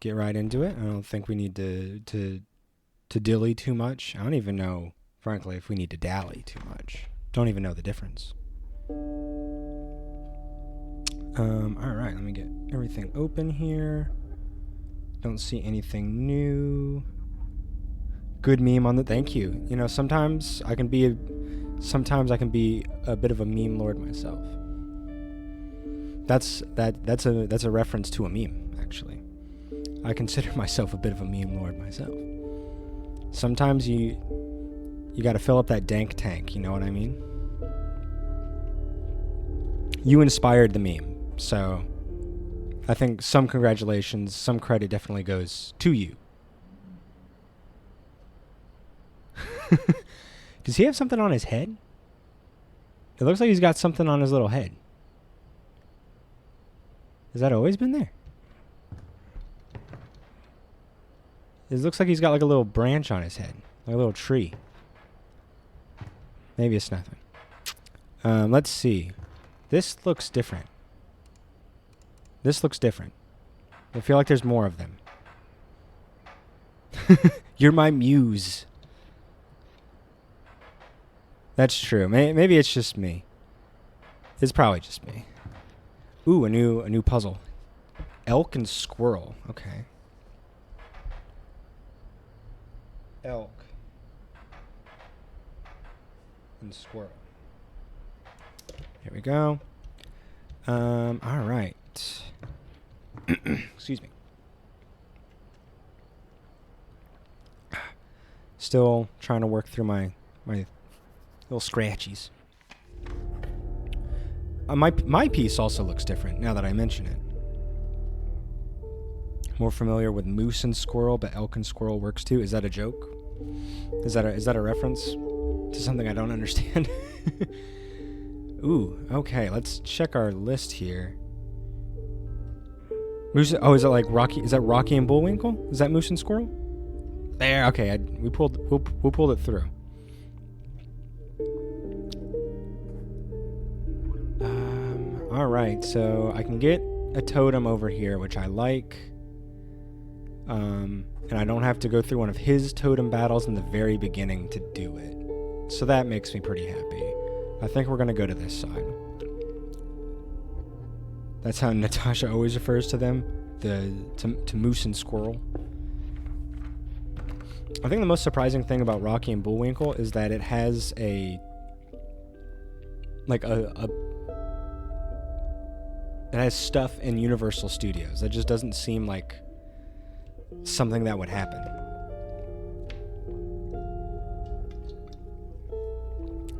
get right into it. I don't think we need to dilly too much. I don't even know, frankly, if we need to dally too much. Don't even know the difference. All right, let me get everything open here. Don't see anything new. Good meme on the. Thank you. You know, sometimes I can be a bit of a meme lord myself. That's a reference to a meme, actually. I consider myself a bit of a meme lord myself. Sometimes you got to fill up that dank tank, you know what I mean? You inspired the meme, so I think some congratulations, some credit definitely goes to you. Does he have something on his head? It looks like he's got something on his little head. Has that always been there? It looks like he's got like a little branch on his head. Like a little tree. Maybe it's nothing. Let's see. This looks different. This looks different. I feel like there's more of them. You're my muse. That's true. Maybe it's just me. It's probably just me. Ooh, a new puzzle. Elk and squirrel. Okay. Elk and squirrel. Here we go. All right. Excuse me. Still trying to work through my little scratchies. My piece also looks different now that I mention it. More familiar with moose and squirrel, but elk and squirrel works too. Is that a joke? Is that a reference to something I don't understand? Ooh, okay. Let's check our list here. Moose. Oh, is it like Rocky? Is that Rocky and Bullwinkle? Is that moose and squirrel? There. Okay, we pulled it through. All right, so I can get a totem over here, which I like. And I don't have to go through one of his totem battles in the very beginning to do it. So that makes me pretty happy. I think we're going to go to this side. That's how Natasha always refers to them, to moose and squirrel. I think the most surprising thing about Rocky and Bullwinkle is that it has it has stuff in Universal Studios. That just doesn't seem like something that would happen.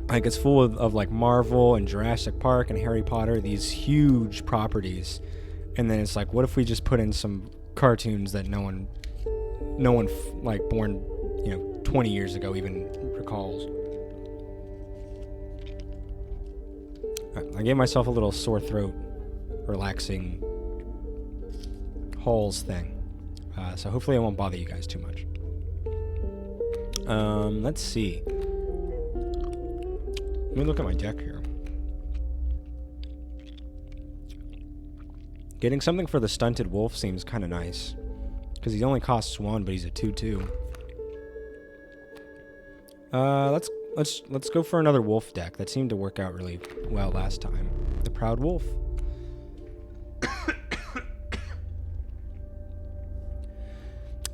Like, it's full of like Marvel and Jurassic Park and Harry Potter, these huge properties. And then it's like, what if we just put in some cartoons that no one like born, 20 years ago even recalls. I gave myself a little sore throat relaxing Halls thing. So hopefully I won't bother you guys too much. Let's see. Let me look at my deck here. Getting something for the stunted wolf seems kind of nice. Because he only costs 1, but he's a 2/2. Let's go for another wolf deck. That seemed to work out really well last time. The Proud Wolf.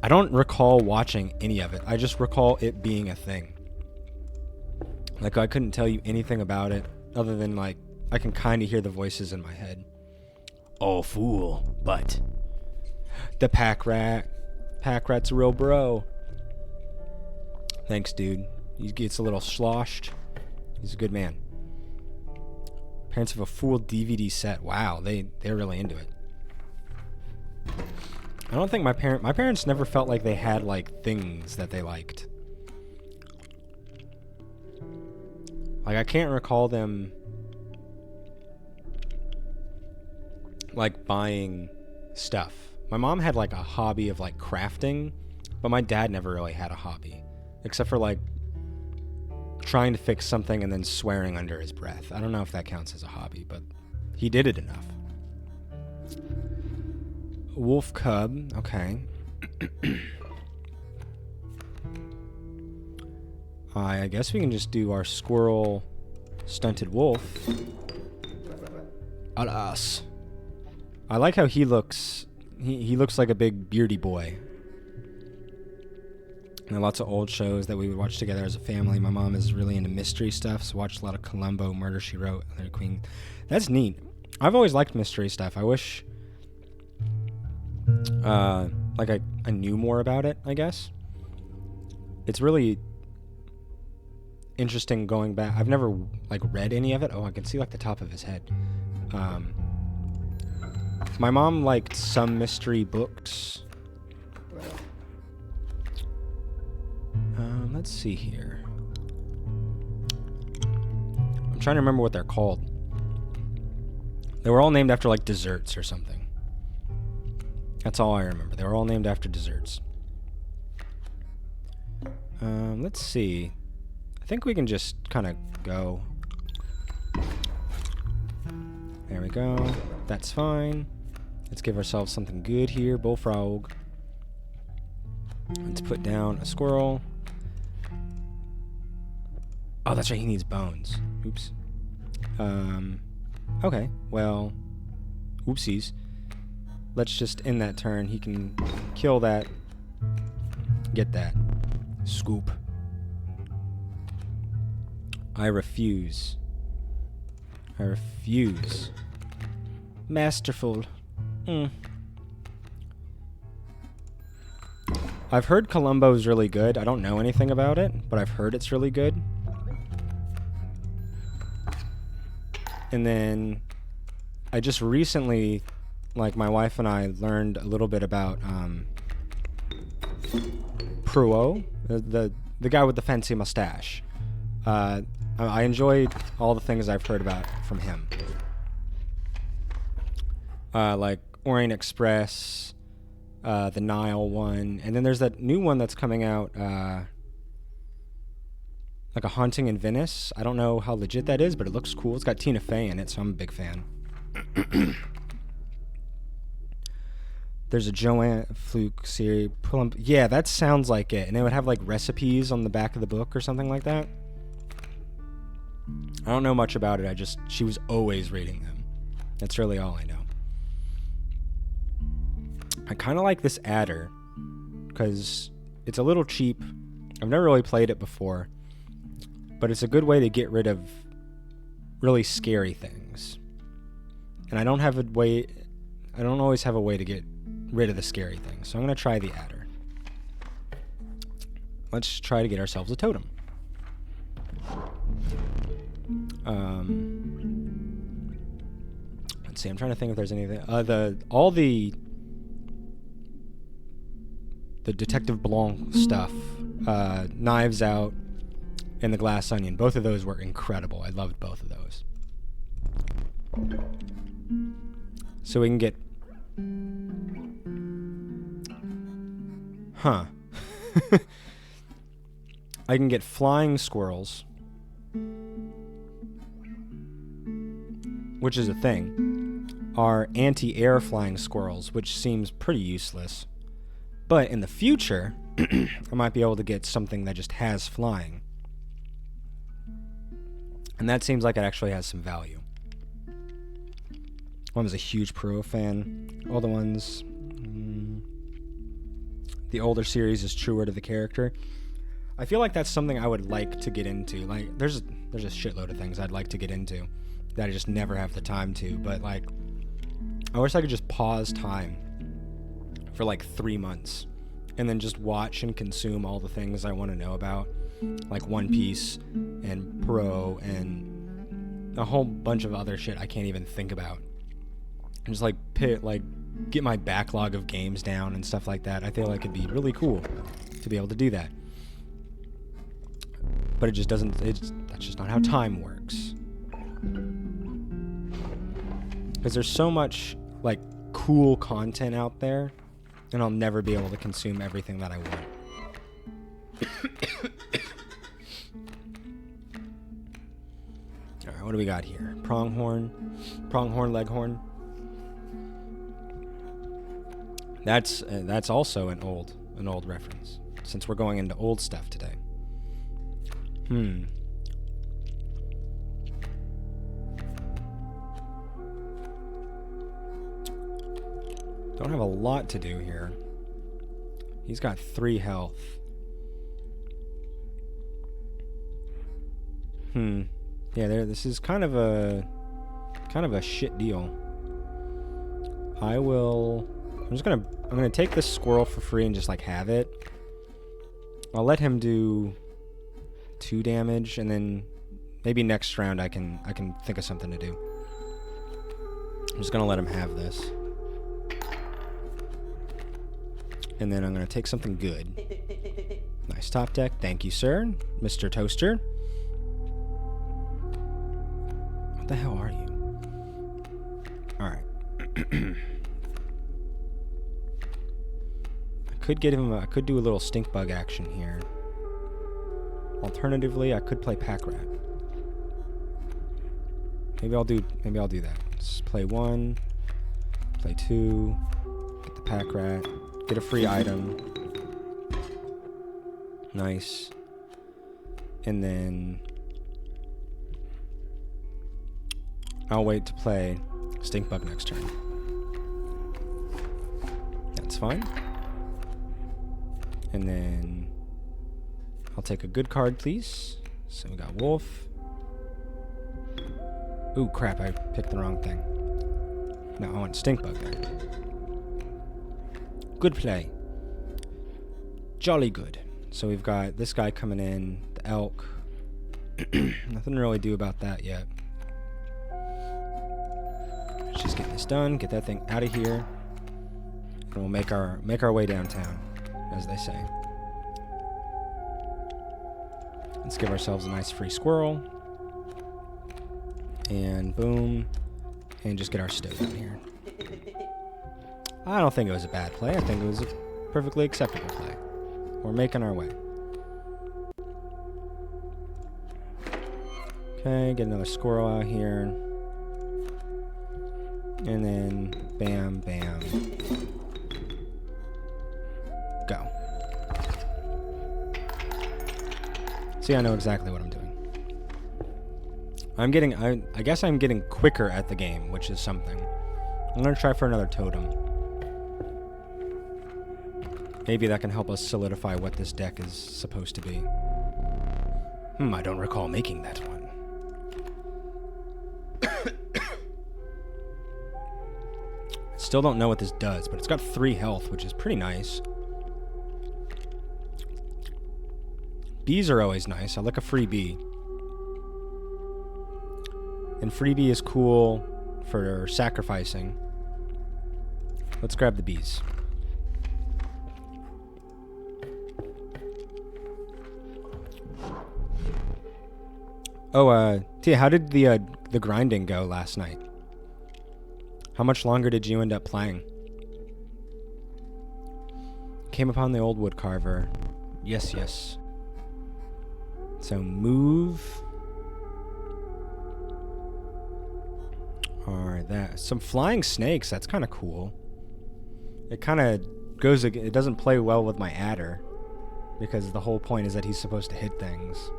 I don't recall watching any of it. I just recall it being a thing. Like, I couldn't tell you anything about it other than, like, I can kind of hear the voices in my head. Oh, fool, but the pack rat. Pack rat's a real bro. Thanks, dude. He gets a little sloshed. He's a good man. Parents of a Fool DVD set. Wow, they're really into it. I don't think my parents never felt like they had like things that they liked. Like, I can't recall them like buying stuff. My mom had like a hobby of like crafting, but my dad never really had a hobby, except for like trying to fix something and then swearing under his breath. I don't know if that counts as a hobby, but he did it enough. Wolf cub. Okay. I guess we can just do our squirrel stunted wolf. Alas. I like how he looks. He looks like a big beardy boy. And there are lots of old shows that we would watch together as a family. My mom is really into mystery stuff, so watched a lot of Columbo, Murder, She Wrote, Larry Queen. That's neat. I've always liked mystery stuff. I wish like I knew more about it, I guess. It's really interesting going back. I've never like read any of it. Oh, I can see like the top of his head. My mom liked some mystery books. Let's see here. I'm trying to remember what they're called. They were all named after like desserts or something. That's all I remember. They were all named after desserts. Let's see. I think we can just kind of go. There we go. That's fine. Let's give ourselves something good here. Bullfrog. Let's put down a squirrel. Oh, that's right. He needs bones. Oops. Okay. Well, oopsies. Let's just end that turn. He can kill that. Get that. Scoop. I refuse. I refuse. Masterful. I've heard Columbo's really good. I don't know anything about it, but I've heard it's really good. And then I just recently, like my wife and I learned a little bit about Pruo, the guy with the fancy mustache. I enjoyed all the things I've heard about from him. Like Orient Express, the Nile one, and then there's that new one that's coming out, like A Haunting in Venice. I don't know how legit that is, but it looks cool. It's got Tina Fey in it, so I'm a big fan. There's a Joanne Fluke series. Yeah, that sounds like it. And it would have like recipes on the back of the book or something like that. I don't know much about it. She was always reading them. That's really all I know. I kind of like this adder because it's a little cheap. I've never really played it before, but it's a good way to get rid of really scary things. And I don't always have a way to get rid of the scary things. So I'm going to try the adder. Let's try to get ourselves a totem. Let's see. I'm trying to think if there's anything. All the Detective Blanc stuff, Knives Out, and the Glass Onion. Both of those were incredible. I loved both of those. So we can get. Huh. I can get flying squirrels, which is a thing, are anti-air flying squirrels, which seems pretty useless. But in the future, I might be able to get something that just has flying. And that seems like it actually has some value. I was a huge Puro fan. All the ones... the older series is truer to the character. I feel like that's something I would like to get into. Like, there's a shitload of things I'd like to get into that I just never have the time to. But, like, I wish I could just pause time for, like, 3 months and then just watch and consume all the things I want to know about. Like One Piece and Pro and a whole bunch of other shit I can't even think about. And just, get my backlog of games down and stuff like that. I feel like it'd be really cool to be able to do that. But it just doesn't, that's just not how time works. Because there's so much, like, cool content out there, and I'll never be able to consume everything that I want. Alright, what do we got here? Pronghorn, Leghorn. That's also an old reference, since we're going into old stuff today. Don't have a lot to do here. He's got 3 health. Yeah, this is kind of a shit deal. I'm gonna take this squirrel for free and just like have it. I'll let him do 2 damage, and then maybe next round I can think of something to do. I'm just gonna let him have this. And then I'm gonna take something good. Nice top deck. Thank you, sir. Mr. Toaster. What the hell are you? Alright. I could do a little stink bug action here. Alternatively, I could play pack rat. Maybe I'll do that. Let's play 1, play 2, get the pack rat, get a free item. Nice. And then I'll wait to play stink bug next turn. That's fine. And then I'll take a good card, please. So we got wolf. Ooh, crap, I picked the wrong thing. No, I want stink bug there. Good play. Jolly good. So we've got this guy coming in, the elk. Nothing to really do about that yet. Let's just get this done, get that thing out of here, and we'll make our way downtown, as they say. Let's give ourselves a nice free squirrel. And boom. And just get our stove out here. I don't think it was a bad play. I think it was a perfectly acceptable play. We're making our way. Okay, get another squirrel out here. And then bam, bam. Go. See, I know exactly what I'm doing. I guess I'm getting quicker at the game, which is something. I'm gonna try for another totem. Maybe that can help us solidify what this deck is supposed to be. I don't recall making that one. Still don't know what this does, but it's got 3 health, which is pretty nice. Bees are always nice. I like a free bee. And free bee is cool for sacrificing. Let's grab the bees. Oh, Tia, how did the grinding go last night? How much longer did you end up playing? Came upon the old wood carver. Yes, yes. So move. Or that. Some flying snakes. That's kind of cool. It kind of goes. It doesn't play well with my adder, because the whole point is that he's supposed to hit things.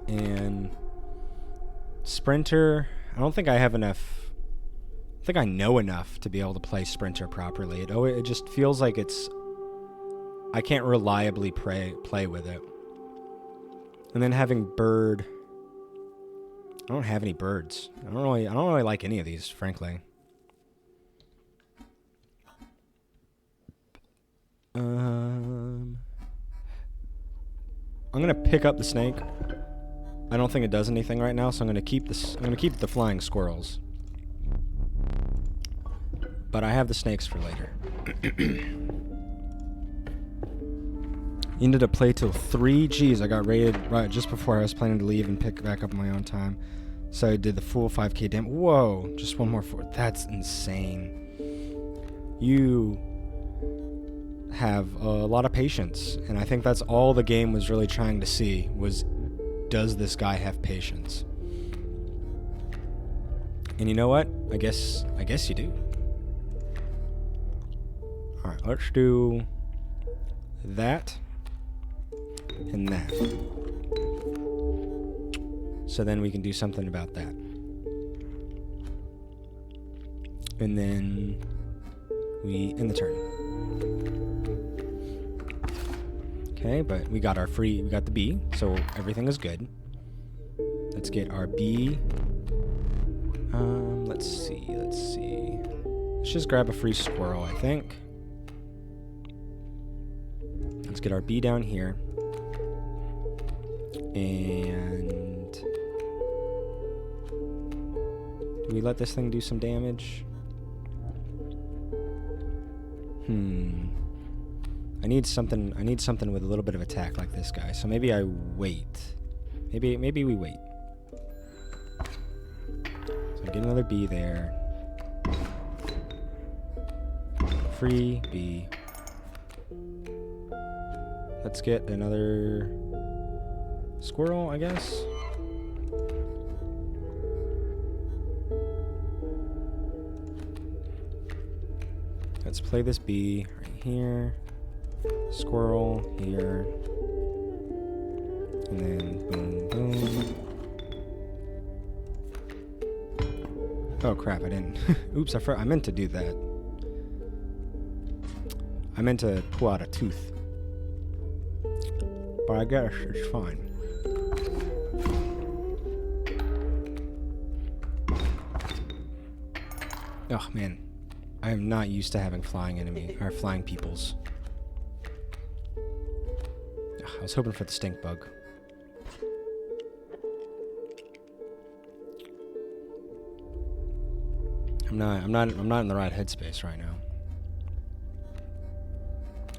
And Sprinter. I don't think I have enough. I think I know enough to be able to play Sprinter properly. It just feels like it's. I can't reliably play with it. And then having bird. I don't have any birds. I don't really like any of these, frankly. I'm gonna pick up the snake. I don't think it does anything right now, so I'm gonna keep this. I'm gonna keep the flying squirrels. But I have the snakes for later. Ended up play till 3. Geez, I got raided right just before I was planning to leave and pick back up on my own time. So I did the full 5k damage. Whoa, just one more 4. That's insane. You have a lot of patience, and I think that's all the game was really trying to see was, does this guy have patience? And you know what? I guess you do. Alright, let's do that and that. So then we can do something about that. And then we end the turn. Okay, but we got the B, so everything is good. Let's get our B. Let's see. Let's just grab a free squirrel, I think. Let's get our B down here. And do we let this thing do some damage? I need something with a little bit of attack like this guy. So maybe I wait. Maybe we wait. So I get another B there. Free B. Let's get another squirrel, I guess. Let's play this B right here. Squirrel here. And then boom, boom. Oh crap, I didn't. Oops, I meant to do that. I meant to pull out a tooth. But I guess it's fine. Oh man. I am not used to having flying peoples. Ugh, I was hoping for the stink bug. I'm not in the right headspace right now.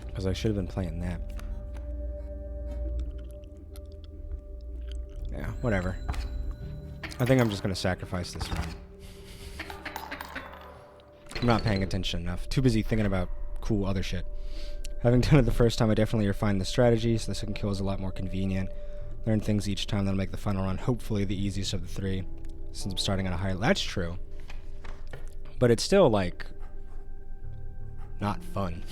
Because I should have been playing that. Yeah, whatever. I think I'm just gonna sacrifice this run. I'm not paying attention enough. Too busy thinking about cool other shit. Having done it the first time, I definitely refined the strategy, so the second kill is a lot more convenient. Learn things each time that'll make the final run hopefully the easiest of the three, since I'm starting on a higher... That's true. But it's still, like, not fun.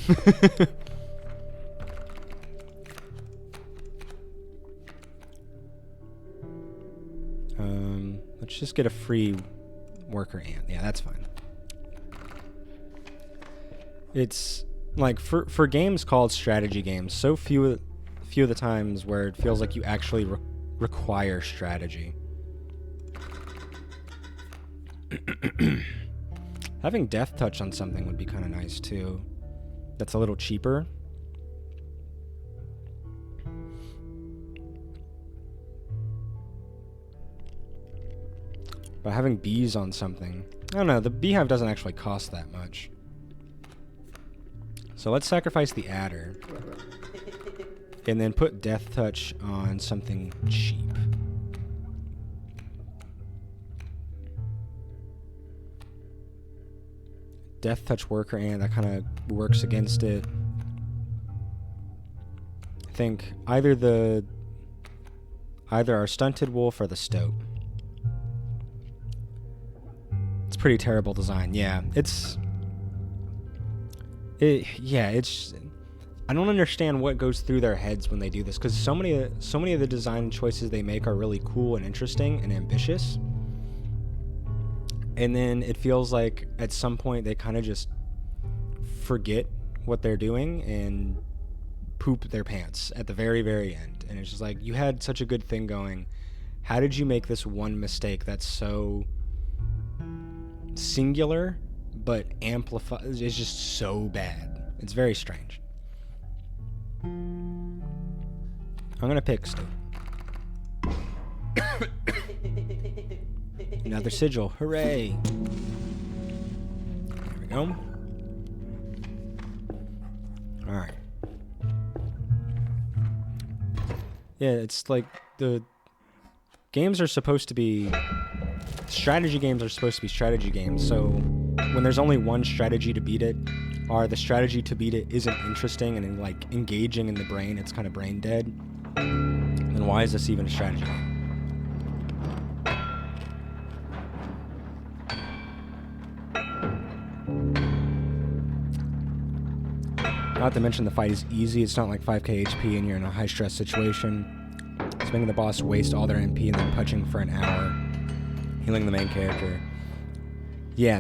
Let's just get a free worker ant. Yeah, that's fine. It's like for games called strategy games, so few of the times where it feels like you actually require strategy. Having death touch on something would be kind of nice too. That's a little cheaper. But having bees on something, I don't know, the beehive doesn't actually cost that much. So let's sacrifice the adder. And then put death touch on something cheap. Death touch worker ant, that kind of works against it. I think either our stunted wolf or the stoat. It's pretty terrible design. Yeah, it's I don't understand what goes through their heads when they do this, because so many of the design choices they make are really cool and interesting and ambitious. And then it feels like at some point they kind of just forget what they're doing and poop their pants at the very, very end. And it's just like, you had such a good thing going. How did you make this one mistake that's so singular but amplified? It's just so bad. It's very strange. I'm gonna pick Stoat. Another sigil. Hooray! There we go. Alright. Yeah, it's like the games are supposed to be... Strategy games are supposed to be strategy games, so when there's only one strategy to beat it, or the strategy to beat it isn't interesting and like engaging in the brain, it's kind of brain dead, then why is this even a strategy game? Not to mention the fight is easy. It's not like 5k HP and you're in a high stress situation. It's making the boss waste all their MP and then punching for an hour, healing the main character. Yeah,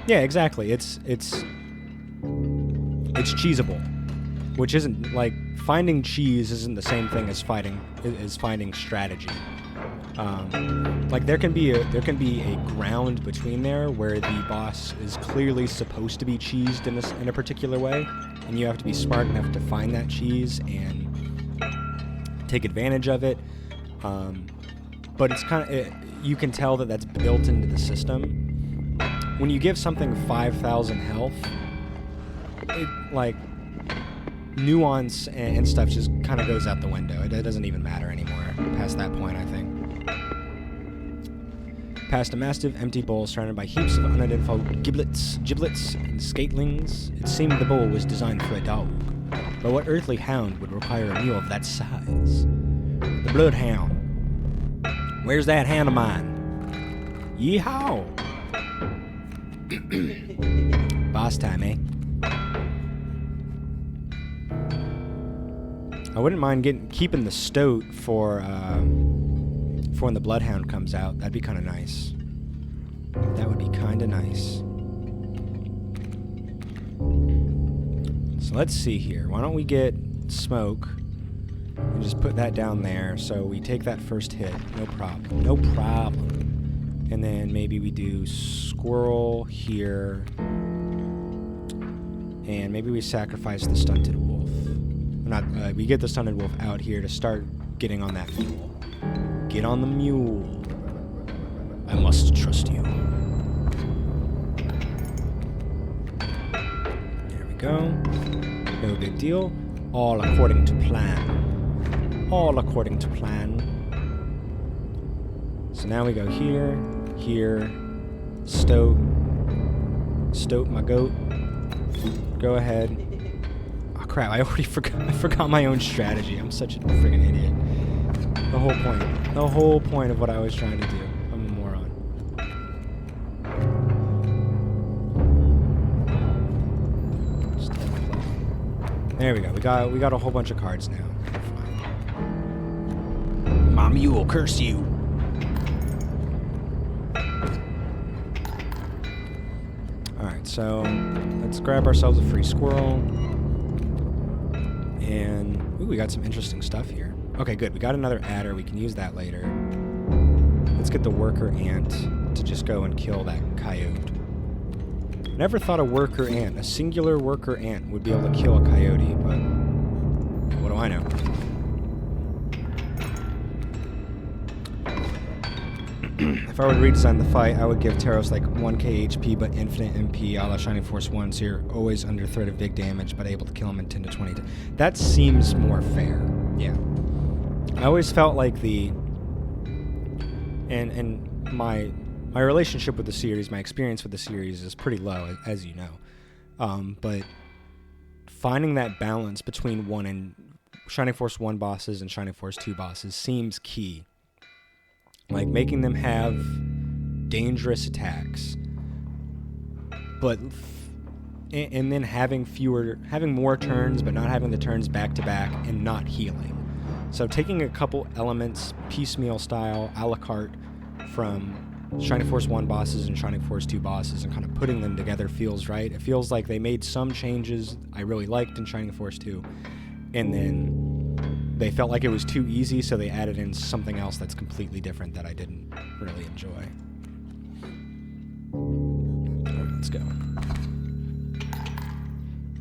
exactly. It's cheesable, which isn't like finding cheese isn't the same thing as finding strategy. Like there can be a ground between there where the boss is clearly supposed to be cheesed in a particular way, and you have to be smart enough to find that cheese and take advantage of it. But it's kind of you can tell that that's built into the system. When you give something 5,000 health, it, like, nuance and stuff just kind of goes out the window. It doesn't even matter anymore past that point, I think. Past a massive empty bowl surrounded by heaps of unidentified giblets, and scatelings, it seemed the bowl was designed for a dog. But what earthly hound would require a mule of that size? The bloodhound. Where's that hound of mine? Yeehaw! Boss time, eh? I wouldn't mind keeping the stoat for when the bloodhound comes out. That'd be kind of nice. That would be kind of nice. So let's see here. Why don't we get smoke and just put that down there so we take that first hit. No problem. No problem. And then maybe we do squirrel here. And maybe we sacrifice the stunted wolf. We get the stunted wolf out here to start getting on that mule. Get on the mule. I must trust you. There we go. No big deal. All according to plan. All according to plan. So now we go here, here, stoat my goat. Go ahead. Oh crap, I already forgot my own strategy. I'm such a friggin' idiot. The whole point of what I was trying to do. I'm a moron. There we go. We got a whole bunch of cards now. Fine. My mule, curse you. Alright, so let's grab ourselves a free squirrel. And ooh, we got some interesting stuff here. Okay, good. We got another adder. We can use that later. Let's get the worker ant to just go and kill that coyote. Never thought a worker ant, a singular worker ant, would be able to kill a coyote, but what do I know? If I were to redesign the fight, I would give Taros like 1k HP but infinite MP a la Shining Force 1, so you're always under threat of big damage but able to kill him in 10 to 20. That seems more fair, yeah. I always felt like my relationship with the series, my experience with the series is pretty low, as you know. But finding that balance between Shining Force 1 bosses and Shining Force 2 bosses seems key. Like making them have dangerous attacks, but and then having more turns, but not having the turns back to back and not healing. So taking a couple elements, piecemeal style, a la carte, from Shining Force 1 bosses and Shining Force 2 bosses and kind of putting them together feels right. It feels like they made some changes I really liked in Shining Force 2, and then they felt like it was too easy, so they added in something else that's completely different that I didn't really enjoy. All right, let's go.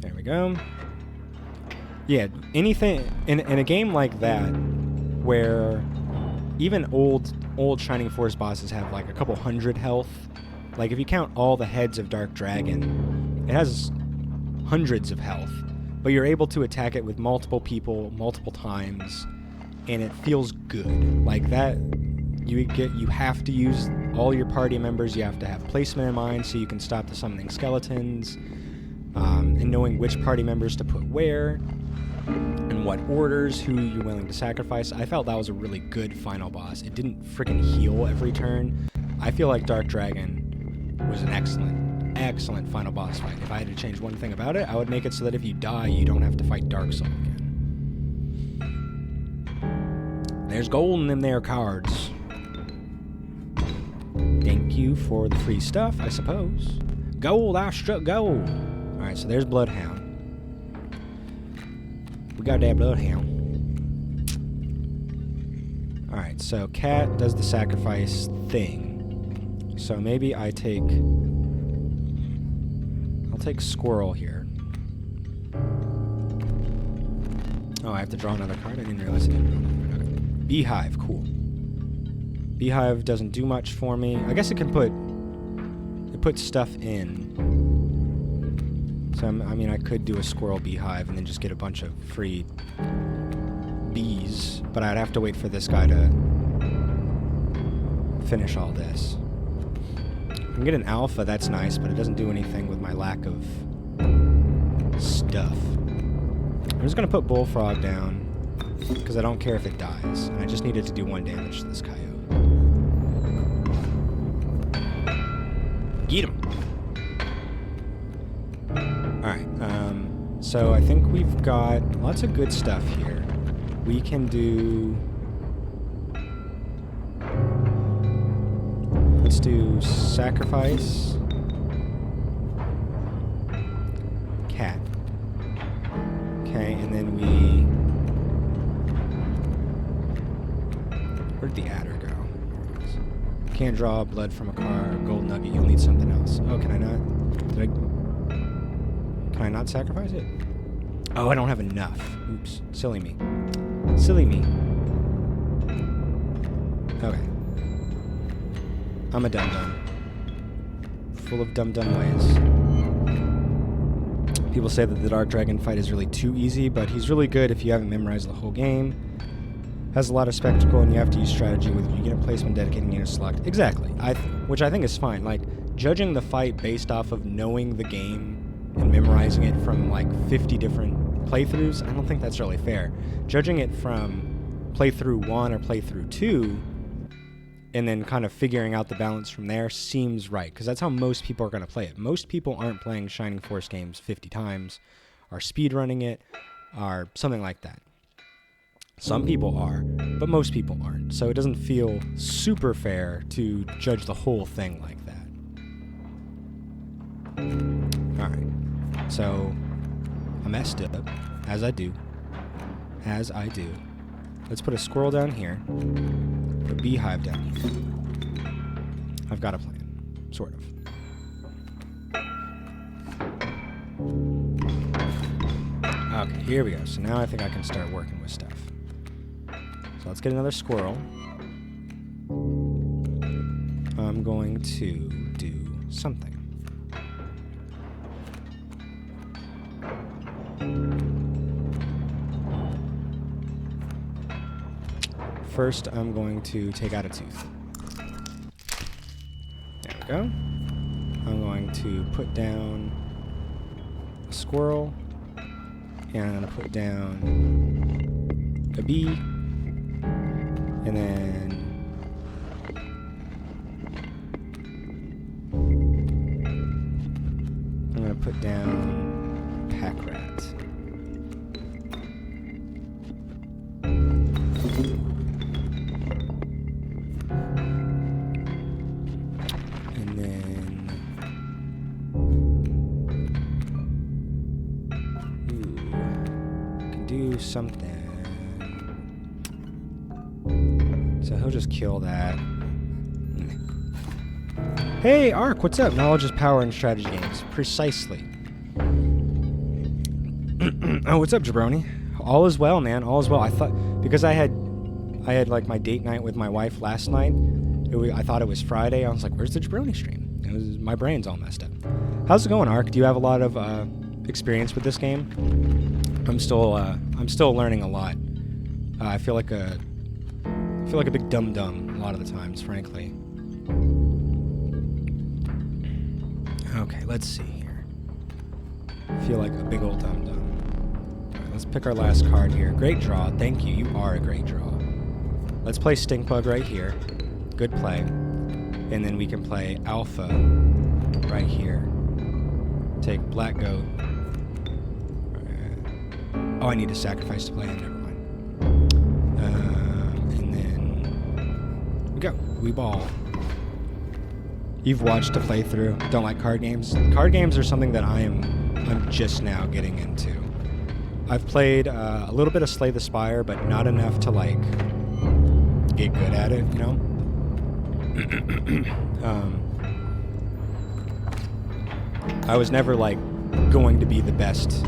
There we go. Yeah, anything in a game like that, where even old Shining Force bosses have like a couple hundred health. Like if you count all the heads of Dark Dragon, it has hundreds of health. But you're able to attack it with multiple people, multiple times, and it feels good. Like that, you have to use all your party members. You have to have placement in mind so you can stop the summoning skeletons, and knowing which party members to put where, and what orders, who you're willing to sacrifice. I felt that was a really good final boss. It didn't freaking heal every turn. I feel like Dark Dragon was an excellent excellent final boss fight. If I had to change one thing about it, I would make it so that if you die, you don't have to fight Dark Soul again. There's gold in them there cards. Thank you for the free stuff, I suppose. Gold, I struck gold. Alright, so there's Bloodhound. We got that Bloodhound. Alright, so Cat does the sacrifice thing. So maybe I'll take Squirrel here. Oh, I have to draw another card? I didn't realize I didn't draw another card. Okay. Beehive, cool. Beehive doesn't do much for me. I guess it can put stuff in. So, I mean, I could do a Squirrel Beehive and then just get a bunch of free bees, but I'd have to wait for this guy to finish all this. I can get an alpha, that's nice, but it doesn't do anything with my lack of stuff. I'm just going to put Bullfrog down, because I don't care if it dies, and I just need it to do 1 damage to this coyote. Get him! Alright, so I think we've got lots of good stuff here. We can do... Let's do Sacrifice. Cat. Okay, and then we... Where'd the adder go? Can't draw blood from a car. Gold nugget. You'll need something else. Oh, can I not? Can I not sacrifice it? Oh, I don't have enough. Oops. Silly me. Silly me. Okay. I'm a dum-dum. Full of dum-dum ways. People say that the Dark Dragon fight is really too easy, but he's really good if you haven't memorized the whole game. Has a lot of spectacle, and you have to use strategy with unit placement, dedicating unit select. Exactly. Which I think is fine. Like, judging the fight based off of knowing the game and memorizing it from, like, 50 different playthroughs, I don't think that's really fair. Judging it from playthrough 1 or playthrough 2, and then kind of figuring out the balance from there seems right, because that's how most people are going to play it. Most people aren't playing Shining Force games 50 times, or speedrunning it, or something like that. Some people are, but most people aren't. So it doesn't feel super fair to judge the whole thing like that. Alright. So, I messed up, as I do. As I do. Let's put a squirrel down here. Put a beehive down here. I've got a plan. Sort of. Okay, here we go. So now I think I can start working with stuff. So let's get another squirrel. I'm going to do something. First, I'm going to take out a tooth. There we go. I'm going to put down a squirrel. And I'm going to put down a bee. And then I'm going to put down a pack rat. And then can do something. So he'll just kill that. Hey, Ark, what's up? Knowledge is power in strategy games. Precisely. Oh, what's up, Jabroni? All is well, man. All is well. I thought, because I had like my date night with my wife last night. I thought it was Friday. I was like, where's the Jabroni stream? My brain's all messed up. How's it going, Ark? Do you have a lot of experience with this game? I'm still learning a lot. I feel like a big dum-dum a lot of the times, frankly. Okay, let's see here. I feel like a big old dum-dum. Alright, let's pick our last card here. Great draw. Thank you. You are a great draw. Let's play Stinkbug right here. Good play. And then we can play Alpha right here. Take black goat. Oh, I need to sacrifice to play him. Never mind. And then we go. We ball. You've watched a playthrough. Don't like card games? Card games are something that I'm just now getting into. I've played a little bit of Slay the Spire, but not enough to like get good at it, you know? I was never like going to be the best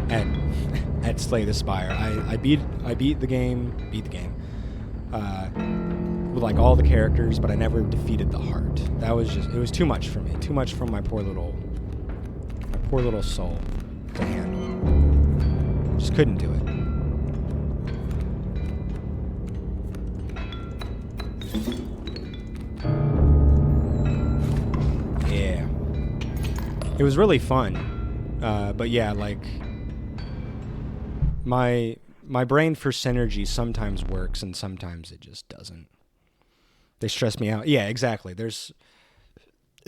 at Slay the Spire. I beat the game with like all the characters, but I never defeated the heart. That was just, it was too much for me. Too much for my poor little soul to handle. Just couldn't do it. Yeah. It was really fun. But yeah, like my brain for synergy sometimes works and sometimes it just doesn't. They stress me out. Yeah, exactly. It's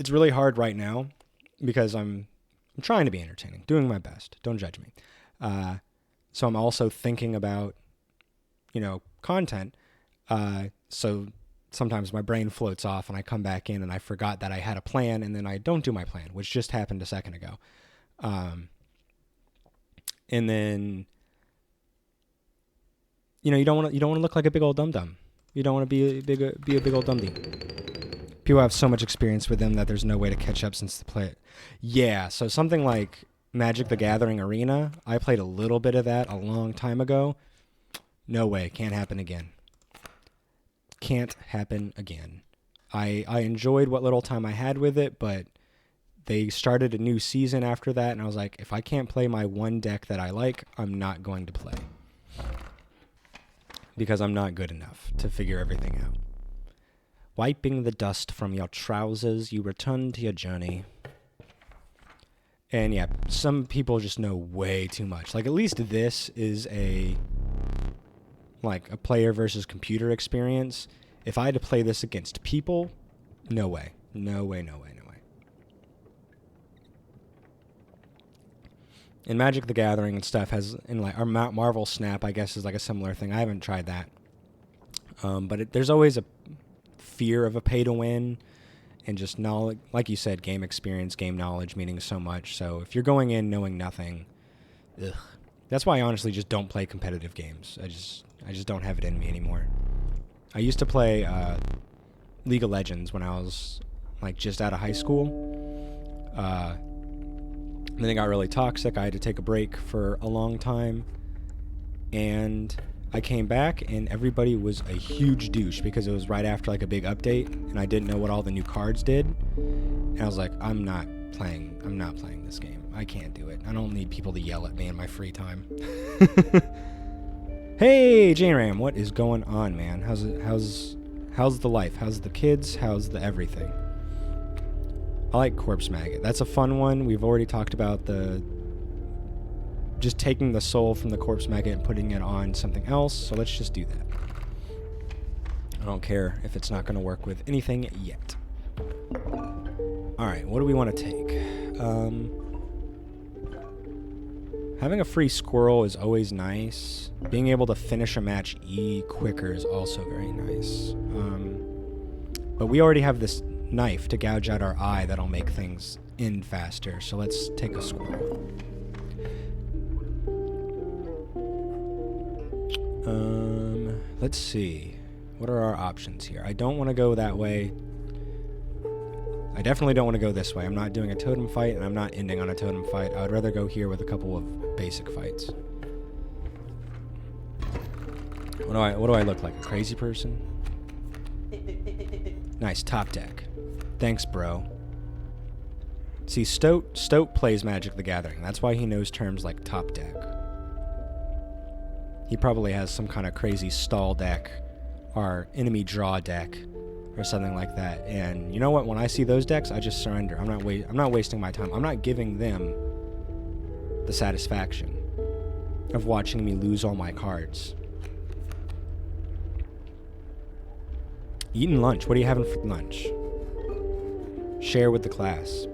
really hard right now because I'm trying to be entertaining, doing my best. Don't judge me. So I'm also thinking about, content. So sometimes my brain floats off and I come back in and I forgot that I had a plan and then I don't do my plan, which just happened a second ago. And then, you don't want to look like a big old dum-dum. You don't want to be a big old dumdy. People have so much experience with them that there's no way to catch up since they play it. Yeah, so something like Magic the Gathering Arena, I played a little bit of that a long time ago. No way, can't happen again. Can't happen again. I enjoyed what little time I had with it, but they started a new season after that, and I was like, if I can't play my one deck that I like, I'm not going to play. Because I'm not good enough to figure everything out. Wiping the dust from your trousers, you return to your journey. And yeah, some people just know way too much. Like, at least this is a player versus computer experience. If I had to play this against people, no way. No way, no way, no way. And Magic the Gathering and stuff has, our Marvel Snap, I guess, is like a similar thing. I haven't tried that. But there's always a fear of a pay to win and just knowledge, like you said, game experience, game knowledge meaning so much. So if you're going in knowing nothing, ugh. That's why I honestly just don't play competitive games. I just don't have it in me anymore. I used to play League of Legends when I was just out of high school. Then it got really toxic. I had to take a break for a long time. And I came back and everybody was a huge douche because it was right after a big update and I didn't know what all the new cards did. And I was like, I'm not playing this game. I can't do it. I don't need people to yell at me in my free time. Hey, Jane Ram, what is going on, man? How's the life? How's the kids? How's the everything? I like Corpse Maggot. That's a fun one. We've already talked about just taking the soul from the Corpse Maggot and putting it on something else. So let's just do that. I don't care if it's not going to work with anything yet. All right, what do we want to take? Having a free squirrel is always nice. Being able to finish a match quicker is also very nice. But we already have this knife to gouge out our eye that'll make things end faster. So let's take a squirrel. Let's see. What are our options here? I don't want to go that way. I definitely don't want to go this way. I'm not doing a totem fight, and I'm not ending on a totem fight. I would rather go here with a couple of basic fights. What do I look like? A crazy person? Nice, top deck. Thanks, bro. See, Stoat plays Magic the Gathering. That's why he knows terms like top deck. He probably has some kind of crazy stall deck or enemy draw deck or something like that. And you know what? When I see those decks, I just surrender. I'm not wasting my time. I'm not giving them the satisfaction of watching me lose all my cards. Eating lunch. What are you having for lunch? Share with the class.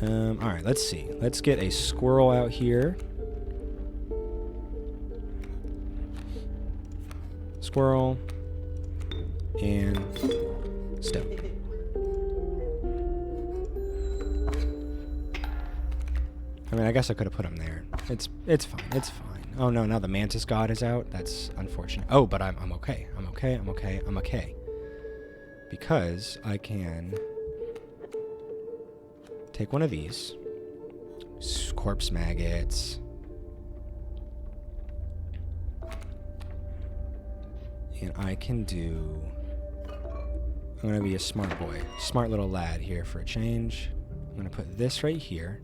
Alright, let's see. Let's get a squirrel out here. Squirrel. And stone. I mean, I guess I could have put him there. It's fine. It's fine. Oh no, now the mantis god is out. That's unfortunate. Oh, but I'm okay. I'm okay. I'm okay. I'm okay. Because I can take one of these corpse maggots. And I can do... I'm going to be a smart boy. Smart little lad here for a change. I'm going to put this right here.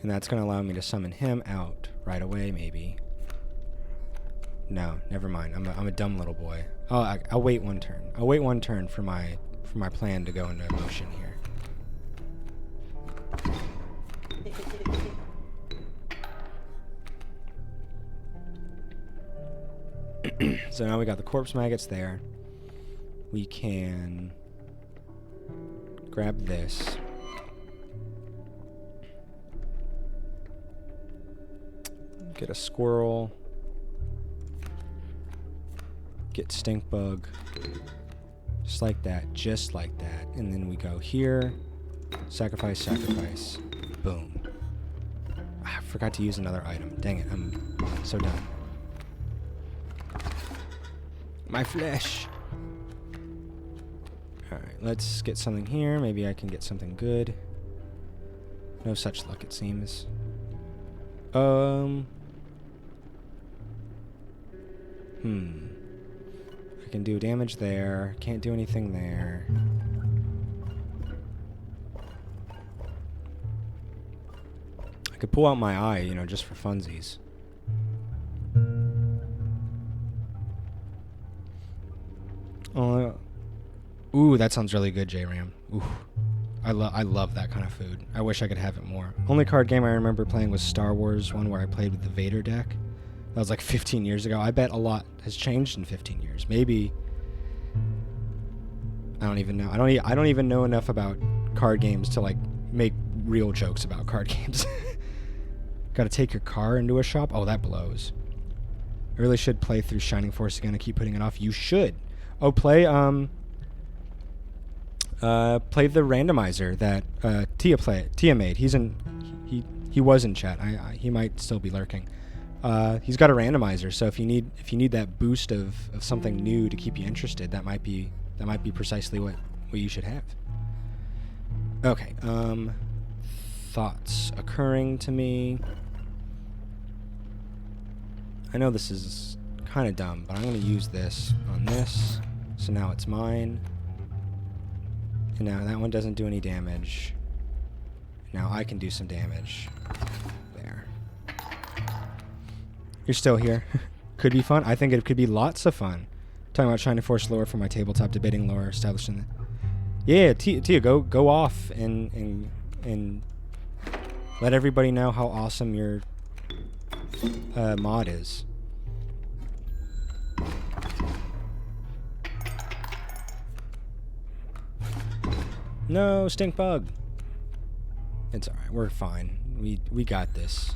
And that's going to allow me to summon him out right away, maybe. No, never mind. I'm a dumb little boy. Oh, I'll wait one turn. I'll wait one turn for my plan to go into motion here. So now we got the corpse maggots there. We can grab this. Get a squirrel. Get stink bug. Just like that. Just like that. And then we go here. Sacrifice, sacrifice. Boom. I forgot to use another item. Dang it. I'm so done. My flesh. Alright, let's get something here. Maybe I can get something good. No such luck, it seems. I can do damage there. Can't do anything there. I could pull out my eye, you know, just for funsies. Ooh, that sounds really good, J-Ram. Ooh, I love that kind of food. I wish I could have it more. Only card game I remember playing was Star Wars, one where I played with the Vader deck. That was like 15 years ago. I bet a lot has changed in 15 years. Maybe. I don't even know. I don't even know enough about card games to like make real jokes about card games. Got to take your car into a shop? Oh, that blows. I really should play through Shining Force again. I keep putting it off. You should. Oh, play the randomizer that Tia made. He was in chat. He might still be lurking. He's got a randomizer, so if you need that boost of something new to keep you interested, that might be precisely what you should have. Okay. Thoughts occurring to me. I know this is kind of dumb, but I'm going to use this on this. So now it's mine. And now that one doesn't do any damage. Now I can do some damage. There. You're still here. Could be fun. I think it could be lots of fun. Talking about trying to force lore for my tabletop debating lore establishing. Yeah, Tia, go off and let everybody know how awesome your mod is. No, stink bug. It's alright, we're fine. We got this.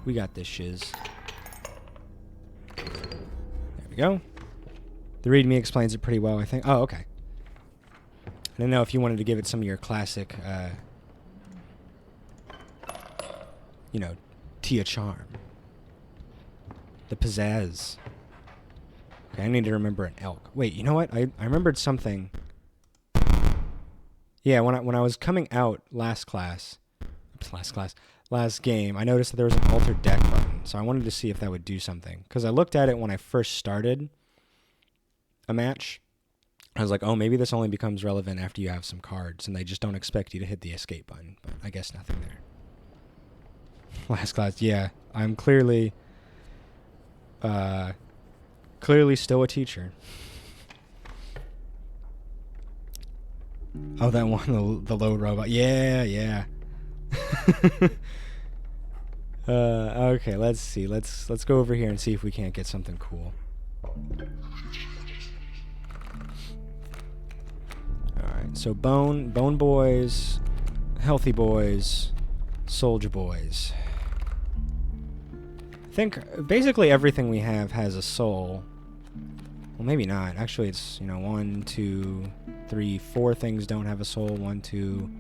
We got this shiz. There we go. The README explains it pretty well, I think. Oh, okay. I didn't know if you wanted to give it some of your classic, you know, Tia charm. The pizzazz. Okay, I need to remember an elk. Wait, you know what? I remembered something. Yeah, when I was coming out last game, I noticed that there was an alter deck button. So I wanted to see if that would do something. Because I looked at it when I first started a match. I was like, oh, maybe this only becomes relevant after you have some cards, and they just don't expect you to hit the escape button. But I guess nothing there. Last class, yeah. I'm clearly still a teacher. Oh, that one, the load robot. Yeah. Okay, let's see. Let's go over here and see if we can't get something cool. Alright, so Bone Boys Healthy boys. Soldier boys. I think basically everything we have has a soul. Well, maybe not. Actually, it's, you know, 1, 2, 3, 4 things don't have a soul. 1, 2...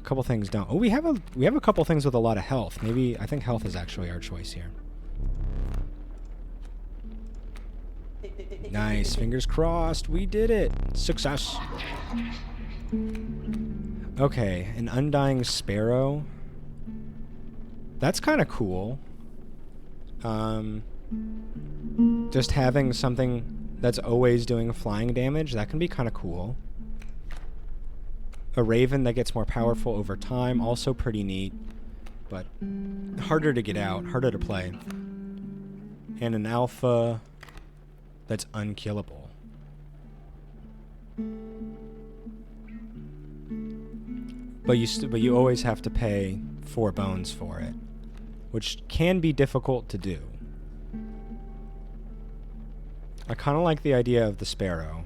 A couple things don't. Oh, we have a couple things with a lot of health. Maybe, I think health is actually our choice here. Nice. Fingers crossed. We did it. Success. Okay, an undying sparrow. That's kind of cool. Just having something that's always doing flying damage, that can be kind of cool. A raven that gets more powerful over time, also pretty neat, but harder to get out, harder to play. And an alpha that's unkillable. But you always have to pay 4 bones for it, which can be difficult to do. I kind of like the idea of the sparrow.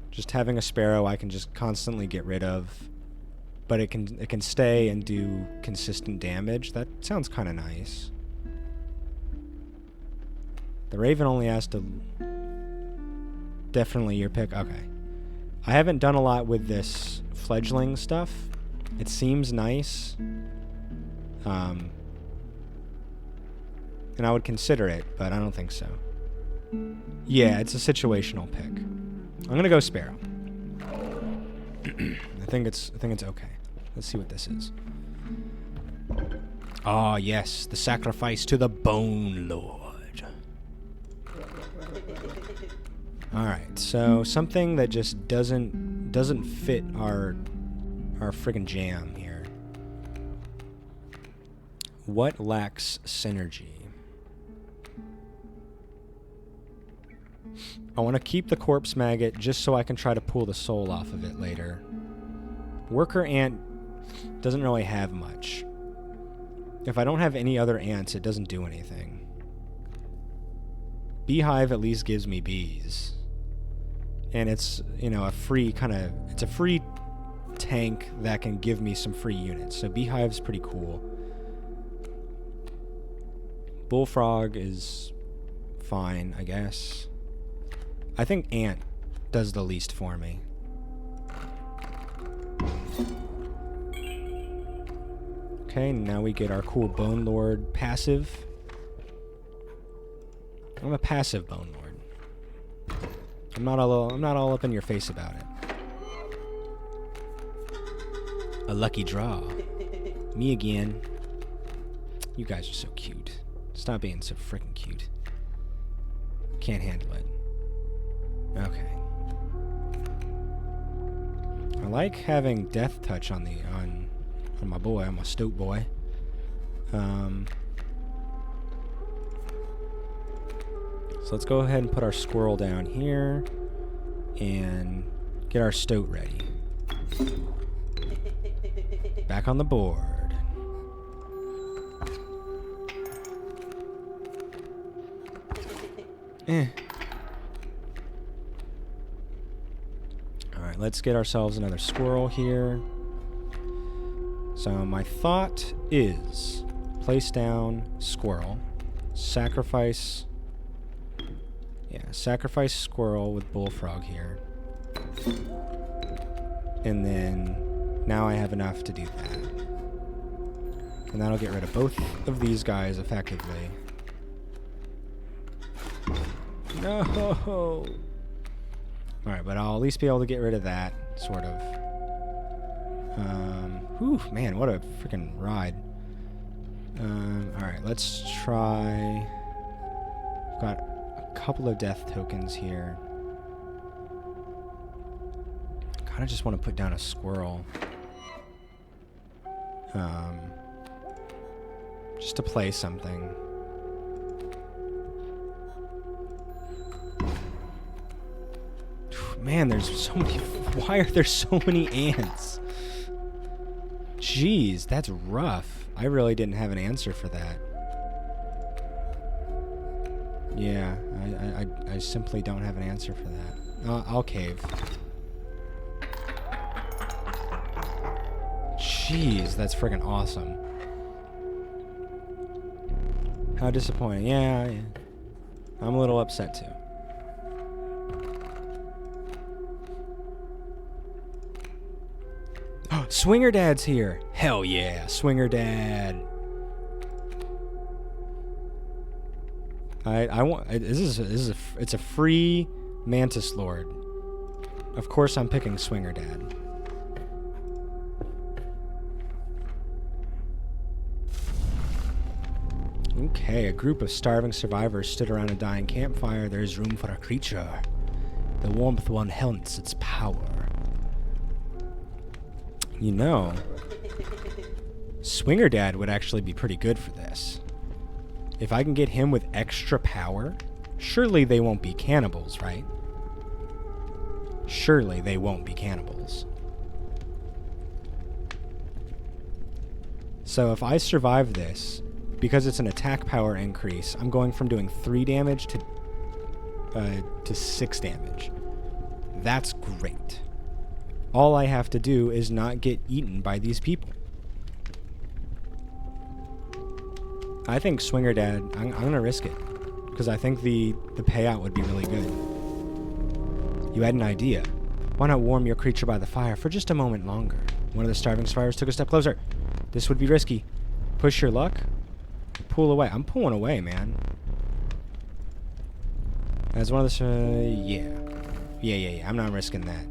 Just having a sparrow I can just constantly get rid of, but it can stay and do consistent damage. That sounds kind of nice. The raven only has to... Definitely your pick. Okay. I haven't done a lot with this fledgling stuff. It seems nice. And I would consider it, but I don't think so. Yeah, it's a situational pick. I'm gonna go sparrow. I think it's okay. Let's see what this is. Ah, yes, the sacrifice to the Bone Lord. All right, so something that just doesn't fit our friggin' jam here. What lacks synergy? I want to keep the corpse maggot just so I can try to pull the soul off of it later. Worker ant doesn't really have much. If I don't have any other ants, it doesn't do anything. Beehive at least gives me bees. And it's, you know, it's a free tank that can give me some free units. So Beehive's pretty cool. Bullfrog is fine, I guess. I think ant does the least for me. Okay, now we get our cool Bone Lord passive. I'm a passive Bone Lord. I'm not all up in your face about it. A lucky draw. Me again. You guys are so cute. Stop being so freaking cute. Can't handle it. Okay. I like having death touch on my boy, on my stoat boy. So let's go ahead and put our squirrel down here and get our stoat ready. Back on the board. Alright, let's get ourselves another squirrel here. So my thought is place down squirrel, sacrifice squirrel with bullfrog here. And then now I have enough to do that. And that'll get rid of both of these guys effectively. No! Alright, but I'll at least be able to get rid of that, sort of. Whew, man, what a freaking ride. Alright, let's try... Got a couple of death tokens here. Kinda just want to put down a squirrel. Just to play something. Man, there's so many... Why are there so many ants? Jeez, that's rough. I really didn't have an answer for that. Yeah, I simply don't have an answer for that. I'll cave. Jeez, that's freaking awesome. How disappointing. Yeah, yeah. I'm a little upset too. Swinger Dad's here. Hell yeah, Swinger Dad. I want. It's a free Mantis Lord. Of course, I'm picking Swinger Dad. Okay, a group of starving survivors stood around a dying campfire. There's room for a creature. The warmth will enhance its power. You know, Swinger Dad would actually be pretty good for this. If I can get him with extra power, surely they won't be cannibals, right? Surely they won't be cannibals. So if I survive this, because it's an attack power increase, I'm going from doing 3 damage to 6 damage. That's great. All I have to do is not get eaten by these people. I think Swinger Dad, I'm going to risk it. Because I think the payout would be really good. You had an idea. Why not warm your creature by the fire for just a moment longer? One of the starving survivors took a step closer. This would be risky. Push your luck. Pull away. I'm pulling away, man. As one of the... Yeah. I'm not risking that.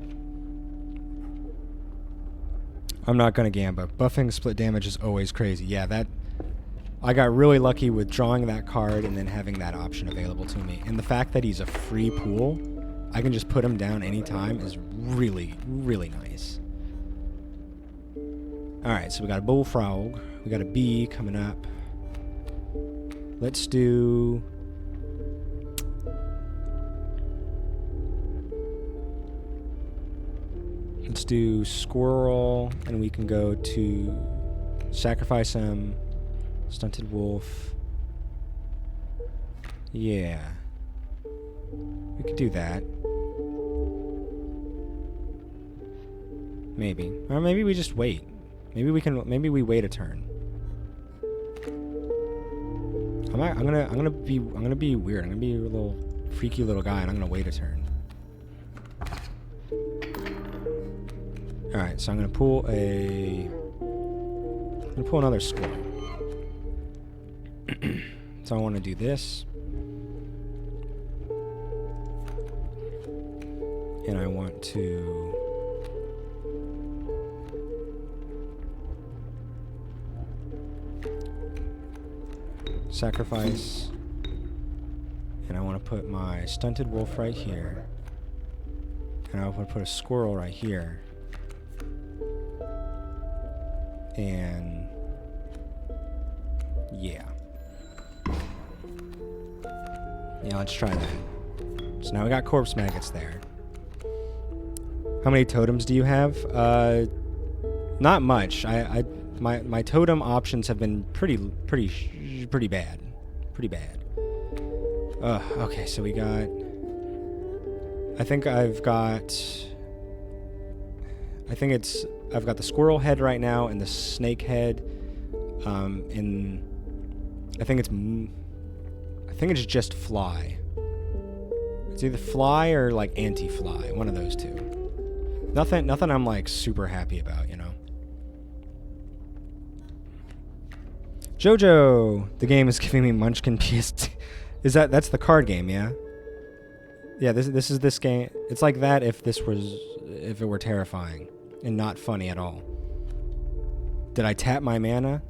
I'm not going to gamba. Buffing split damage is always crazy. Yeah, that... I got really lucky with drawing that card and then having that option available to me. And the fact that he's a free pool, I can just put him down anytime, is really, really nice. Alright, so we got a bullfrog. We got a bee coming up. Let's do... Let's do squirrel, and we can go to sacrifice him. Stunted wolf. Yeah. We could do that. Maybe. Or maybe we just wait. Maybe we wait a turn. I'm gonna be weird. I'm gonna be a little freaky little guy, and I'm gonna wait a turn. Alright, so I'm gonna pull another squirrel. So I want to do this. And I want to... sacrifice. And I want to put my stunted wolf right here. And I want to put a squirrel right here. And... yeah. Yeah, let's try that. So now we got corpse maggots there. How many totems do you have? Not much. My totem options have been pretty bad. Pretty bad. Okay, so we got... I've got the squirrel head right now and the snake head. And I think it's just fly. It's either fly or like anti-fly, one of those two. Nothing I'm like super happy about, you know. Jojo, the game is giving me Munchkin PS. That's the card game, yeah? Yeah, this is this game. It's like that if it were terrifying and not funny at all. Did I tap my mana?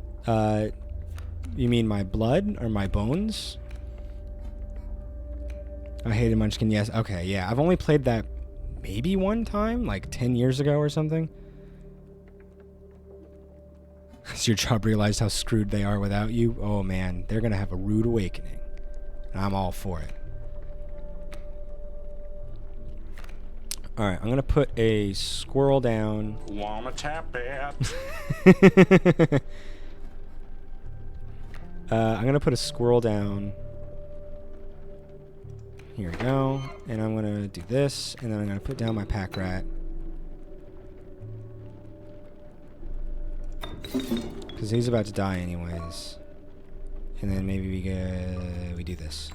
You mean my blood or my bones? I hated Munchkin, yes. Okay, yeah. I've only played that maybe one time, like 10 years ago or something. Has your job realized how screwed they are without you? Oh man, they're gonna have a rude awakening. And I'm all for it. Alright, I'm gonna put a squirrel down. Wanna tap it? I'm gonna put a squirrel down. Here we go. And I'm gonna do this, and then I'm gonna put down my pack rat. Because he's about to die anyways. And then maybe we do this.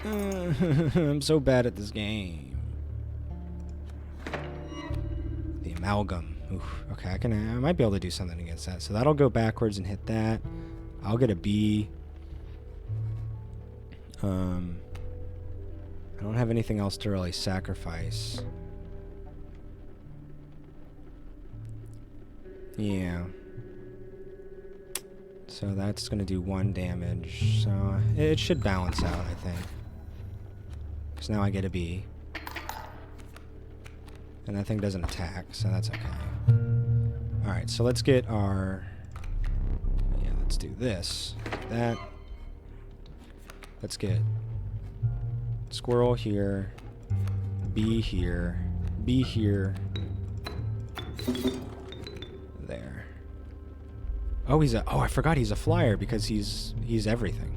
I'm so bad at this game. The amalgam. Oof. Okay, I might be able to do something against that. So that'll go backwards and hit that. I'll get a B. I don't have anything else to really sacrifice. Yeah. So that's going to do 1 damage. So it should balance out, I think. Because now I get a B. And that thing doesn't attack, so that's okay. Alright, so let's get our... Yeah, let's do this. That. Let's get squirrel here. B here. B here. There. Oh, I forgot he's a flyer because he's everything.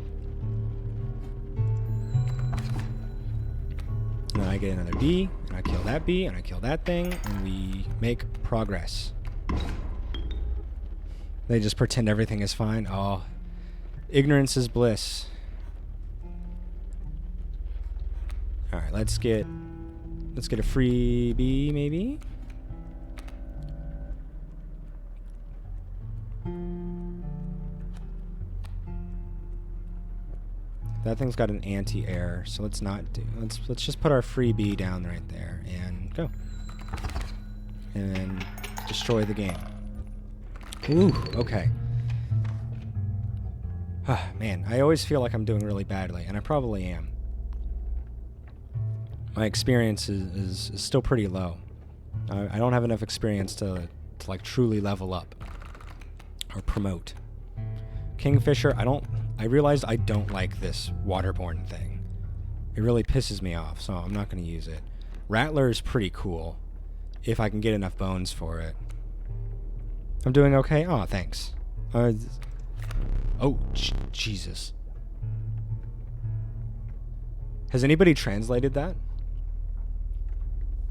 And then I get another B, and I kill that B, and I kill that thing, and we make progress. They just pretend everything is fine. Oh, ignorance is bliss. All right, let's get a free B maybe. That thing's got an anti-air, so let's not do. Let's just put our free B down right there and go. And destroy the game. Ooh, okay. Man, I always feel like I'm doing really badly, and I probably am. My experience is still pretty low. I don't have enough experience to like truly level up or promote. Kingfisher, I realized I don't like this waterborne thing. It really pisses me off, so I'm not going to use it. Rattler is pretty cool if I can get enough bones for it. I'm doing okay? Oh, thanks. Oh, Jesus. Has anybody translated that?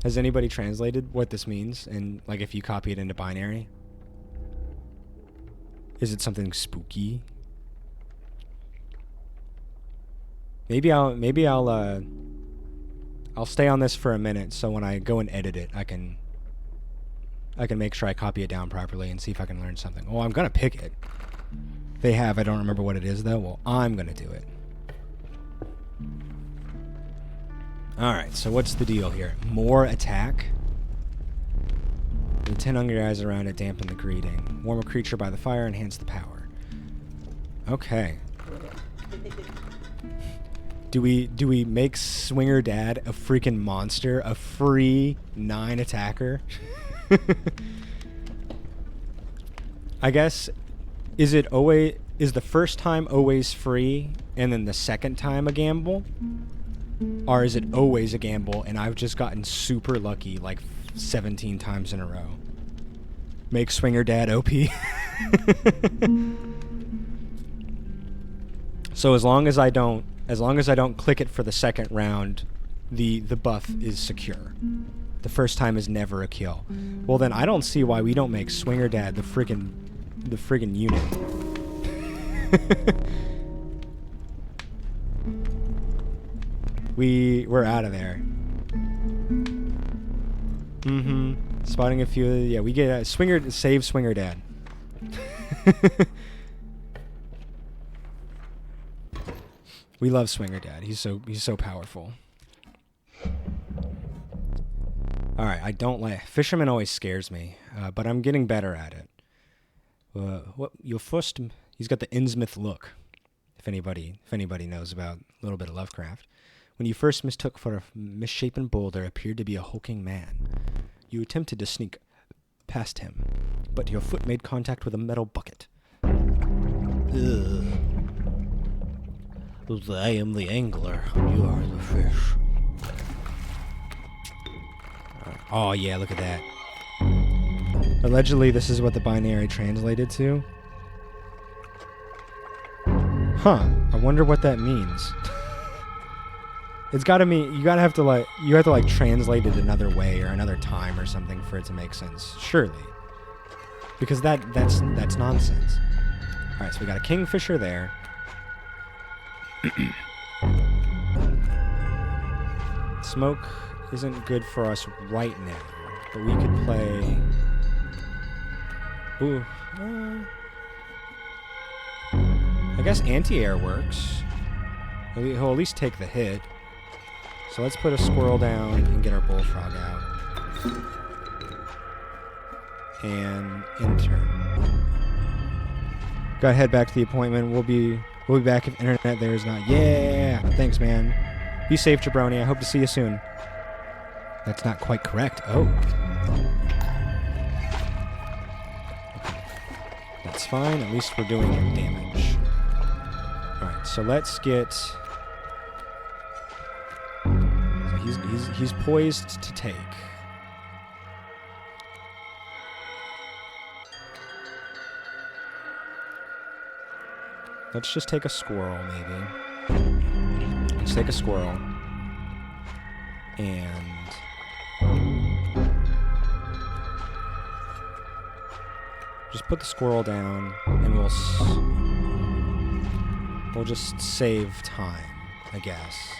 Has anybody translated what this means? And like if you copy it into binary? Is it something spooky? Maybe I'll stay on this for a minute so when I go and edit it I can make sure I copy it down properly and see if I can learn something. Oh, I'm gonna pick it. They have, I don't remember what it is though. Well, I'm gonna do it. Alright, so what's the deal here? More attack? The 10 hungry eyes around it dampen the greeting. Warm a creature by the fire, enhance the power. Okay. Do we make Swinger Dad a freaking monster? A free 9 attacker? I guess, is the first time always free and then the second time a gamble? Or is it always a gamble and I've just gotten super lucky like 17 times in a row? Make Swinger Dad OP. So as long as I don't click it for the second round, the buff is secure. The first time is never a kill. Well then I don't see why we don't make Swinger Dad the friggin' unit. We're out of there. Mm-hmm. Spotting a few. Yeah, we get save Swinger Dad. We love Swinger Dad. He's so powerful. All right, I don't like Fisherman. Always scares me, but I'm getting better at it. What your first? He's got the Innsmouth look. If anybody knows about a little bit of Lovecraft. When you first mistook for a misshapen boulder appeared to be a hulking man. You attempted to sneak past him, but your foot made contact with a metal bucket. Ugh. I am the angler. You are the fish. Oh yeah, look at that. Allegedly, this is what the binary translated to. Huh. I wonder what that means. It's got to mean you have to like translate it another way or another time or something for it to make sense. Surely. Because that's nonsense. All right, so we got a kingfisher there. Smoke isn't good for us right now, but we could play. Ooh. I guess anti-air works. He'll at least take the hit. So let's put a squirrel down and get our bullfrog out. And intern. Gotta head back to the appointment. We'll be back if internet there is not. Yeah! Thanks, man. Be safe, Jabroni. I hope to see you soon. That's not quite correct. Oh. Okay. That's fine. At least we're doing damage. Alright, so let's get... He's poised to take. Let's just take a squirrel, maybe. Let's take a squirrel. And... just put the squirrel down, and we'll just save time, I guess.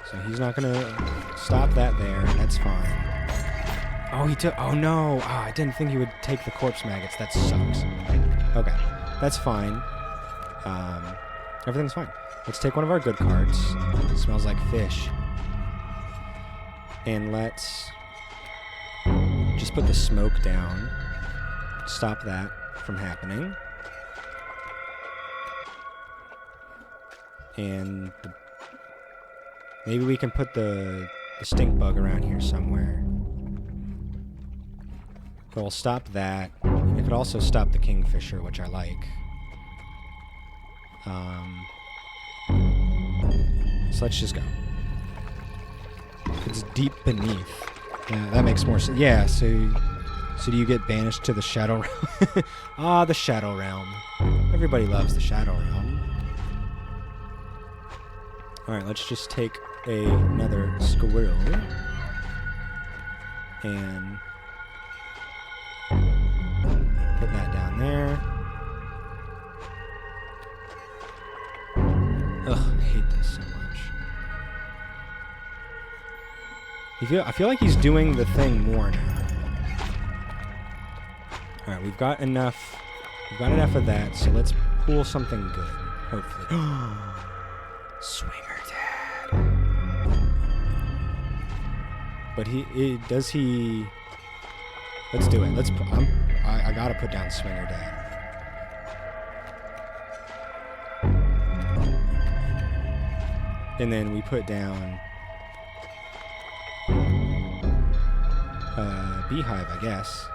So he's not gonna stop that there. That's fine. Oh, he took... oh, no. Ah, I didn't think he would take the corpse maggots. That sucks. Okay. That's fine. Everything's fine. Let's take one of our good cards. It smells like fish. And let's just put the smoke down. Stop that from happening. And maybe we can put the stink bug around here somewhere. We'll stop that. It could also stop the kingfisher, which I like. So let's just go. It's deep beneath. Yeah, that makes more sense. Yeah, so do you get banished to the Shadow Realm? Ah, the Shadow Realm. Everybody loves the Shadow Realm. Alright, let's just take another squirrel. And put that down there. Ugh, I hate this so much. I feel like he's doing the thing more now. Alright, we've got enough of that, so let's pull something good, hopefully. Swinger Dad. But does he... Let's do it. I gotta put down Swinger Dad. And then we put down Beehive, I guess.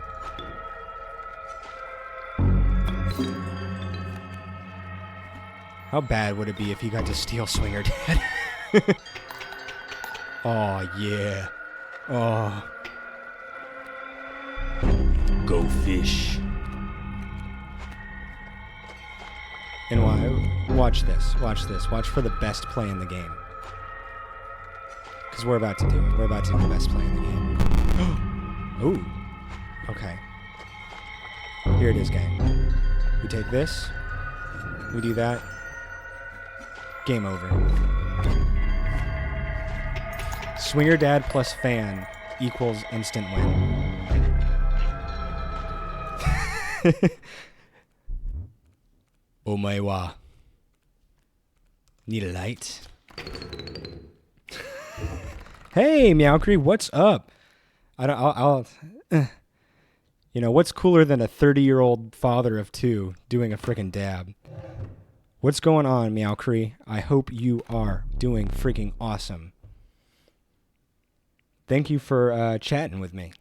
How bad would it be if he got to steal Swinger Dad? Oh, yeah. Oh. Go fish. And why? Watch this. Watch this. Watch for the best play in the game. Because we're about to do it. We're about to do the best play in the game. Ooh. Okay. Here it is, gang. We take this. We do that. Game over. Swinger Dad plus fan equals instant win. Omae wa. Need a light? Hey, Meowcree, what's up? You know, what's cooler than a 30-year-old father of two doing a frickin' dab? What's going on, Meowcree? I hope you are doing freaking awesome. Thank you for chatting with me.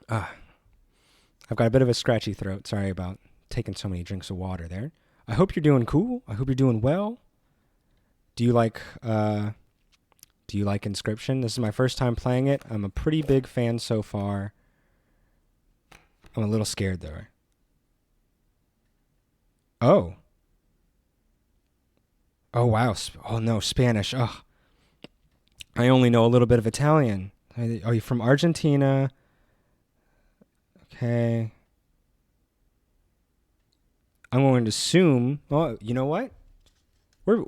I've got a bit of a scratchy throat. Sorry about taking so many drinks of water there. I hope you're doing cool. I hope you're doing well. Do you like Inscryption? This is my first time playing it. I'm a pretty big fan so far. I'm a little scared though. Oh. Oh, wow. Oh, no, Spanish. Oh, I only know a little bit of Italian. Are you from Argentina? Okay. I'm going to assume. Oh, you know what? We're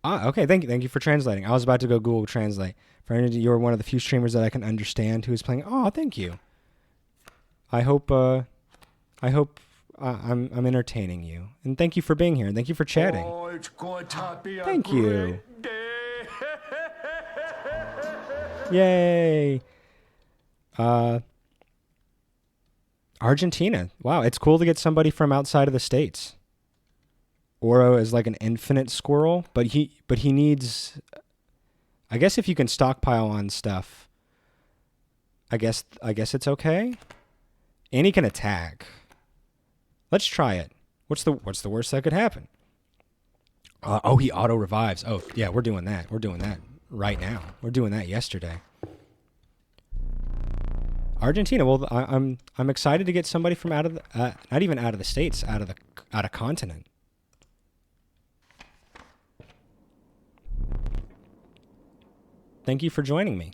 okay. Thank you for translating. I was about to go Google Translate. You're one of the few streamers that I can understand who is playing. Oh, thank you. I hope I'm entertaining you, and thank you for being here, and thank you for chatting. Oh, it's going to be a Thank you. great day. Yay. Argentina. Wow, it's cool to get somebody from outside of the States. Oro is like an infinite squirrel, but he needs, I guess if you can stockpile on stuff, I guess it's okay. And he can attack. Let's try it. What's the worst that could happen? Oh, he auto revives. Oh, yeah, we're doing that. We're doing that right now. We're doing that yesterday. Argentina. Well, I'm excited to get somebody from out of the, not even out of the States, out of continent. Thank you for joining me,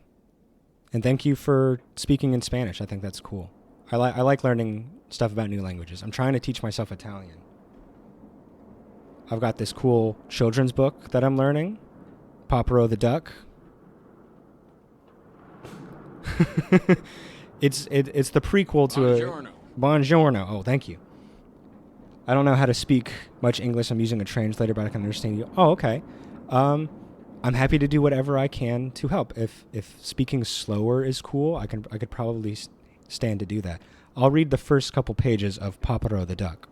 and thank you for speaking in Spanish. I think that's cool. I like learning stuff about new languages. I'm trying to teach myself Italian. I've got this cool children's book that I'm learning, Paparo the Duck. It's the prequel to Buongiorno. Buongiorno. Oh, thank you. I don't know how to speak much English. I'm using a translator, but I can understand you. Oh, okay. I'm happy to do whatever I can to help. If speaking slower is cool, I could probably stand to do that. I'll read the first couple pages of Paparo the Duck.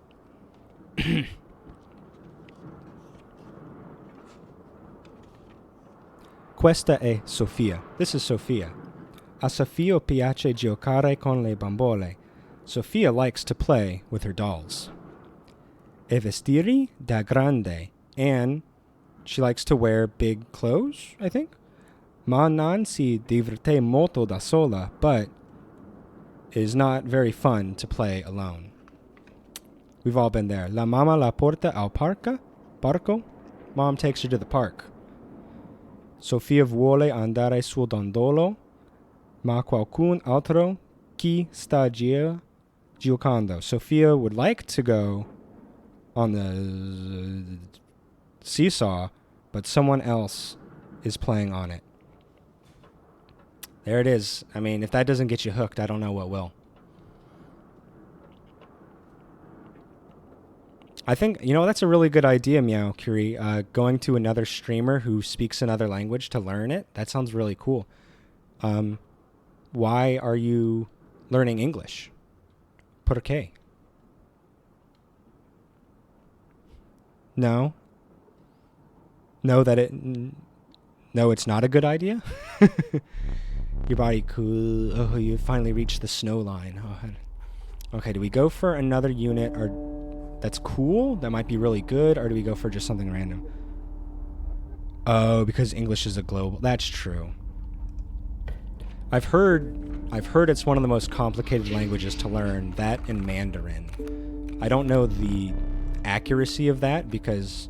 Questa è Sofia. This is Sofia. A Sofia piace giocare con le bambole. Sofia likes to play with her dolls. E vestire da grande. And she likes to wear big clothes, I think. Ma non si diverte molto da sola, but it is not very fun to play alone. We've all been there. La mamma la porta al parco. Mom takes her to the park. Sofia vuole andare sul dondolo, ma qualcun altro chi sta giocando. Sofia would like to go on the seesaw, but someone else is playing on it. There it is. I mean, if that doesn't get you hooked, I don't know what will. I think, that's a really good idea, Meow Curie. Going to another streamer who speaks another language to learn it. That sounds really cool. Why are you learning English? ¿Por qué? No, it's not a good idea. Your body cool. Oh, you finally reached the snow line. Oh, okay, do we go for another unit or that's cool? That might be really good, or do we go for just something random? Oh, because English is a global. That's true. I've heard it's one of the most complicated languages to learn, that and Mandarin. I don't know the accuracy of that because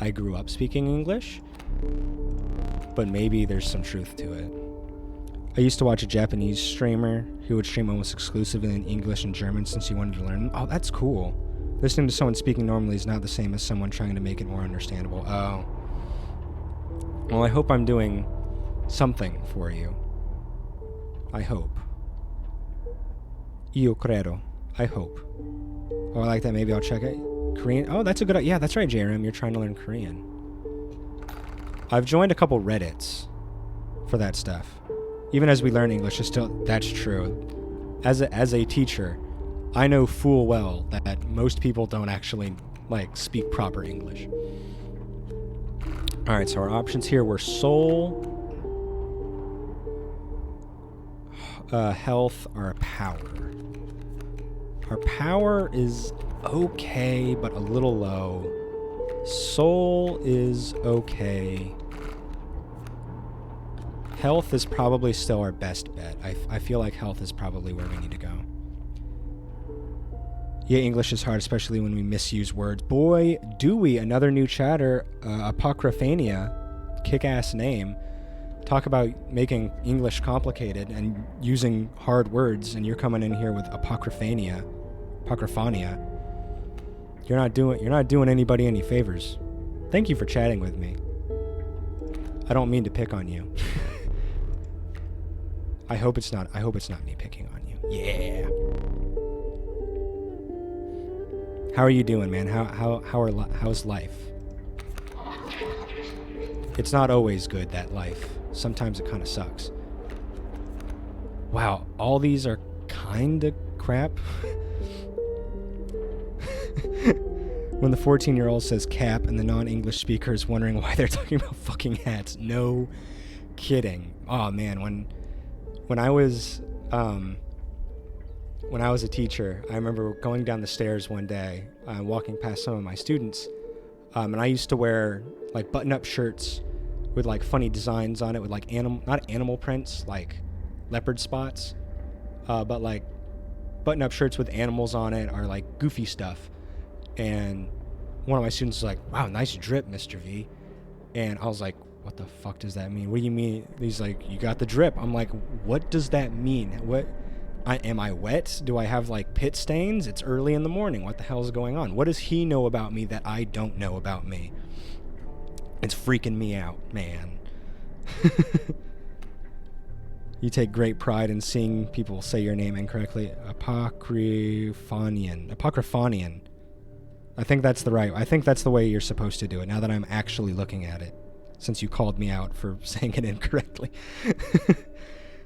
I grew up speaking English, but maybe there's some truth to it. I used to watch a Japanese streamer who would stream almost exclusively in English and German since he wanted to learn. Oh, that's cool. Listening to someone speaking normally is not the same as someone trying to make it more understandable. Oh. Well, I hope I'm doing something for you. I hope. Io credo. I hope. Oh, I like that. Maybe I'll check it. Korean. Oh, that's a good... Yeah, that's right, JRM. You're trying to learn Korean. I've joined a couple Reddits for that stuff. Even as we learn English, it's still... That's true. As a teacher, I know full well that most people don't actually, speak proper English. All right, so our options here were soul, health, or power. Our power is okay, but a little low. Soul is okay. Health is probably still our best bet. I feel like health is probably where we need to go. Yeah, English is hard, especially when we misuse words. Boy, do we. Another new chatter, Apocryphania, kick-ass name. Talk about making English complicated and using hard words, and you're coming in here with Apocryphania. You're not doing anybody any favors. Thank you for chatting with me. I don't mean to pick on you. I hope it's not me picking on you. Yeah. How are you doing, man? How's life? It's not always good, that life. Sometimes it kind of sucks. Wow, all these are kind of crap. When the 14-year-old says cap and the non-English speaker is wondering why they're talking about fucking hats. No kidding. Oh man, when I was a teacher, I remember going down the stairs one day, walking past some of my students, and I used to wear like button-up shirts with like funny designs on it, with like not animal prints, like leopard spots, but like button-up shirts with animals on it, or like goofy stuff. And one of my students was like, "Wow, nice drip, Mr. V." And I was like, "What the fuck does that mean? What do you mean?" He's like, "You got the drip." I'm like, "What does that mean? What? Am I wet? Do I have like pit stains? It's early in the morning. What the hell is going on? What does he know about me that I don't know about me?" It's freaking me out, man. You take great pride in seeing people say your name incorrectly. Apocryphonian. I think that's the way you're supposed to do it, now that I'm actually looking at it, since you called me out for saying it incorrectly.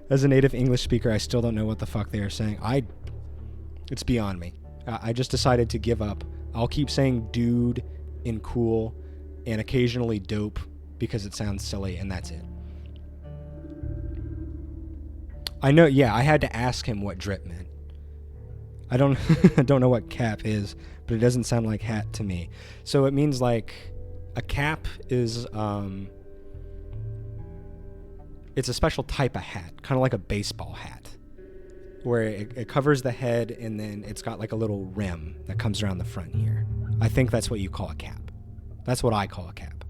As a native English speaker, I still don't know what the fuck they are saying. It's beyond me. I just decided to give up. I'll keep saying dude and cool and occasionally dope because it sounds silly, and that's it. I know, yeah, I had to ask him what drip meant. I don't know what cap is, but it doesn't sound like hat to me. So it means like a cap is it's a special type of hat, kind of like a baseball hat, where it covers the head and then it's got like a little rim that comes around the front here. I think that's what you call a cap. That's what I call a cap.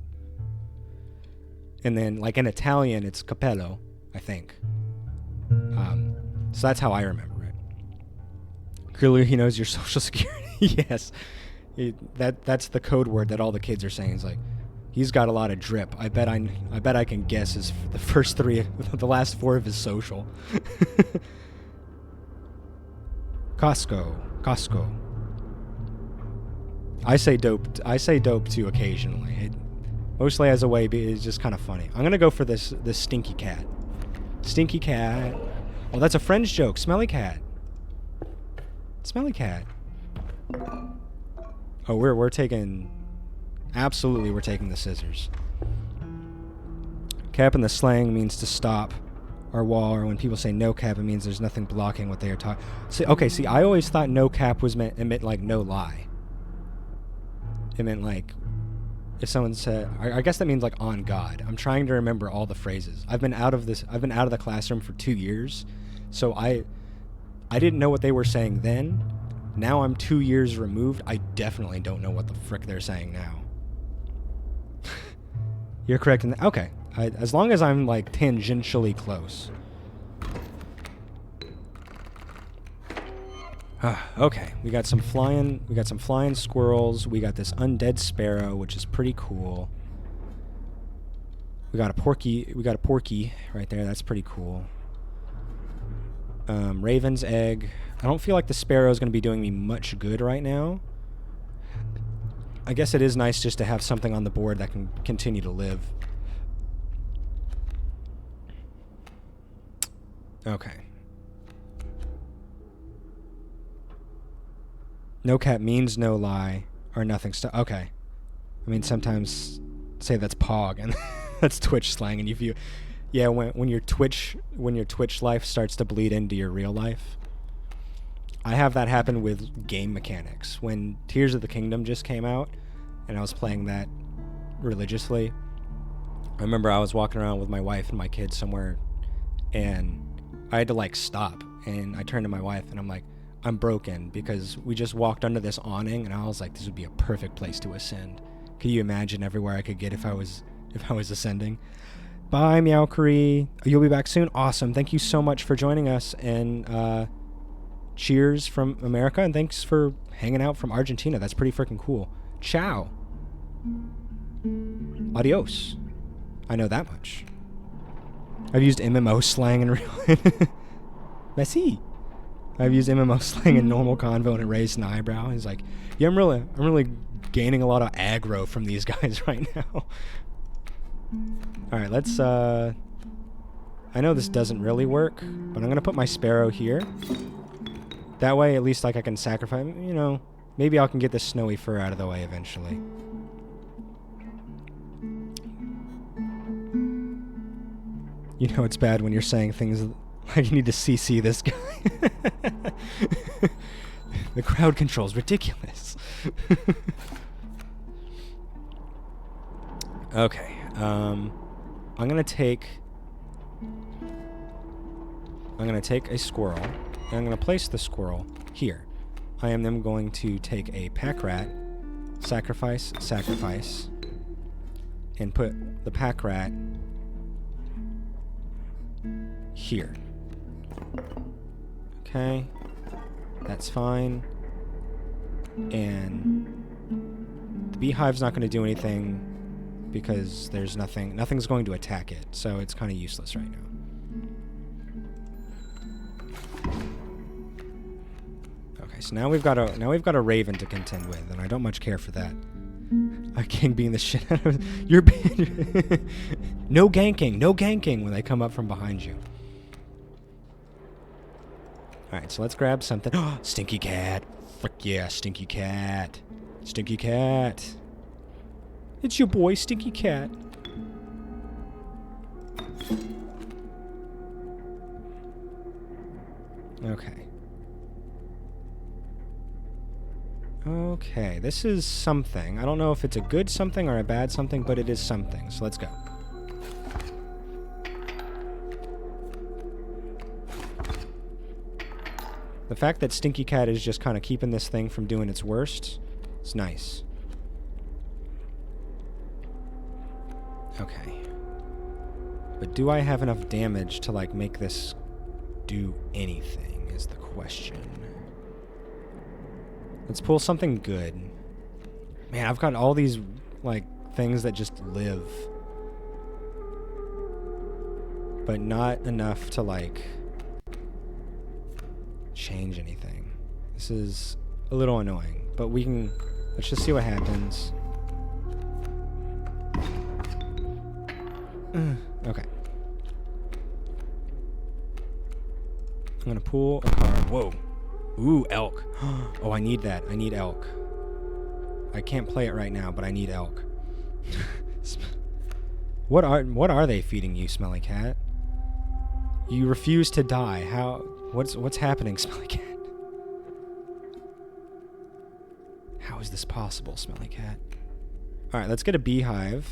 And then like in Italian, it's cappello, I think. So that's how I remember it. Clearly he knows your social security. Yes. That's the code word that all the kids are saying. It's like, he's got a lot of drip. I bet I can guess the first three, the last four of his social. Costco. I say dope too occasionally. Mostly as a way, but it's just kind of funny. I'm gonna go for this stinky cat. Stinky cat. Oh, that's a French joke. Smelly cat. Smelly cat. Oh, we're taking the scissors. Cap in the slang means to stop or wall, or when people say no cap, it means there's nothing blocking what they are talking. See, I always thought no cap meant like no lie. It meant like if someone said, I guess that means like on God. I'm trying to remember all the phrases. I've been out of the classroom for 2 years, so I didn't know what they were saying then. Now I'm 2 years removed. I definitely don't know what the frick they're saying now. You're correct in that. Okay. As long as I'm like tangentially close. Okay. We got some flying squirrels. We got this undead sparrow, which is pretty cool. We got a porky right there. That's pretty cool. Raven's egg. I don't feel like the sparrow is going to be doing me much good right now. I guess it is nice just to have something on the board that can continue to live. Okay. No cap means no lie or nothing. Okay. I mean, sometimes say that's pog and that's Twitch slang, and when your Twitch life starts to bleed into your real life. I have that happen with game mechanics. When Tears of the Kingdom just came out, and I was playing that religiously, I remember I was walking around with my wife and my kids somewhere, and I had to like stop, and I turned to my wife and I'm like, I'm broken because we just walked under this awning and I was like, this would be a perfect place to ascend. Can you imagine everywhere I could get if I was ascending? Bye, Meowkery. You'll be back soon. Awesome. Thank you so much for joining us, and cheers from America, and thanks for hanging out from Argentina. That's pretty freaking cool. Ciao. Adios. I know that much. I've used MMO slang in real life. Merci. I've used MMO slang in normal convo, and it raised an eyebrow. He's like, yeah, I'm really gaining a lot of aggro from these guys right now. Alright, let's, I know this doesn't really work, but I'm gonna put my sparrow here. That way, at least, like, I can sacrifice, you know, maybe I can get this snowy fur out of the way eventually. You know it's bad when you're saying things like you need to CC this guy. The crowd control's ridiculous. Okay, I'm gonna take a squirrel, and I'm gonna place the squirrel here. I am then going to take a pack rat, sacrifice, and put the pack rat here. Okay, that's fine. And the beehive's not going to do anything because there's nothing's going to attack it, so it's kind of useless right now. Okay, so now we've got a raven to contend with, and I don't much care for that. A king being the shit out of you're no ganking when they come up from behind you. Alright, so let's grab something. Oh, stinky cat. Frick yeah, stinky cat. Stinky cat. It's your boy, Stinky Cat. Okay. Okay, this is something. I don't know if it's a good something or a bad something, but it is something. So let's go. The fact that Stinky Cat is just kind of keeping this thing from doing its worst is nice. Okay. But do I have enough damage to, like, make this do anything is the question. Let's pull something good. Man, I've got all these, like, things that just live. But not enough to, like, change anything. This is a little annoying, but we can, let's just see what happens. Okay. I'm gonna pull a card. Whoa. Ooh, elk. Oh, I need that. I need elk. I can't play it right now, but I need elk. What are they feeding you, Smelly Cat? You refuse to die. How? What's happening, Smelly Cat? How is this possible, Smelly Cat? All right, let's get a beehive.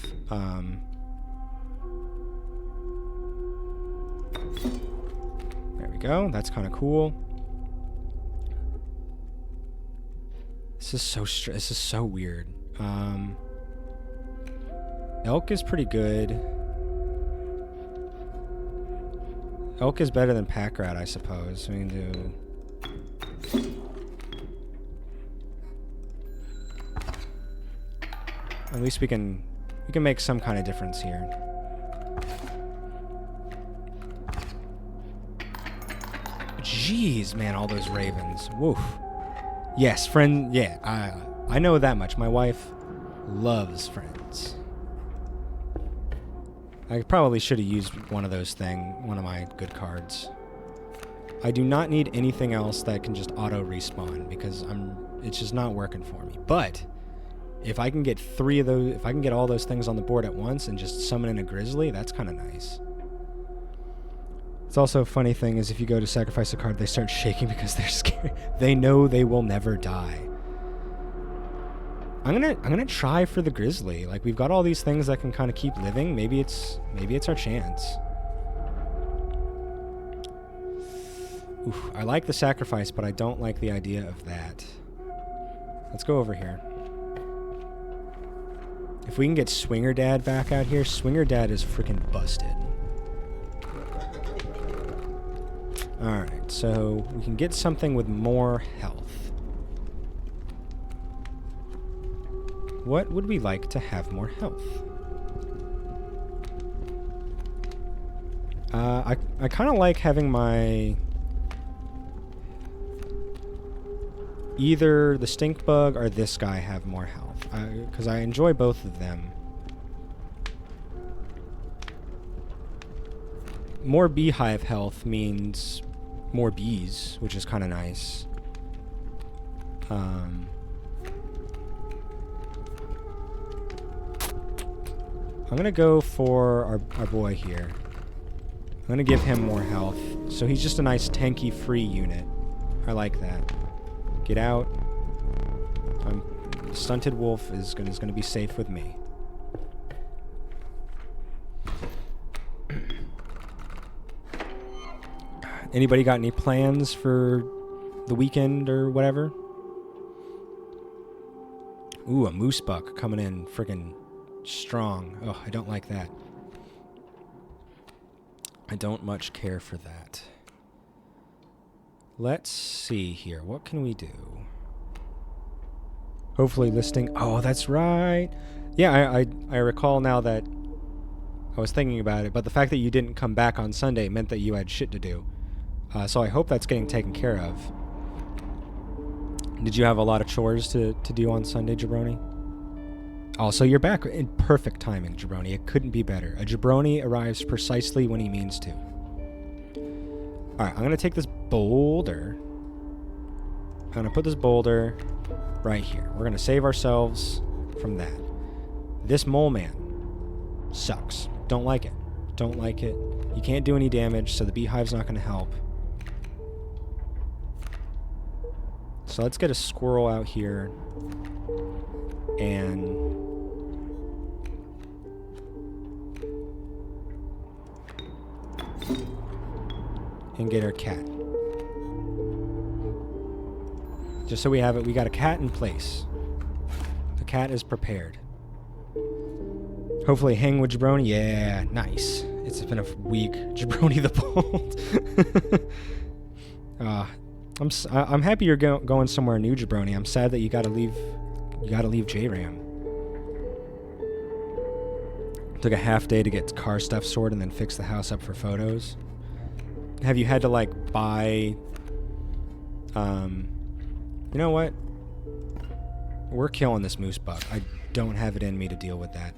There we go. That's kind of cool. This is so weird. Elk is pretty good. Elk is better than pack rat, I suppose. We can do. At least we can make some kind of difference here. Jeez, man, all those ravens. Woof. Yes, friend. Yeah, I know that much. My wife loves friends. I probably should have used one of my good cards. I do not need anything else that can just auto respawn because it's just not working for me. But if I can get 3 of those, if I can get all those things on the board at once and just summon in a grizzly, that's kind of nice. It's also a funny thing is if you go to sacrifice a card, they start shaking because they're scared. They know they will never die. I'm gonna try for the grizzly. Like, we've got all these things that can kind of keep living. Maybe it's our chance. Oof, I like the sacrifice, but I don't like the idea of that. Let's go over here. If we can get Swinger Dad back out here, Swinger Dad is freaking busted. Alright, so we can get something with more health. What would we like to have more health? I kind of like having my... either the stink bug or this guy have more health. Because I enjoy both of them. More beehive health means more bees, which is kind of nice. I'm going to go for our boy here. I'm going to give him more health. So he's just a nice tanky free unit. I like that. Get out. Stunted Wolf is going to be safe with me. Anybody got any plans for the weekend or whatever? Ooh, a moose buck coming in friggin' strong. Oh, I don't like that. I don't much care for that. Let's see here. What can we do? Hopefully listing... Oh, that's right. Yeah, I recall now that I was thinking about it, but the fact that you didn't come back on Sunday meant that you had shit to do. So I hope that's getting taken care of. Did you have a lot of chores to do on Sunday, Jabroni? Oh, so you're back in perfect timing, Jabroni. It couldn't be better. A Jabroni arrives precisely when he means to. Alright, I'm going to take this boulder. I'm going to put this boulder right here. We're going to save ourselves from that. This mole man sucks. Don't like it. Don't like it. You can't do any damage, so the beehive's not going to help. So let's get a squirrel out here and get our cat. Just so we have it, we got a cat in place. The cat is prepared. Hopefully hang with Jabroni. Yeah, nice. It's been a week. Jabroni the Bold. I'm happy you're going somewhere new, Jabroni. I'm sad that you gotta leave JRAM. Took a half day to get car stuff sorted and then fix the house up for photos. Have you had to like buy? You know what? We're killing this moose buck. I don't have it in me to deal with that.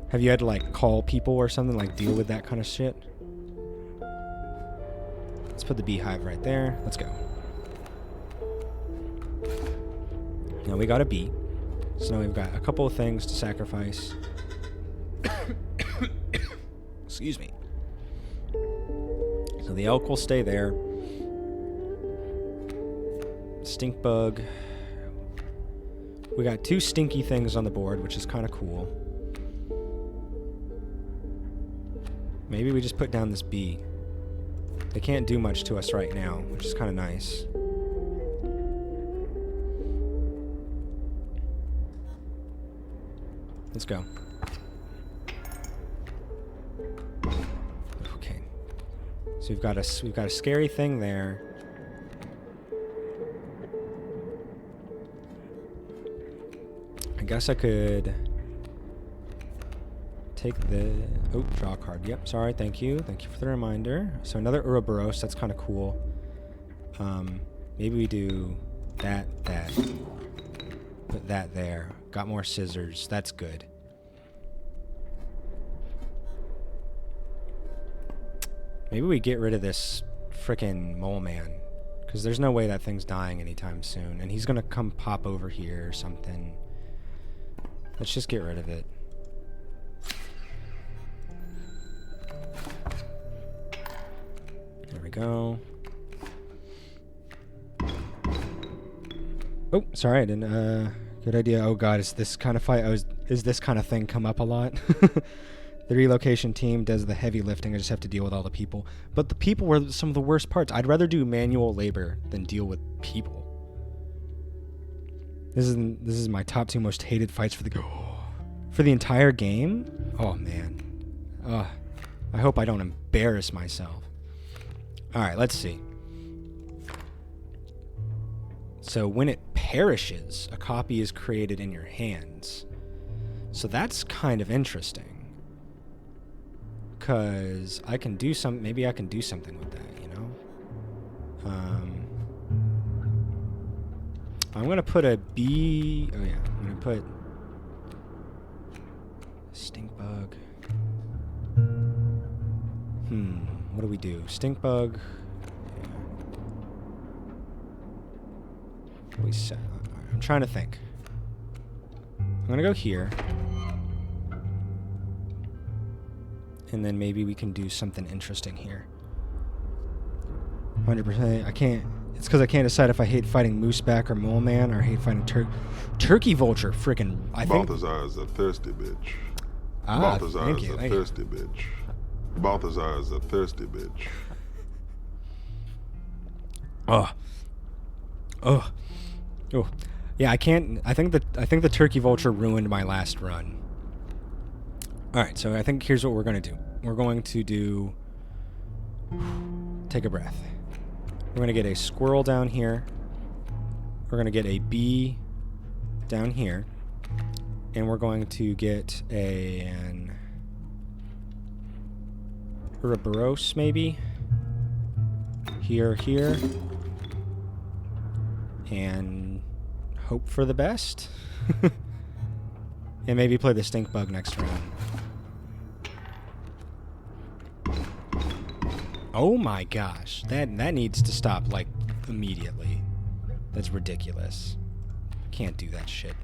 Have you had to like call people or something, like deal with that kind of shit? Let's put the beehive right there. Let's go. Now we got a bee. So now we've got a couple of things to sacrifice. Excuse me. So the elk will stay there. Stink bug. We got 2 stinky things on the board, which is kind of cool. Maybe we just put down this bee. They can't do much to us right now, which is kind of nice. Let's go. Okay. So we've got a scary thing there. I guess I could take the... Oh, draw a card. Yep, sorry, thank you. Thank you for the reminder. So another Ouroboros, that's kind of cool. Maybe we do that. Put that there. Got more scissors. That's good. Maybe we get rid of this frickin' mole man. Because there's no way that thing's dying anytime soon. And he's going to come pop over here or something. Let's just get rid of it. There we go. Oh, sorry, I didn't, good idea. Oh god, is this kind of fight, is this kind of thing come up a lot? The relocation team does the heavy lifting. I just have to deal with all the people. But the people were some of the worst parts. I'd rather do manual labor than deal with people. This is my top 2 most hated fights for the entire game. Oh man. I hope I don't embarrass myself. All right, let's see. So when it perishes, a copy is created in your hands. So that's kind of interesting. Because I can do maybe I can do something with that, you know? I'm going to put a B... Oh, yeah. I'm going to put... Stink bug. What do we do? Stink bug. Yeah. What do we set? I'm trying to think. I'm going to go here. And then maybe we can do something interesting here. 100%. I can't... It's because I can't decide if I hate fighting Mooseback or Mole Man or hate fighting Turkey Vulture. Freaking... Balthazar is a thirsty bitch. Balthazar is a thirsty bitch. Balthazar is a thirsty bitch. Oh. Yeah, I can't... I think the Turkey Vulture ruined my last run. Alright, so I think here's what we're going to do. We're going to do... Take a breath. We're going to get a squirrel down here. We're going to get a bee down here. And we're going to get an Ouroboros, maybe. Here. And hope for the best. And maybe play the stink bug next round. Oh my gosh. That needs to stop, like, immediately. That's ridiculous. Can't do that shit.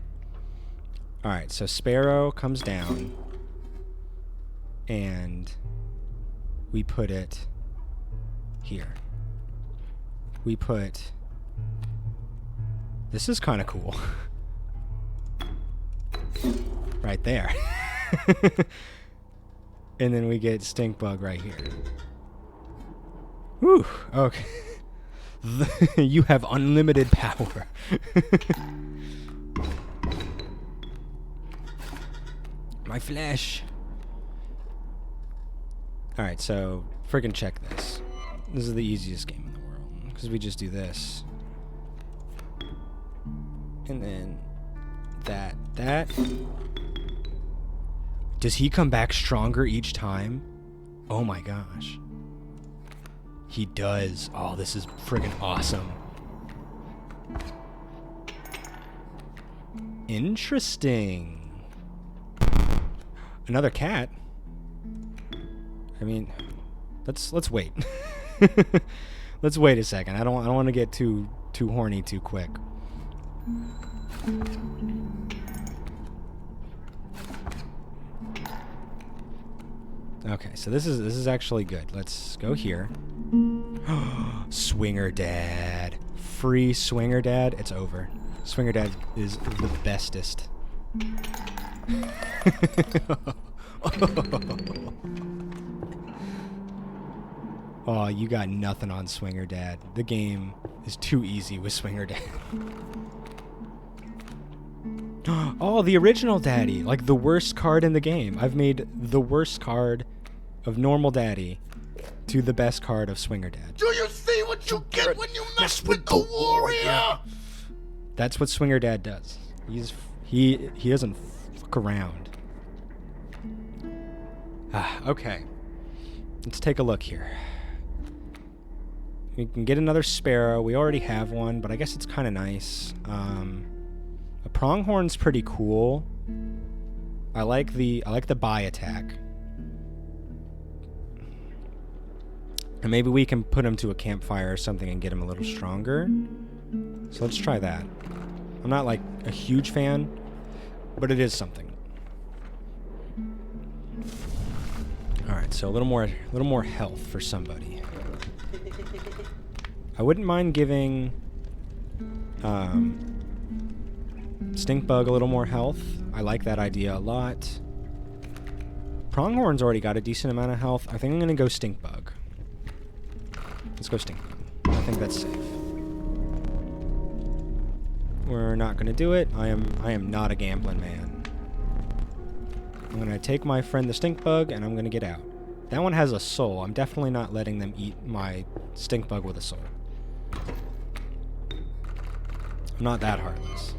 Alright, so Sparrow comes down. And we put it here. We put... This is kind of cool. Right there. And then we get Stink Bug right here. Whew, okay. You have unlimited power. My flesh. Alright, so friggin' check this. This is the easiest game in the world. Because we just do this. And then that. Does he come back stronger each time? Oh my gosh. He does. Oh, this is friggin' awesome. Interesting. Another cat? I mean, let's wait. Let's wait a second. I don't want to get too horny too quick. Okay, so this is actually good. Let's go here. Swinger Dad. Free Swinger Dad. It's over. Swinger Dad is the bestest. Oh, you got nothing on Swinger Dad. The game is too easy with Swinger Dad. Oh, the original Daddy. Like the worst card in the game. I've made the worst card of normal Daddy to the best card of Swinger Dad. Do you see what you get when you mess with the warrior? That's what Swinger Dad does. He doesn't fuck around. Okay. Let's take a look here. We can get another Sparrow. We already have one, but I guess it's kind of nice. A Pronghorn's pretty cool. I like the buy attack. And maybe we can put him to a campfire or something and get him a little stronger. So let's try that. I'm not like a huge fan, but it is something. Alright, so a little more health for somebody. I wouldn't mind giving Stink Bug a little more health. I like that idea a lot. Pronghorn's already got a decent amount of health. I think I'm going to go Stink Bug. Let's go Stink Bug. I think that's safe. We're not going to do it. I am not a gambling man. I'm going to take my friend the Stink Bug, and I'm going to get out. That one has a soul. I'm definitely not letting them eat my Stink Bug with a soul. I'm not that heartless.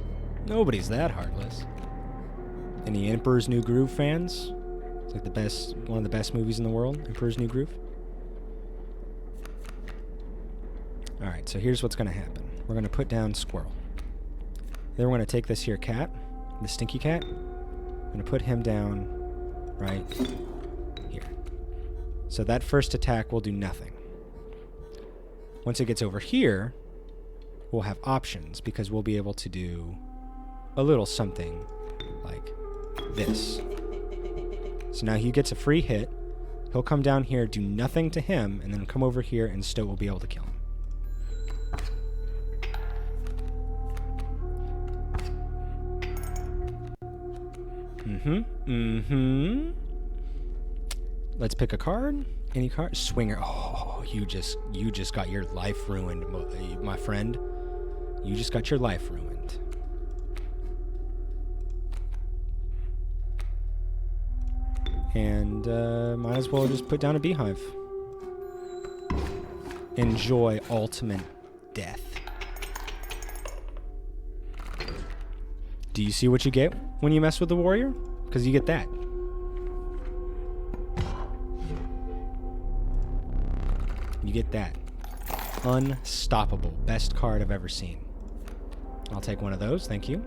Nobody's that heartless. Any Emperor's New Groove fans? It's like one of the best movies in the world, Emperor's New Groove. Alright, so here's what's going to happen. We're going to put down Squirrel. Then we're going to take this here cat, the stinky cat. I'm going to put him down right here. So that first attack will do nothing. Once it gets over here, we'll have options because we'll be able to do a little something like this. So now he gets a free hit. He'll come down here, do nothing to him, and then come over here and Stoat will be able to kill him. Let's pick a card. Any card? Swinger. Oh, you just got your life ruined, my friend. You just got your life ruined. And might as well just put down a beehive. Enjoy ultimate death. Do you see what you get when you mess with the warrior? Because you get that. You get that. Unstoppable. Best card I've ever seen. I'll take one of those. Thank you.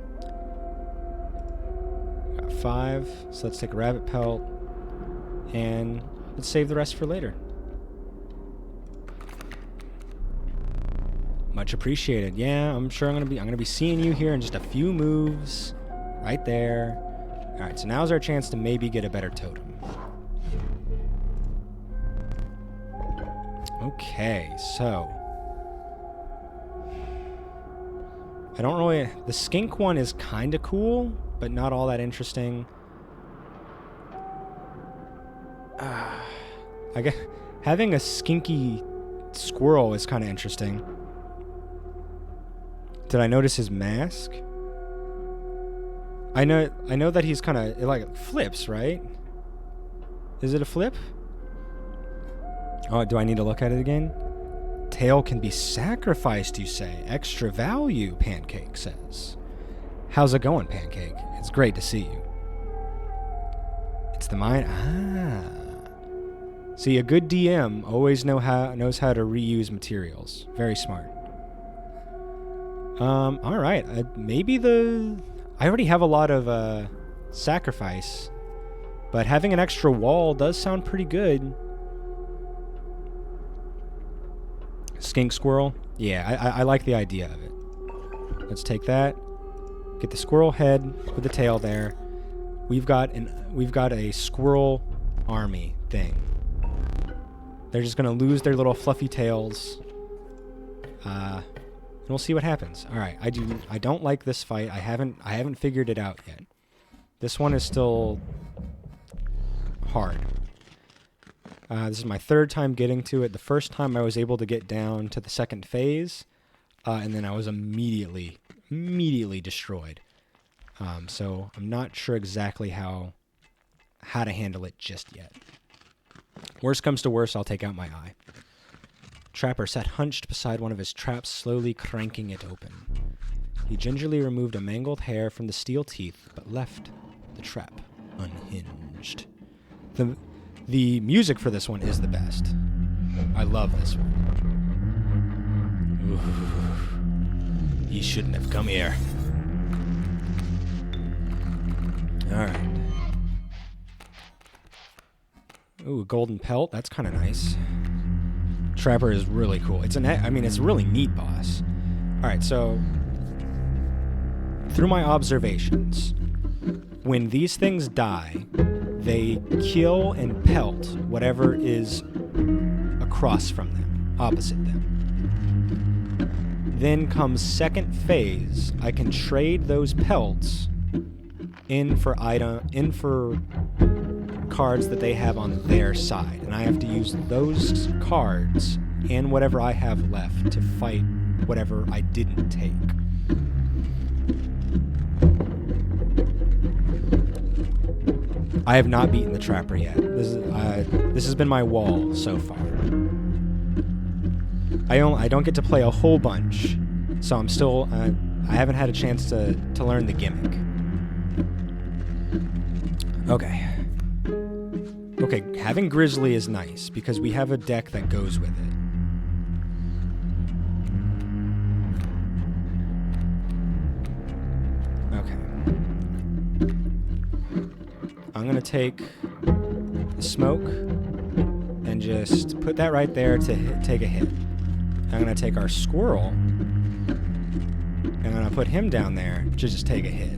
Got 5. So let's take a rabbit pelt. And let's save the rest for later. Much appreciated. Yeah, I'm sure I'm gonna be seeing you here in just a few moves. Right there. Alright, so now's our chance to maybe get a better totem. Okay, so I don't really... The skink one is kinda cool, but not all that interesting. I guess having a skinky squirrel is kinda interesting. Did I notice his mask? I know that he's kind of, it like flips, right? Is it a flip? Oh, do I need to look at it again? Tail can be sacrificed, you say. Extra value, Pancake says. How's it going, Pancake? It's great to see you. It's the mind. See, a good DM always knows how to reuse materials. Very smart. All right. Maybe I already have a lot of sacrifice, but having an extra wall does sound pretty good. Skink squirrel. Yeah, I like the idea of it. Let's take that. Get the squirrel head with the tail there. We've got a squirrel army thing. They're just gonna lose their little fluffy tails. And we'll see what happens. All right, I don't like this fight. I haven't figured it out yet. This one is still hard. This is my 3rd time getting to it. The first time I was able to get down to the 2nd phase, and then I was immediately destroyed. So I'm not sure exactly how to handle it just yet. Worst comes to worst, I'll take out my eye. Trapper sat hunched beside one of his traps, slowly cranking it open. He gingerly removed a mangled hair from the steel teeth, but left the trap unhinged. The music for this one is the best. I love this one. Ooh, he shouldn't have come here. Alright. Ooh, golden pelt. That's kind of nice. Trapper is really cool. It's a really neat boss. Alright, so through my observations, when these things die, they kill and pelt whatever is across from them, opposite them. Then comes 2nd phase. I can trade those pelts in for cards that they have on their side, and I have to use those cards and whatever I have left to fight whatever I didn't take. I have not beaten the Trapper yet. This has been my wall so far. I don't get to play a whole bunch, so I'm still I haven't had a chance to learn the gimmick. Okay. Okay, having Grizzly is nice because we have a deck that goes with it. Okay. I'm gonna take the smoke and just put that right there to take a hit. I'm gonna take our squirrel and I'm gonna put him down there to just take a hit.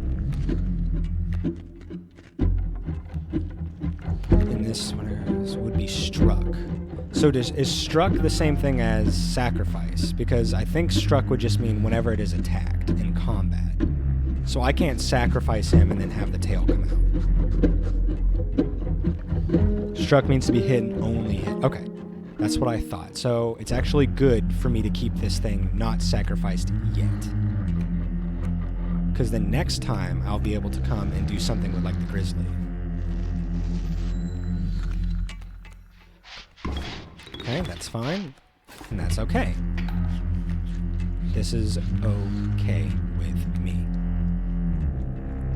And this one would be struck. So is struck the same thing as sacrifice? Because I think struck would just mean whenever it is attacked in combat. So I can't sacrifice him and then have the tail come out. Struck means to be hit and only hit. Okay, that's what I thought. So it's actually good for me to keep this thing not sacrificed yet. Because then next time I'll be able to come and do something with like the Grizzly. Okay, that's fine. And that's okay. This is okay with me.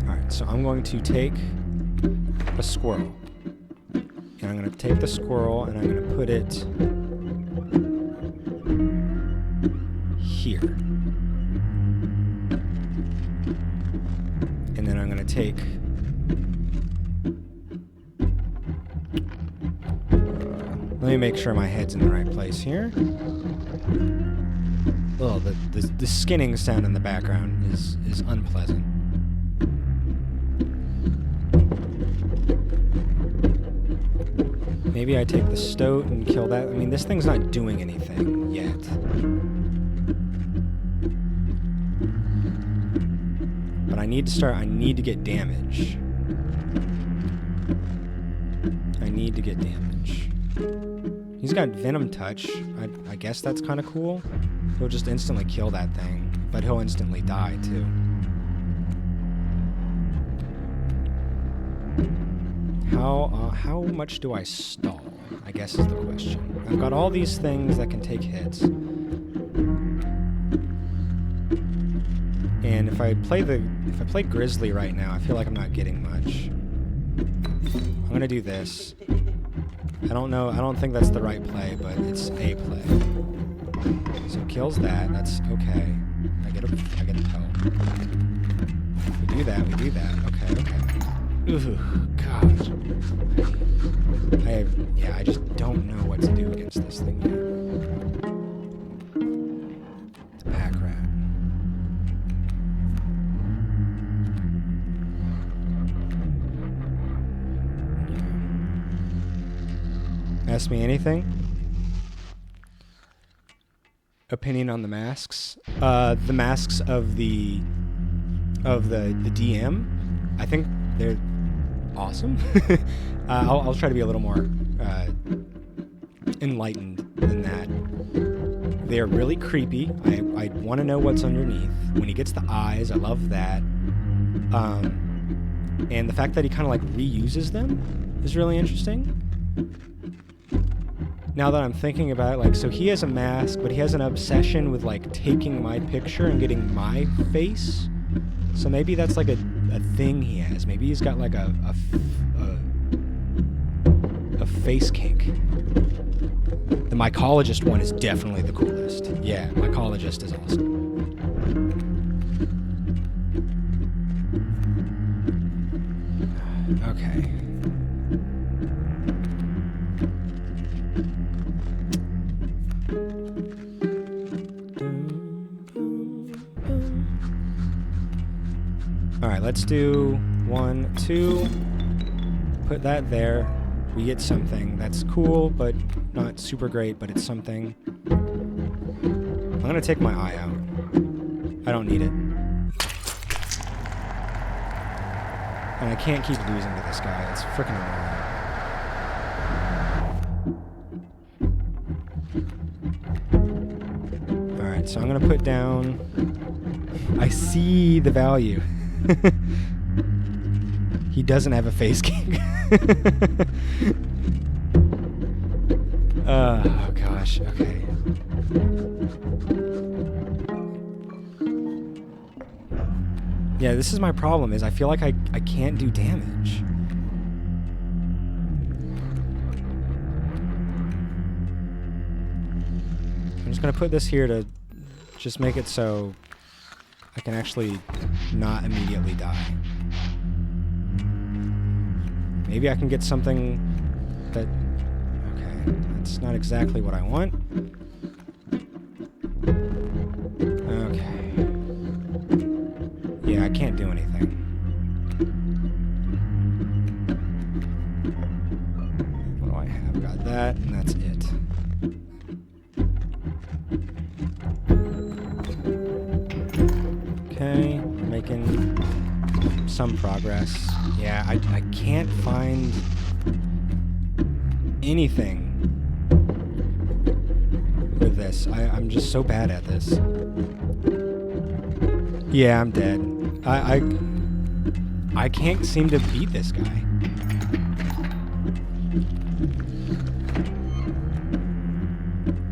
Alright, so I'm going to take a squirrel. And I'm going to take the squirrel and I'm going to put it here. And then I'm going to take let me make sure my head's in the right place here. Oh, the skinning sound in the background is unpleasant. Maybe I take the stoat and kill that. I mean, this thing's not doing anything yet. But I need to get damage. I need to get damage. He's got Venom Touch. I guess that's kind of cool. He'll just instantly kill that thing, but he'll instantly die too. How much do I stall? I guess is the question. I've got all these things that can take hits. And if I play Grizzly right now, I feel like I'm not getting much. I'm gonna do this. I don't know. I don't think that's the right play, but it's a play. So kills that. That's okay. I get a toe. We do that. Okay. Ooh, God. I just don't know what to do against this thing yet. It's a pack rat. Ask me anything. Opinion on the masks. The masks of the DM. I think they're awesome. I'll try to be a little more enlightened than that. They are really creepy. I want to know what's underneath. When he gets the eyes, I love that. And the fact that he kind of like reuses them is really interesting. Now that I'm thinking about it, like, so he has a mask, but he has an obsession with like taking my picture and getting my face. So maybe that's like a thing he has. Maybe he's got like a face kink. The mycologist one is definitely the coolest. Yeah, mycologist is awesome. Okay. Alright, let's do 1, 2. Put that there. We get something. That's cool, but not super great, but it's something. I'm gonna take my eye out. I don't need it. And I can't keep losing to this guy. It's freaking annoying. so I'm gonna put down... I see the value. He doesn't have a face kick. Oh gosh, okay. Yeah, this is my problem, is I feel like I can't do damage. I'm just gonna put this here to just make it so I can actually not immediately die. Maybe I can get something that... Okay, that's not exactly what I want. Okay. Yeah, I can't do anything. What do I have? Got that, and that's it. Okay, making some progress. Yeah, I can't find anything with this. I'm just so bad at this. Yeah, I'm dead. I can't seem to beat this guy.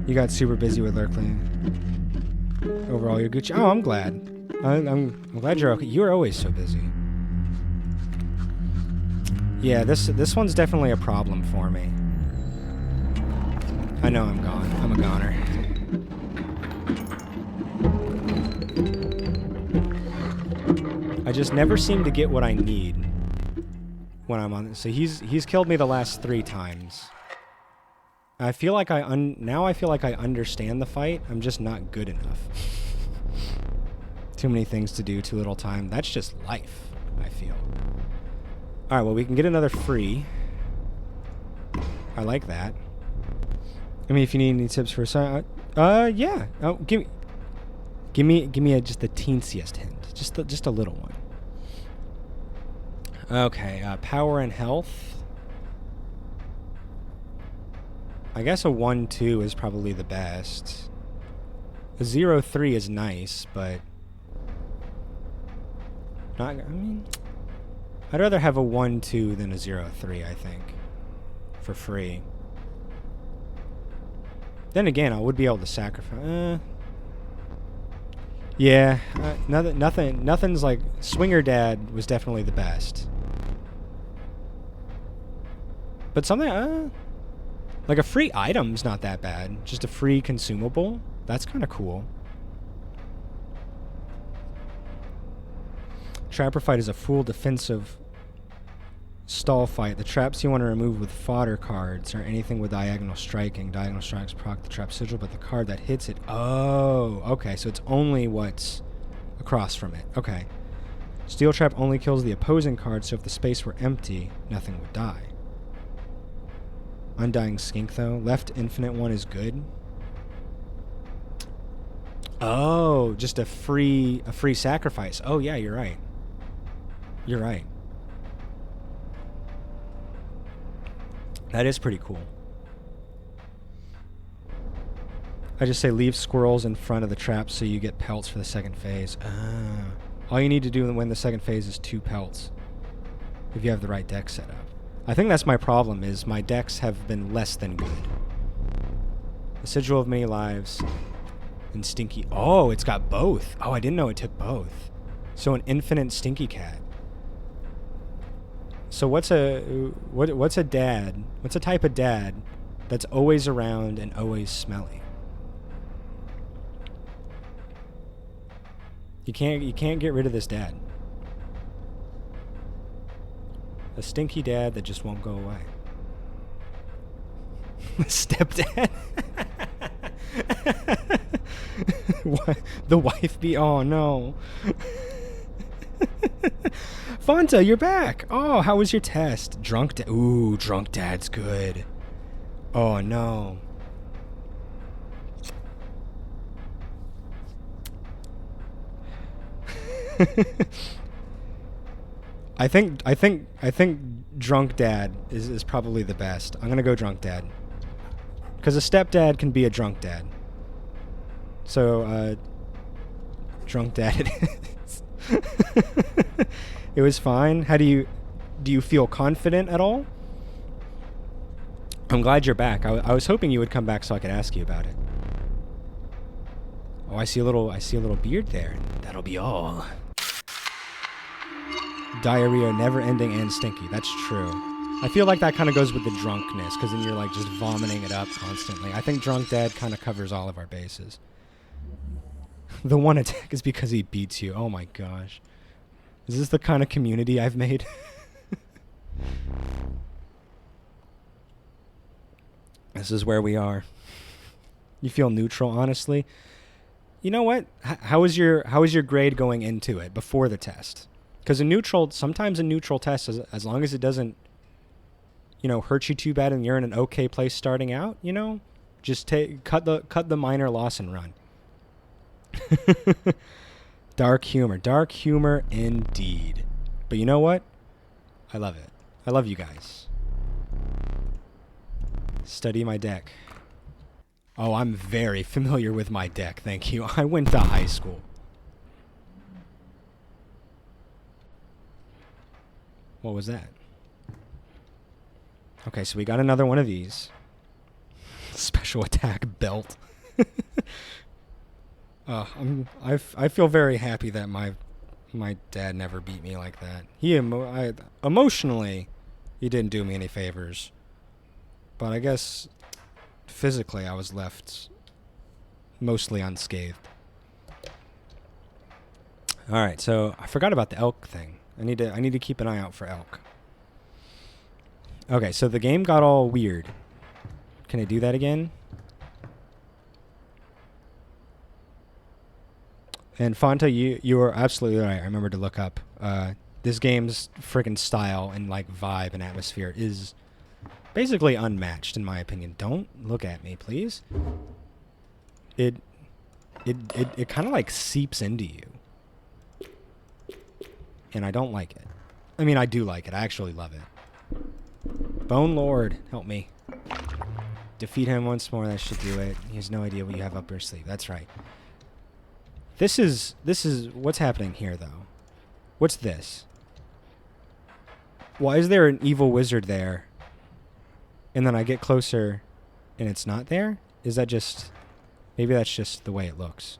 You got super busy with Lurkling. Overall, you're Gucci. Oh, I'm glad. I'm glad you're okay. You're always so busy. Yeah, this one's definitely a problem for me. I know I'm gone. I'm a goner. I just never seem to get what I need when I'm on this. So he's killed me the last 3 times. I feel like now I feel like I understand the fight. I'm just not good enough. Too many things to do, too little time. That's just life, I feel. Alright, well, we can get another free. I like that. I mean, if you need any tips for a yeah. Oh, give me just the teensiest hint. Just a little one. Okay, power and health. I guess a 1-2 is probably the best. A 0-3 is nice, but I mean, I'd rather have a 1-2 than a 0-3, I think, for free. Then again, I would be able to sacrifice. Yeah, nothing's like Swinger Dad was definitely the best. But something, like a free item's not that bad. Just a free consumable. That's kind of cool. Trapper fight is a full defensive stall fight. The traps you want to remove with fodder cards or anything with diagonal striking. Diagonal strikes proc the trap sigil, but the card that hits it... Oh, okay. So it's only what's across from it. Okay. Steel trap only kills the opposing card, so if the space were empty, nothing would die. Undying Skink, though. Left infinite one is good. Oh, just a free sacrifice. Oh, yeah, you're right. You're right. That is pretty cool. I just say leave squirrels in front of the traps so you get pelts for the second phase. All you need to do when the second phase is 2 pelts. If you have the right deck set up. I think that's my problem, is my decks have been less than good. The Sigil of Many Lives and Stinky... Oh, it's got both. Oh, I didn't know it took both. So an infinite Stinky Cat. So what's a dad? What's a type of dad that's always around and always smelly? You can't get rid of this dad. A stinky dad that just won't go away. Stepdad. What? The wife be... Oh, no. Fonta, you're back. Oh, how was your test? Drunk dad. Ooh, drunk dad's good. Oh, no. I think drunk dad is probably the best. I'm gonna go drunk dad. Because a stepdad can be a drunk dad. So, drunk dad it is. It was fine. Do you feel confident at all? I'm glad you're back. I was hoping you would come back so I could ask you about it. Oh, I see a little beard there. That'll be all. Diarrhea, never ending and stinky. That's true. I feel like that kind of goes with the drunkenness, because then you're like just vomiting it up constantly. I think drunk dad kind of covers all of our bases. The one attack is because he beats you. Oh my gosh. Is this the kind of community I've made? This is where we are. You feel neutral, honestly. You know what? How was your grade going into it before the test? Because sometimes a neutral test, as long as it doesn't, hurt you too bad and you're in an okay place starting out, just cut the minor loss and run. Dark humor indeed. But you know what? I love it. I love you guys. Study my deck. Oh, I'm very familiar with my deck, thank you. I went to high school. What was that? Okay, so we got another one of these. Special attack belt. I feel very happy that my dad never beat me like that. Emotionally, he didn't do me any favors. But I guess physically I was left mostly unscathed. All right, so I forgot about the elk thing. I need to keep an eye out for elk. Okay, so the game got all weird. Can I do that again? And Fanta, you were absolutely right. I remember to look up. This game's freaking style and like vibe and atmosphere is basically unmatched in my opinion. Don't look at me, please. It kind of like seeps into you. And I don't like it. I mean, I do like it. I actually love it. Bone Lord, help me. Defeat him once more. That should do it. He has no idea what you have up your sleeve. That's right. This is what's happening here, though. What's this? Why is there an evil wizard there? And then I get closer and it's not there? Is that just... Maybe that's just the way it looks.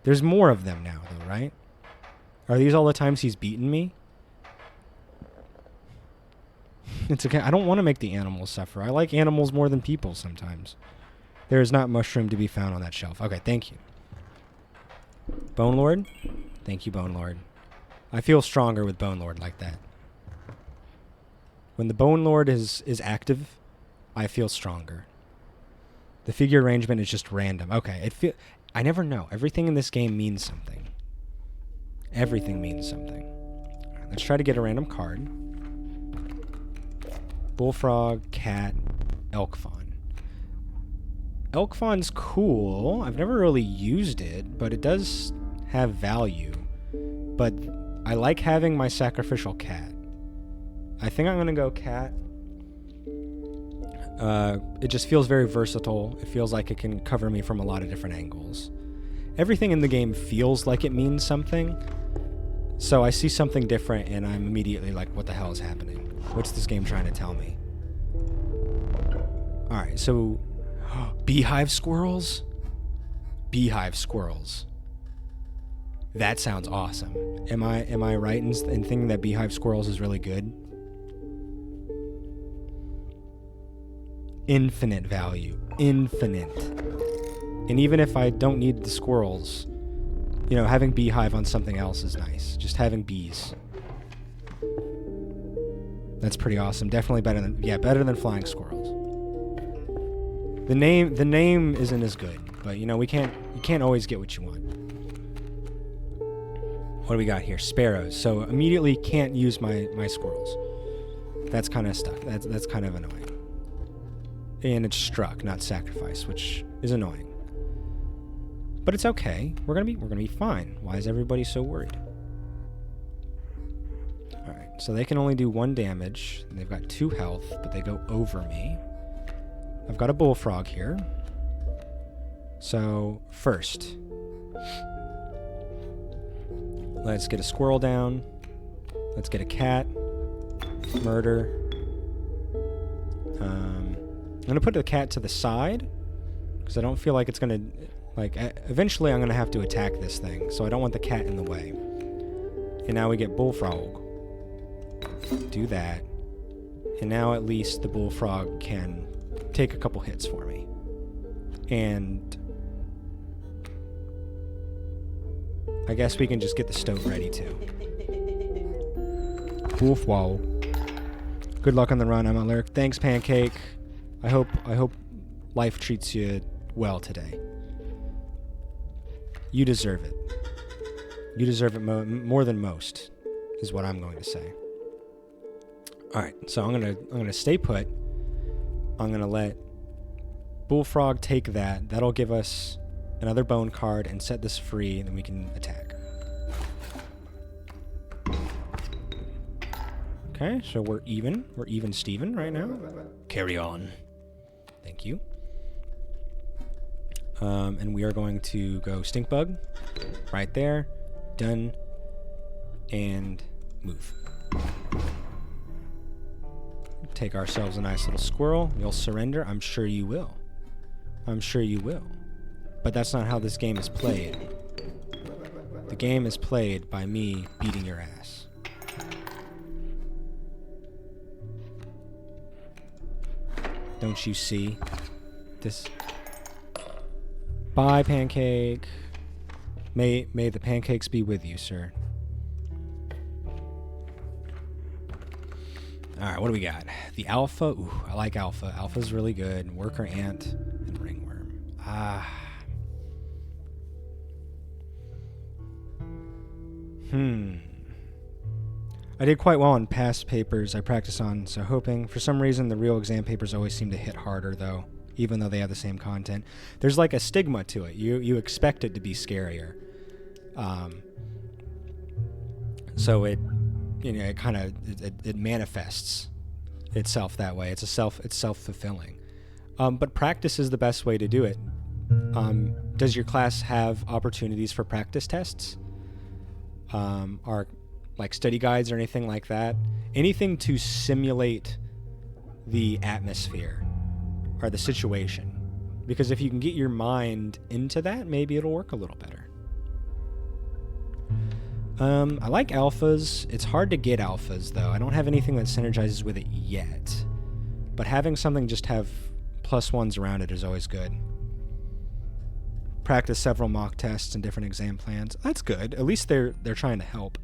There's more of them now, though, right? Are these all the times he's beaten me? It's okay. I don't want to make the animals suffer. I like animals more than people sometimes. There is not mushroom to be found on that shelf. Okay, thank you. Bone Lord? Thank you, Bone Lord. I feel stronger with Bone Lord like that. When the Bone Lord is active, I feel stronger. The figure arrangement is just random. Okay, I never know. Everything in this game means something. Everything means something. All right, let's try to get a random card. Bullfrog, cat, elk fawn. Elk fawn's cool. I've never really used it, but it does have value. But I like having my sacrificial cat. I think I'm going to go cat. It just feels very versatile. It feels like it can cover me from a lot of different angles. Everything in the game feels like it means something. So I see something different and I'm immediately like, what the hell is happening? What's this game trying to tell me? Alright, so... beehive squirrels? Beehive squirrels. That sounds awesome. Am I right in thinking that beehive squirrels is really good? Infinite value. Infinite. And even if I don't need the squirrels, you know, having beehive on something else is nice. Just having bees. That's pretty awesome. Definitely better than flying squirrels. The name isn't as good, but you know, you can't always get what you want. What do we got here? Sparrows. So immediately can't use my squirrels. That's kind of stuck. That's kind of annoying. And it's struck, not sacrifice, which is annoying. But it's okay. We're gonna be fine. Why is everybody so worried? Alright, so they can only do 1 damage. And they've got 2 health, but they go over me. I've got a bullfrog here. So, first, let's get a squirrel down. Let's get a cat. Murder. I'm going to put the cat to the side, because I don't feel like it's going to... Like, eventually I'm going to have to attack this thing, so I don't want the cat in the way. And now we get bullfrog. Do that. And now at least the bullfrog can take a couple hits for me. And I guess we can just get the stove ready too. Bullfrog. Good luck on the run, I'm Lyric. Thanks, Pancake. I hope life treats you well today. You deserve it. You deserve it more than most, is what I'm going to say. All right, so I'm gonna stay put. I'm gonna let Bullfrog take that. That'll give us another bone card and set this free, and then we can attack. Okay, so we're even. We're even Steven right now. Carry on. Thank you. And we are going to go Stink Bug. Right there. Done. And move. Take ourselves a nice little squirrel. You'll surrender. I'm sure you will. I'm sure you will. But that's not how this game is played. The game is played by me beating your ass. Don't you see? This... Bye, Pancake. May the pancakes be with you, sir. Alright, what do we got? The Alpha. Ooh, I like Alpha. Alpha's really good. Worker Ant and Ringworm. I did quite well on past papers I practice on, so hoping. For some reason, the real exam papers always seem to hit harder, though, even though they have the same content. There's like a stigma to it. You expect it to be scarier. So it, you know, it kind of it manifests itself that way. It's self-fulfilling. But practice is the best way to do it. Does your class have opportunities for practice tests? Or like study guides or anything like that? Anything to simulate the atmosphere or the situation. Because if you can get your mind into that, maybe it'll work a little better. I like alphas. It's hard to get alphas, though. I don't have anything that synergizes with it yet. But having something just have +1s around it is always good. Practice several mock tests and different exam plans. That's good. At least they're trying to help.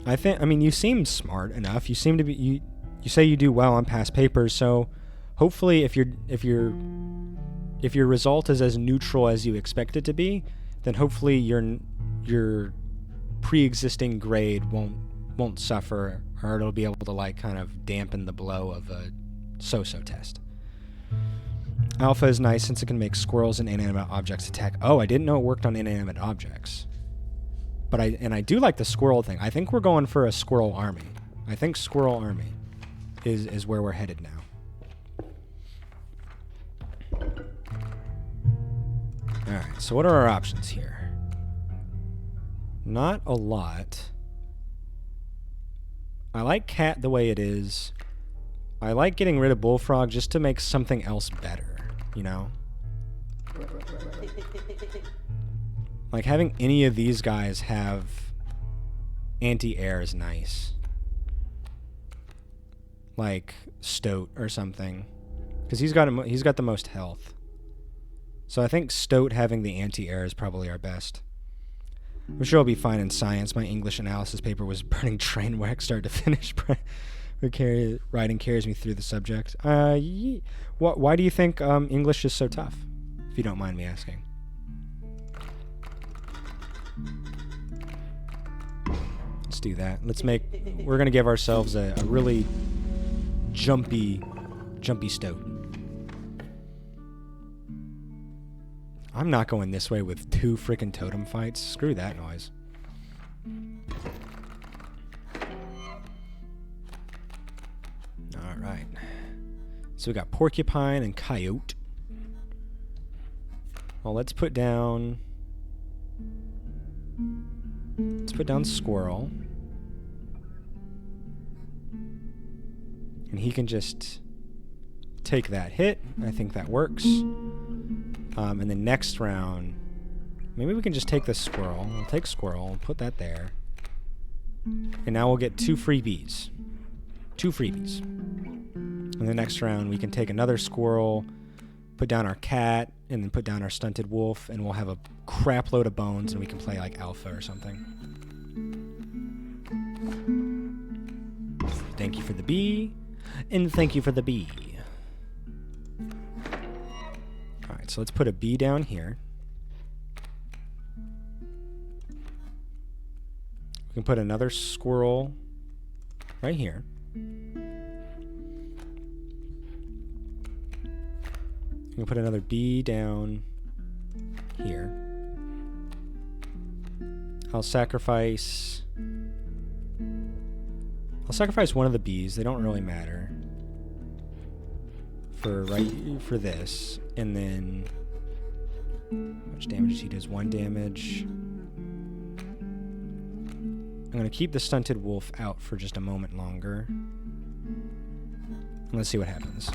I mean, you seem smart enough. You seem to be you say you do well on past papers, so hopefully if your result is as neutral as you expect it to be, then hopefully your pre-existing grade won't suffer, or it'll be able to like kind of dampen the blow of a so-so test. Alpha is nice since it can make squirrels and inanimate objects attack. Oh, I didn't know it worked on inanimate objects. But I do like the squirrel thing. I think we're going for a squirrel army. I think squirrel army is where we're headed now. Alright, so what are our options here? Not a lot. I like cat the way it is. I like getting rid of bullfrog just to make something else better, you know? Like, having any of these guys have anti-air is nice. Like Stoat or something. Because he's got the most health. So I think Stoat having the anti-air is probably our best. I'm sure I'll be fine in science. My English analysis paper was burning train wreck start to finish. Writing carries me through the subject. Why do you think English is so tough? If you don't mind me asking. Let's do that. We're gonna give ourselves a really jumpy Stoat. I'm not going this way with 2 freaking totem fights. Screw that noise. Alright. So we got porcupine and coyote. Well, let's put down squirrel. And he can just take that hit. I think that works. And then next round, maybe we can just take the squirrel. We'll take squirrel and put that there. And now we'll get 2 freebies. 2 freebies. In the next round, we can take another squirrel, put down our cat, and then put down our stunted wolf, and we'll have a crap load of bones, and we can play like alpha or something. Thank you for the bee, and thank you for the bee. Alright, so let's put a bee down here. We can put another squirrel right here. We can put another bee down here. I'll sacrifice one of the bees. They don't really matter for this. And then how much damage he does? 1 damage. I'm gonna keep the stunted wolf out for just a moment longer. And let's see what happens.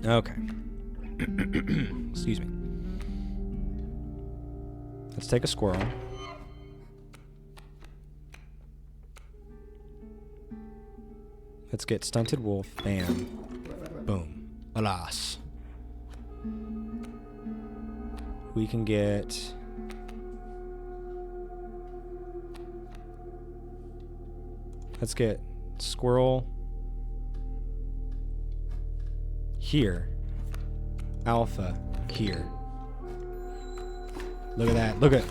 Okay. Excuse me. Let's take a squirrel. Let's get stunted wolf. Bam. Boom. Alas. We can get... Let's get squirrel here. Alpha here. Look at that. Look at...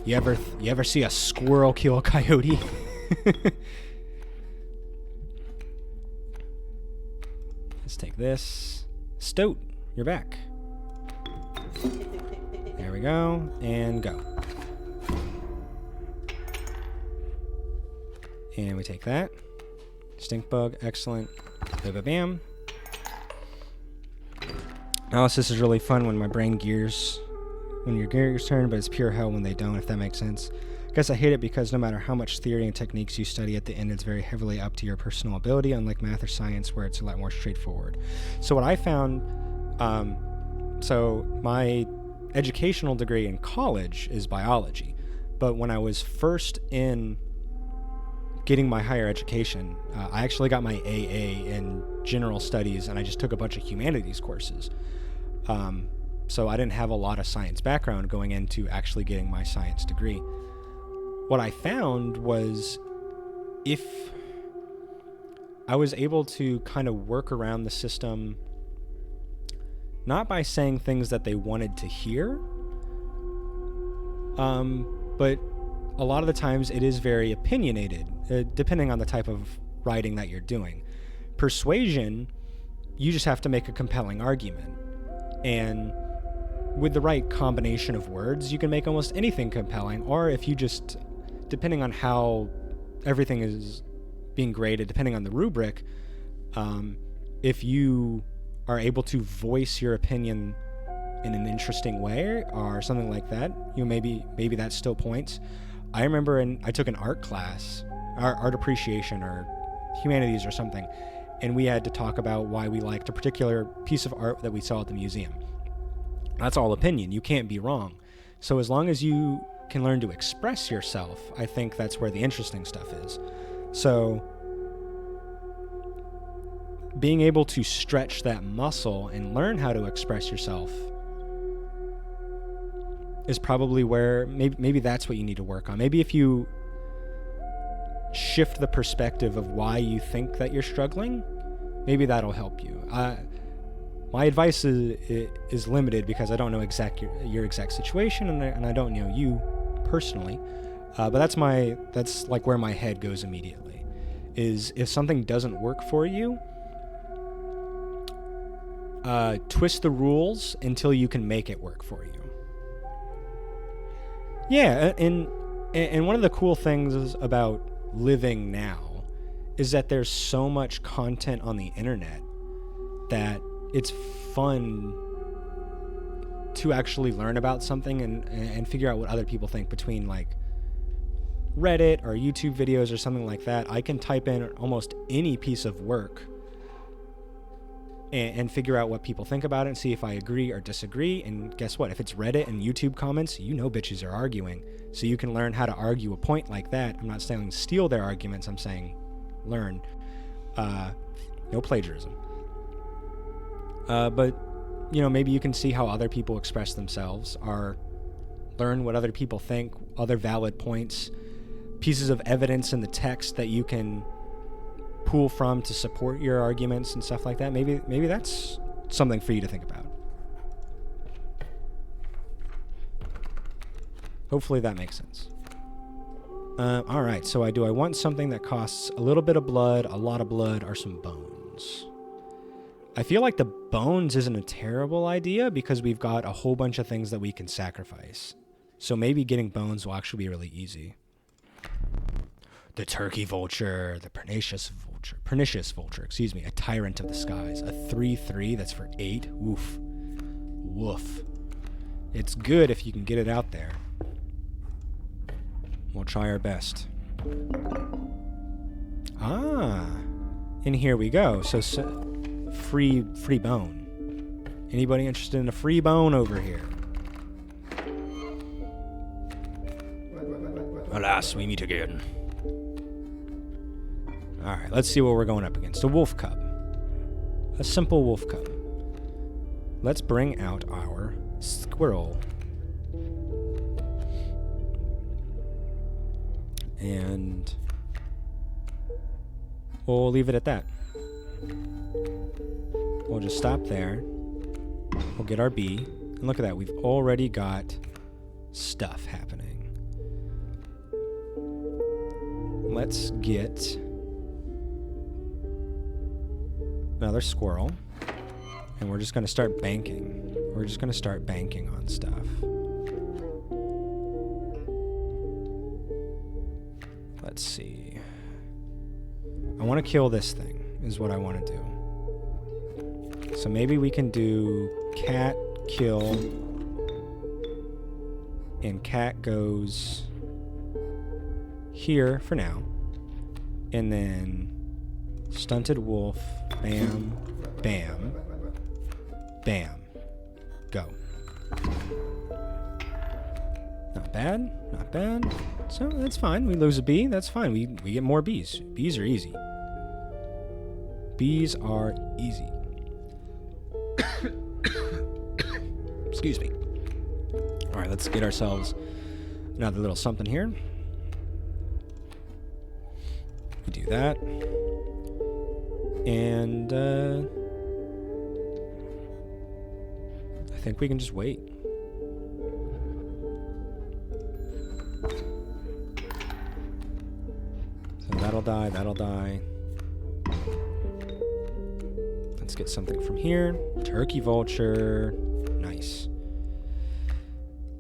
You ever see a squirrel kill a coyote? Let's take this. Stoat, you're back. There we go. And go. And we take that. Stink bug, excellent. Bam. Analysis is really fun when my brain gears. When your gears turn, but it's pure hell when they don't, if that makes sense. I guess I hate it because no matter how much theory and techniques you study, at the end it's very heavily up to your personal ability, unlike math or science where it's a lot more straightforward. So what I found, so my educational degree in college is biology, but when I was first in getting my higher education, I actually got my AA in general studies, and I just took a bunch of humanities courses. So I didn't have a lot of science background going into actually getting my science degree. What I found was if I was able to kind of work around the system, not by saying things that they wanted to hear, but a lot of the times it is very opinionated, depending on the type of writing that you're doing. Persuasion, you just have to make a compelling argument. And with the right combination of words, you can make almost anything compelling. Or if you just, depending on how everything is being graded, depending on the rubric, if you are able to voice your opinion in an interesting way or something like that, maybe that still points. I remember I took an art class, art appreciation or humanities or something, and we had to talk about why we liked a particular piece of art that we saw at the museum. That's all opinion. You can't be wrong. So as long as you can learn to express yourself, I think that's where the interesting stuff is. So being able to stretch that muscle and learn how to express yourself is probably where maybe that's what you need to work on. Maybe if you shift the perspective of why you think that you're struggling, maybe that'll help you. My advice is limited because I don't know your exact situation, and I don't know you personally. But that's like where my head goes immediately. Is if something doesn't work for you, twist the rules until you can make it work for you. Yeah, and And one of the cool things about living now is that there's so much content on the internet that it's fun to actually learn about something and figure out what other people think. Between like Reddit or YouTube videos or something like that, I can type in almost any piece of work and figure out what people think about it and see if I agree or disagree. And guess what? If it's Reddit and YouTube comments, you know bitches are arguing. So you can learn how to argue a point like that. I'm not saying steal their arguments. I'm saying learn. No plagiarism. But, you know, maybe you can see how other people express themselves, or learn what other people think, other valid points, pieces of evidence in the text that you can pull from to support your arguments and stuff like that. Maybe that's something for you to think about. Hopefully that makes sense. All right, so I want something that costs a little bit of blood, a lot of blood, or some bones. I feel like the bones isn't a terrible idea because we've got a whole bunch of things that we can sacrifice. So maybe getting bones will actually be really easy. The turkey vulture, the pernicious vulture, excuse me, a tyrant of the skies, a 3/3 that's for 8. Woof. Woof. It's good if you can get it out there. We'll try our best. And here we go. So free bone. Anybody interested in a free bone over here? Alas, we meet again. Alright, let's see what we're going up against. A wolf cub. A simple wolf cub. Let's bring out our squirrel. And we'll leave it at that. We'll just stop there. We'll get our bee. And look at that, we've already got stuff happening. Let's get another squirrel. And we're just going to start banking. We're just going to start banking on stuff. Let's see. I want to kill this thing, is what I want to do. So maybe we can do cat, kill, and cat goes here for now. And then stunted wolf, bam, bam, bam. Go. Not bad, not bad. So that's fine. We lose a bee. That's fine. We get more bees. Bees are easy. Bees are easy. Excuse me. All right, let's get ourselves another little something here. We do that. And I think we can just wait. So that'll die, that'll die. Let's get something from here. Turkey vulture. Nice.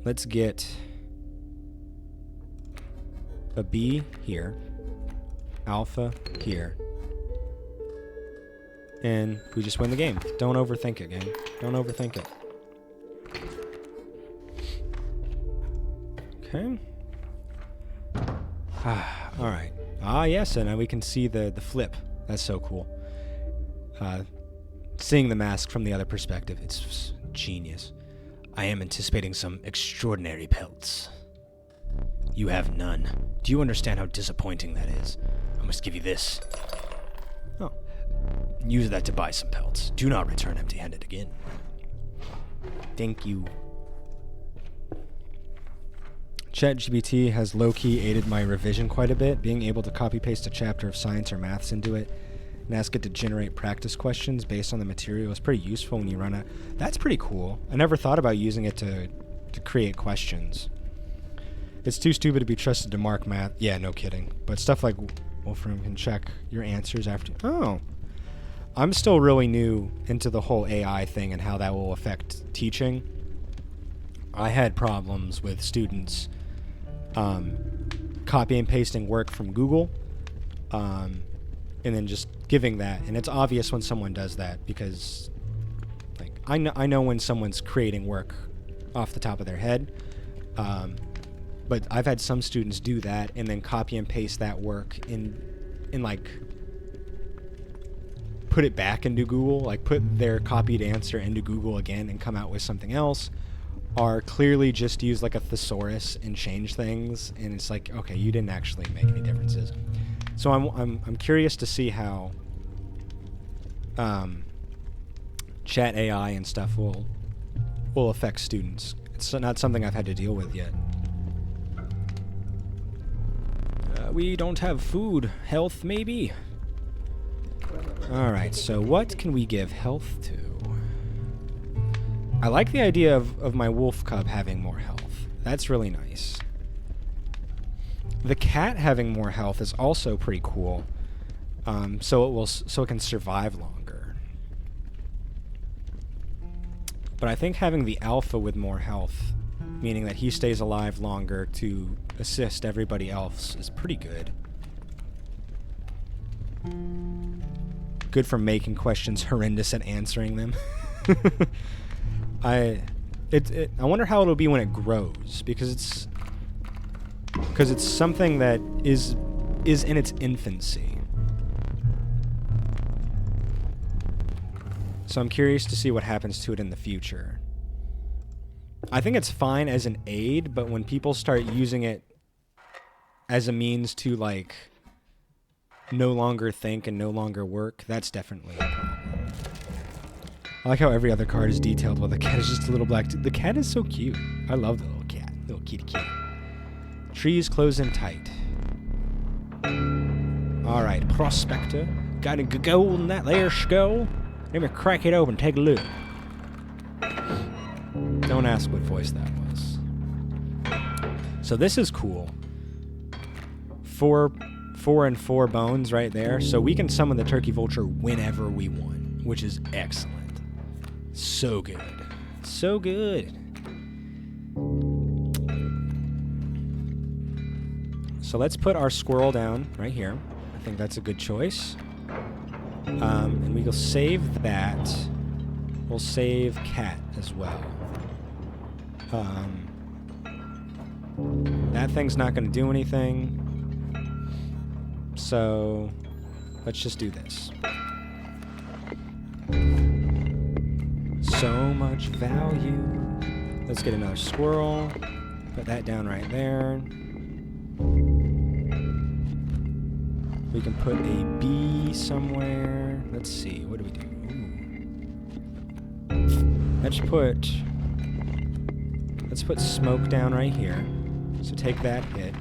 Let's get a bee here. Alpha here. And we just win the game. Don't overthink it, gang. Don't overthink it. Okay. Alright. Yes, and now we can see the flip. That's so cool. Seeing the mask from the other perspective, it's genius. I am anticipating some extraordinary pelts. You have none. Do you understand how disappointing that is? I must give you this. Oh. Use that to buy some pelts. Do not return empty-handed again. Thank you. ChatGPT has low-key aided my revision quite a bit. Being able to copy-paste a chapter of science or maths into it and ask it to generate practice questions based on the material is pretty useful when you run it. That's pretty cool. I never thought about using it to create questions. It's too stupid to be trusted to mark math. Yeah, no kidding. But stuff like Wolfram can check your answers after. Oh. I'm still really new into the whole AI thing and how that will affect teaching. I had problems with students copy and pasting work from Google, and then just giving that. And it's obvious when someone does that, because like I know when someone's creating work off the top of their head. But I've had some students do that and then copy and paste that work in like put it back into Google, like put their copied answer into Google again and come out with something else, or clearly just use like a thesaurus and change things. And it's like, okay, you didn't actually make any differences. So I'm curious to see how chat AI and stuff will affect students. It's not something I've had to deal with yet. We don't have food. Health, maybe? Alright, so what can we give health to? I like the idea of my wolf cub having more health. That's really nice. The cat having more health is also pretty cool. So it can survive longer. But I think having the alpha with more health, meaning that he stays alive longer to assist everybody else, is pretty good. Good for making questions horrendous and answering them. I wonder how it'll be when it grows, because it's something that is in its infancy. So I'm curious to see what happens to it in the future. I think it's fine as an aid, but when people start using it as a means to, like, no longer think and no longer work, that's definitely a problem. I like how every other card is detailed while the cat is just a little black. The cat is so cute. I love the little cat. Little kitty cat. Trees close in tight. Alright, Prospector. Got a goal in that there skull. Let me crack it open, take a look. Don't ask what voice that was. So this is cool. 4 and 4 bones right there. So we can summon the turkey vulture whenever we want, which is excellent. So good. So good. So let's put our squirrel down right here. I think that's a good choice. And we will save that. We'll save cat as well. That thing's not going to do anything. So let's just do this. So much value. Let's get another squirrel. Put that down right there. We can put a bee somewhere. Let's see. What do we do? Ooh. Let's put smoke down right here. So take that hit.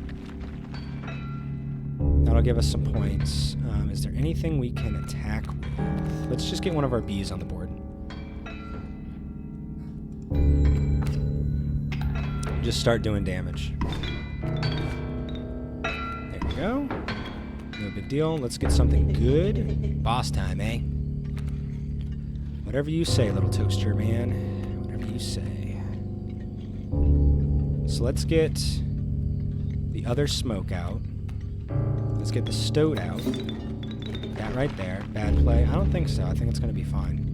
That'll give us some points. Is there anything we can attack with? Let's just get one of our bees on the board. Just start doing damage. There we go. No big deal. Let's get something good. Boss time, eh? Whatever you say, little toaster man. Whatever you say. So let's get the other smoke out. Let's get the stoat out. That right there. Bad play? I don't think so. I think it's going to be fine.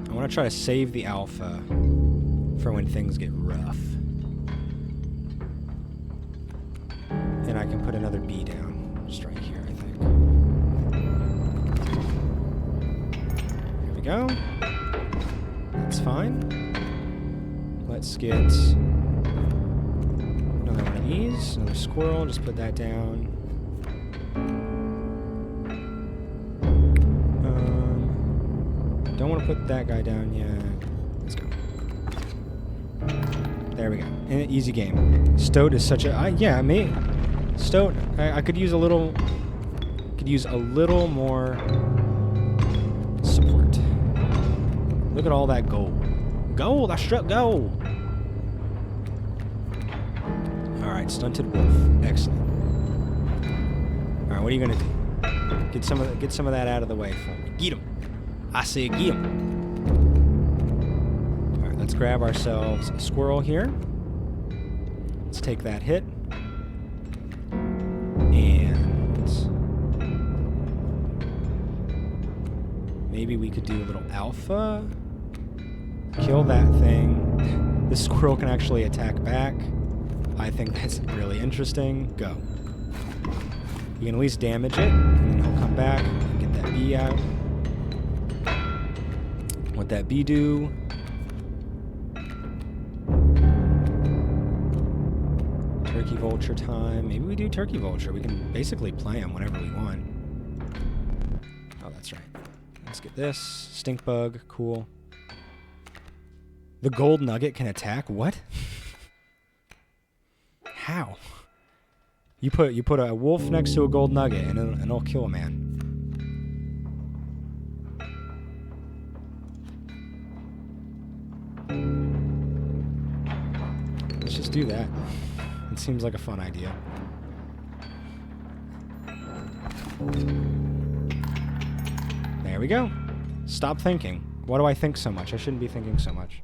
I want to try to save the alpha for when things get rough. And I can put another bee down. Just right here, I think. There we go. That's fine. Let's get another one of these. Another squirrel. Just put that down. Don't want to put that guy down yet. Let's go. There we go. And easy game. Stoat is such a... yeah, me. Stoat. I could use a little... Could use a little more support. Look at all that gold. Gold! I struck gold! Alright, stunted wolf. Excellent. Alright, what are you gonna do? Get some of that out of the way for me. Get him! I say get him! Alright, let's grab ourselves a squirrel here. Let's take that hit. And maybe we could do a little alpha. Kill that thing. This squirrel can actually attack back. I think that's really interesting. Go. You can at least damage it, and then he'll come back and get that bee out. What that bee do? Turkey vulture time. Maybe we do turkey vulture. We can basically play him whenever we want. Oh, that's right. Let's get this. Stink bug. Cool. The gold nugget can attack? What? How? You put a wolf next to a gold nugget and it'll kill a man. Let's just do that. It seems like a fun idea. There we go. Stop thinking. Why do I think so much? I shouldn't be thinking so much.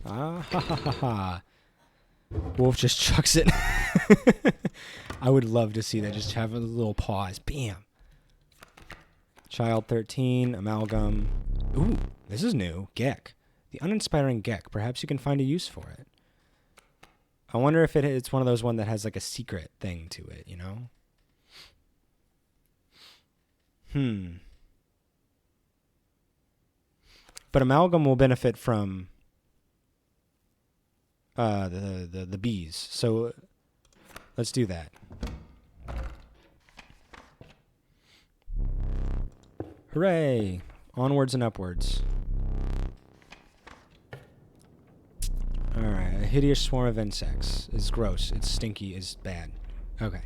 Ah, ha, ha, ha, ha. Wolf just chucks it. I would love to see that. Just have a little pause. Bam. Child 13, amalgam. Ooh, this is new. Gek. The uninspiring Gek. Perhaps you can find a use for it. I wonder if it's one of those that has like a secret thing to it, you know? But amalgam will benefit from the bees. So let's do that. Hooray! Onwards and upwards. Alright, a hideous swarm of insects. It's gross. It's stinky. It's bad. Okay.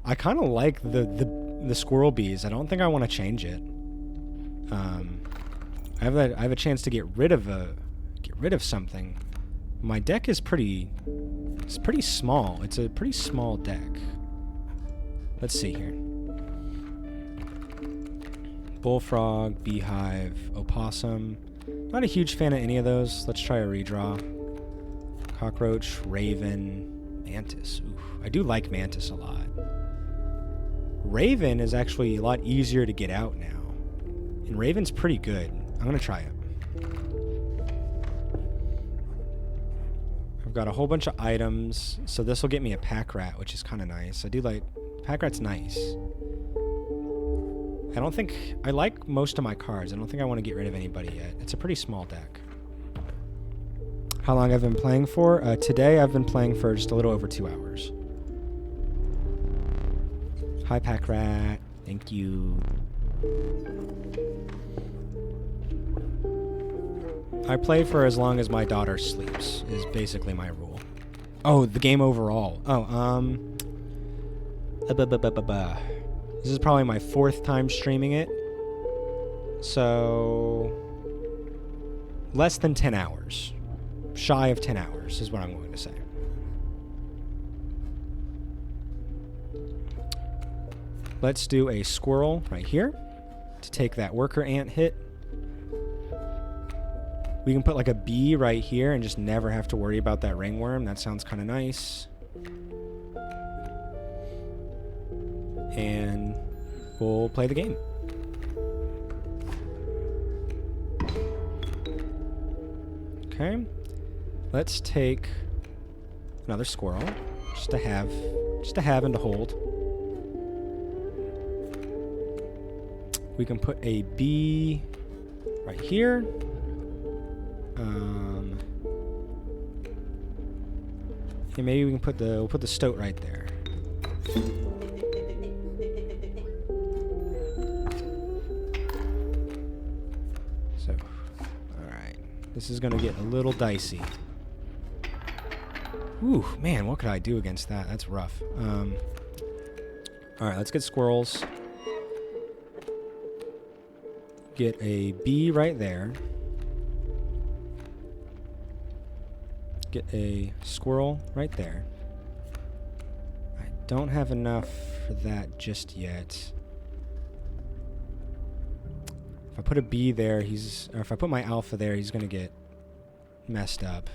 I kind of like the squirrel bees. I don't think I want to change it. I have a chance to get rid of something. My deck is pretty small. It's a pretty small deck. Let's see here. Bullfrog, beehive, opossum. Not a huge fan of any of those. Let's try a redraw. Cockroach, raven, mantis. Oof, I do like mantis a lot. Raven is actually a lot easier to get out now. And raven's pretty good. I'm going to try it. I've got a whole bunch of items. So this will get me a pack rat, which is kind of nice. I do like... Pack rat's nice. I don't think... I like most of my cards. I don't think I want to get rid of anybody yet. It's a pretty small deck. How long I've been playing for? Today I've been playing for just a little over 2 hours. Hi, pack rat. Thank you. I play for as long as my daughter sleeps, is basically my rule. Oh, the game overall. Oh, this is probably my 4th time streaming it. So, less than 10 hours. Shy of 10 hours is what I'm going to say. Let's do a squirrel right here to take that worker ant hit. We can put like a bee right here and just never have to worry about that ringworm. That sounds kind of nice. And we'll play the game. Okay. Let's take another squirrel just to have and to hold. We can put a bee right here. And maybe we can we'll put the stoat right there. So, all right. This is gonna get a little dicey. Ooh, man, what could I do against that? That's rough. All right, let's get squirrels. Get a bee right there. Get a squirrel right there. I don't have enough for that just yet. If I put a bee there, or if I put my alpha there, he's gonna get messed up.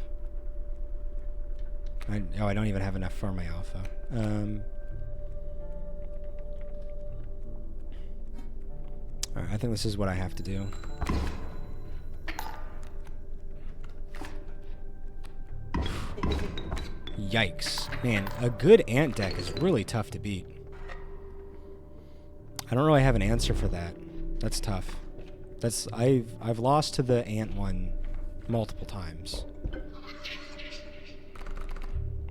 I don't even have enough for my alpha. Alright, I think this is what I have to do. Yikes. Man, a good ant deck is really tough to beat. I don't really have an answer for that. That's tough. I've lost to the ant one multiple times.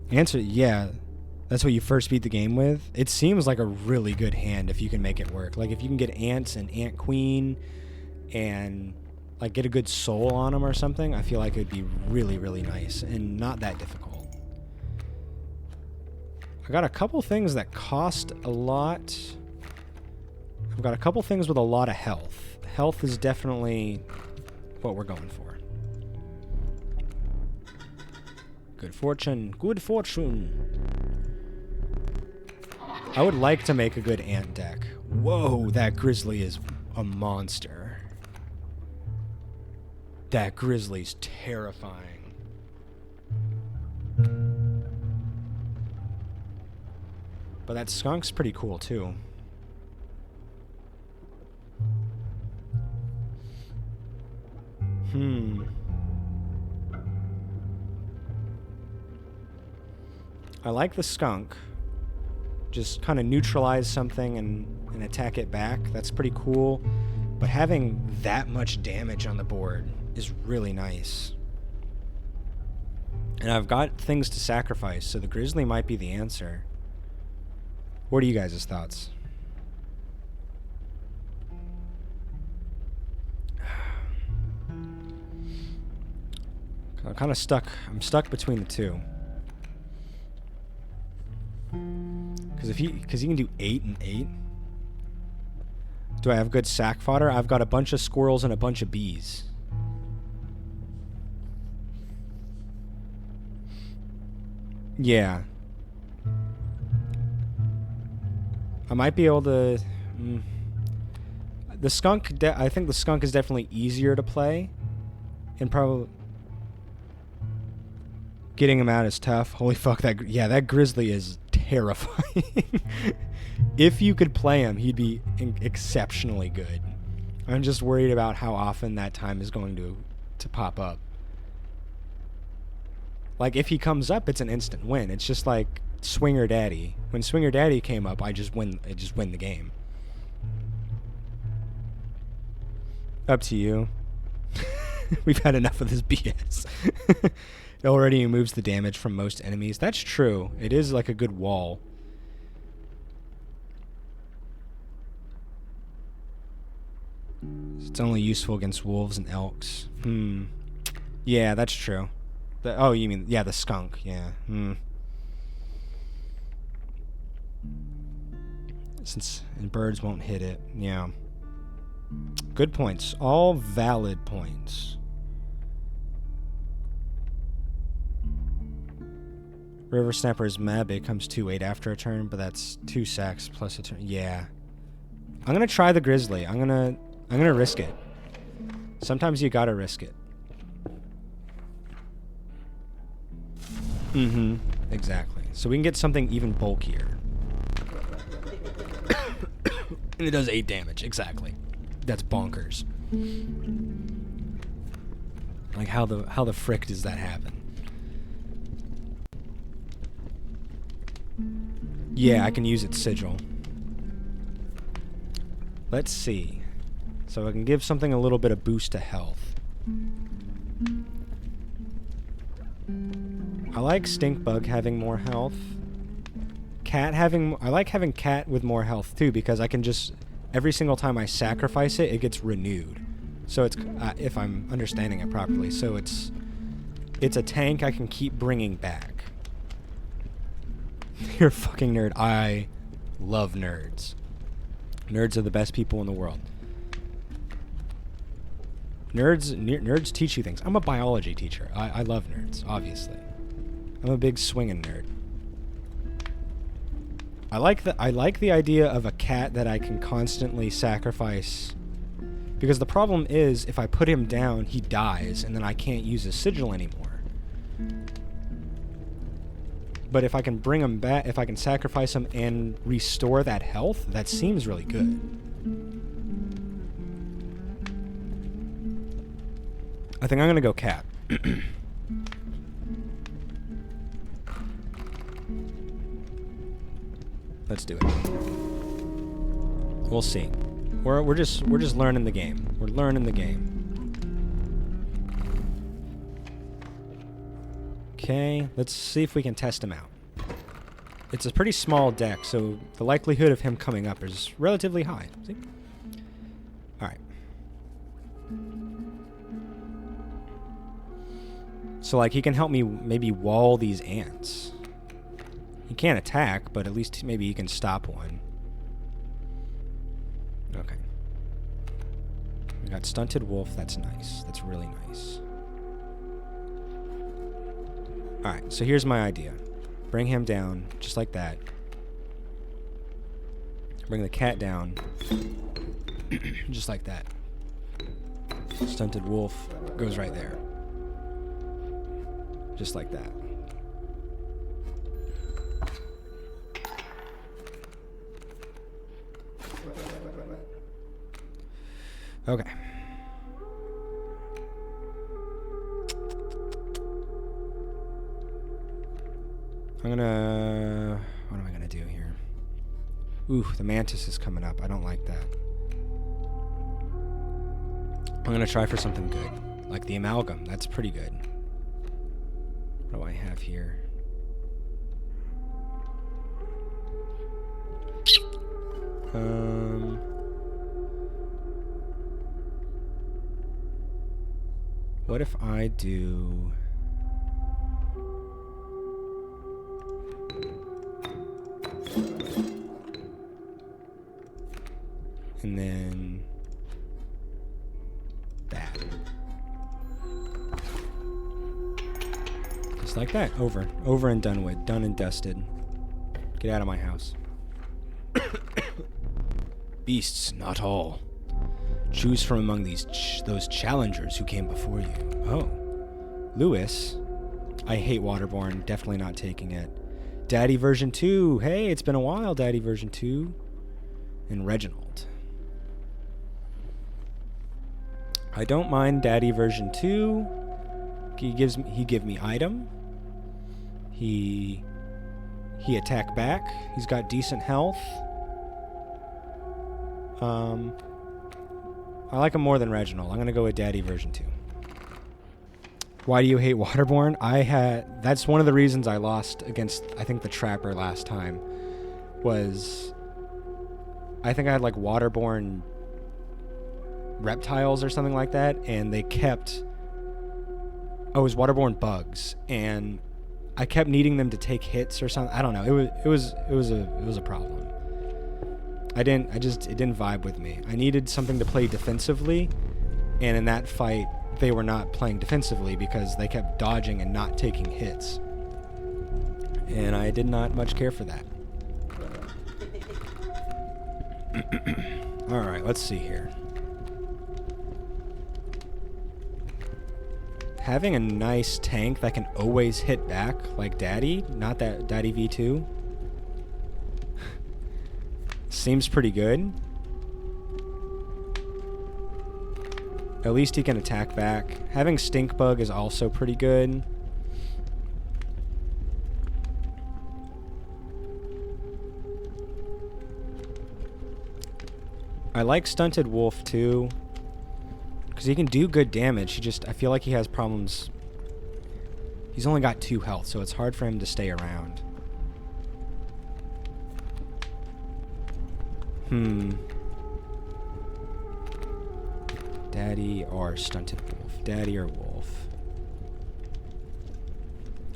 Answer, yeah. That's what you first beat the game with. It seems like a really good hand if you can make it work. Like if you can get ants and ant queen and like get a good soul on them or something, I feel like it would be really, really nice and not that difficult. I got a couple things that cost a lot. I've got a couple things with a lot of health. Health is definitely what we're going for. Good fortune. Good fortune. I would like to make a good ant deck. Whoa, that grizzly is a monster. That grizzly's terrifying. But that skunk's pretty cool, too. I like the skunk. Just kind of neutralize something and attack it back. That's pretty cool. But having that much damage on the board is really nice. And I've got things to sacrifice, so the grizzly might be the answer. What are you guys' thoughts? I'm kind of stuck. I'm stuck between the two. Because he can do 8 and 8. Do I have good sack fodder? I've got a bunch of squirrels and a bunch of bees. Yeah. I might be able to... The skunk... I think the skunk is definitely easier to play. And probably... Getting him out is tough. Holy fuck, that... Yeah, that grizzly is terrifying. If you could play him, he'd be exceptionally good. I'm just worried about how often that time is going to pop up. Like, if he comes up, it's an instant win. It's just like Swinger Daddy. When Swinger Daddy came up, I just win the game. Up to you. We've had enough of this BS. It already removes the damage from most enemies. That's true. It is like a good wall. It's only useful against wolves and elks. Yeah, that's true. Oh, you mean... Yeah, the skunk. Yeah. Since... And birds won't hit it. Yeah. Good points. All valid points. River Snapper is mad, but it comes 2-8 after a turn, but that's 2 sacks plus a turn. Yeah. I'm gonna try the grizzly. I'm gonna risk it. Sometimes you gotta risk it. Exactly. So we can get something even bulkier. And it does 8 damage. Exactly. That's bonkers. Like how the frick does that happen? Yeah, I can use its sigil. Let's see. So I can give something a little bit of boost to health. I like Stinkbug having more health. I like having Cat with more health too, because I can just... Every single time I sacrifice it, it gets renewed. So it's... if I'm understanding it properly. So it's a tank I can keep bringing back. You're a fucking nerd. I love nerds. Nerds are the best people in the world. Nerds teach you things. I'm a biology teacher. I love nerds, obviously. I'm a big swinging nerd. I like the idea of a cat that I can constantly sacrifice. Because the problem is, if I put him down, he dies, and then I can't use his sigil anymore. But if I can bring them back, if I can sacrifice them and restore that health, that seems really good. I think I'm gonna go cat. Let's do it. We'll see. We're just learning the game. We're learning the game. Okay, let's see if we can test him out. It's a pretty small deck, so the likelihood of him coming up is relatively high. See? All right. So like he can help me maybe wall these ants. He can't attack, but at least maybe he can stop one. Okay. We got Stunted Wolf. That's nice. That's really nice. Alright, so here's my idea. Bring him down, just like that. Bring the cat down, just like that. Stunted Wolf goes right there. Just like that. Okay. What am I gonna do here? Ooh, the mantis is coming up. I don't like that. I'm gonna try for something good. Like the amalgam. That's pretty good. What do I have here? What if I do... and then... that. Just like that. Over and done with. Done and dusted. Get out of my house. Beasts, not all. Choose from among those challengers who came before you. Oh. Lewis. I hate Waterborne. Definitely not taking it. Daddy version 2. Hey, it's been a while, Daddy version 2. And Reginald. I don't mind Daddy version 2. He give me item. He attack back. He's got decent health. I like him more than Reginald. I'm gonna go with Daddy version 2. Why do you hate Waterborne? That's one of the reasons I lost against, I think, the Trapper last time. Was I think I had like Waterborne reptiles or something like that, and they kept... oh, it was Waterborne bugs, and I kept needing them to take hits or something. I don't know. It was a problem. It didn't vibe with me. I needed something to play defensively, and in that fight, they were not playing defensively because they kept dodging and not taking hits. And I did not much care for that. Alright, let's see here. Having a nice tank that can always hit back, like Daddy, not that Daddy V2, seems pretty good. At least he can attack back. Having Stink Bug is also pretty good. I like Stunted Wolf too, because he can do good damage. I feel like he has problems. He's only got 2 health, so it's hard for him to stay around. Daddy or Stunted Wolf? Daddy or Wolf?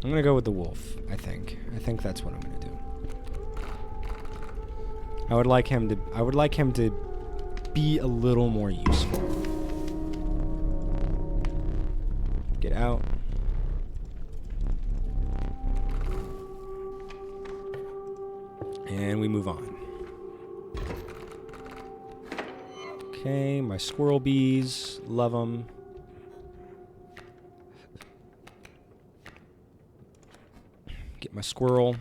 I'm gonna go with the Wolf, I think. I think that's what I'm gonna do. I would like him to be a little more useful. Get out. And we move on. Okay, my squirrel bees, love them. Get my squirrel.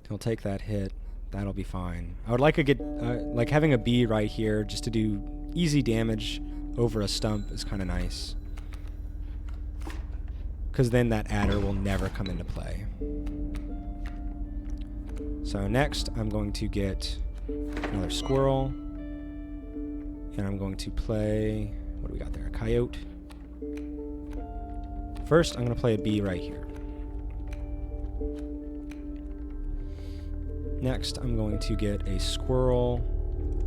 He'll take that hit. That'll be fine. I would like like having a bee right here just to do easy damage over a stump is kind of nice. Because then that adder will never come into play. So next, I'm going to get another squirrel. And I'm going to play... What do we got there? A coyote. First, I'm going to play a bee right here. Next, I'm going to get a squirrel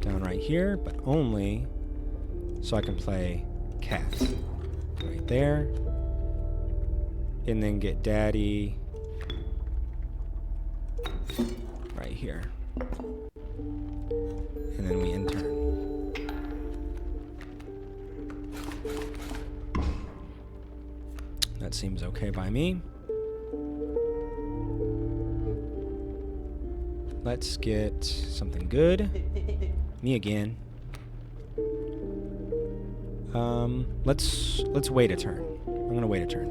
down right here, but only so I can play cat right there. And then get daddy right here. And then we end turn. That seems okay by me. Let's get something good. Me again. Let's wait a turn. I'm gonna wait a turn.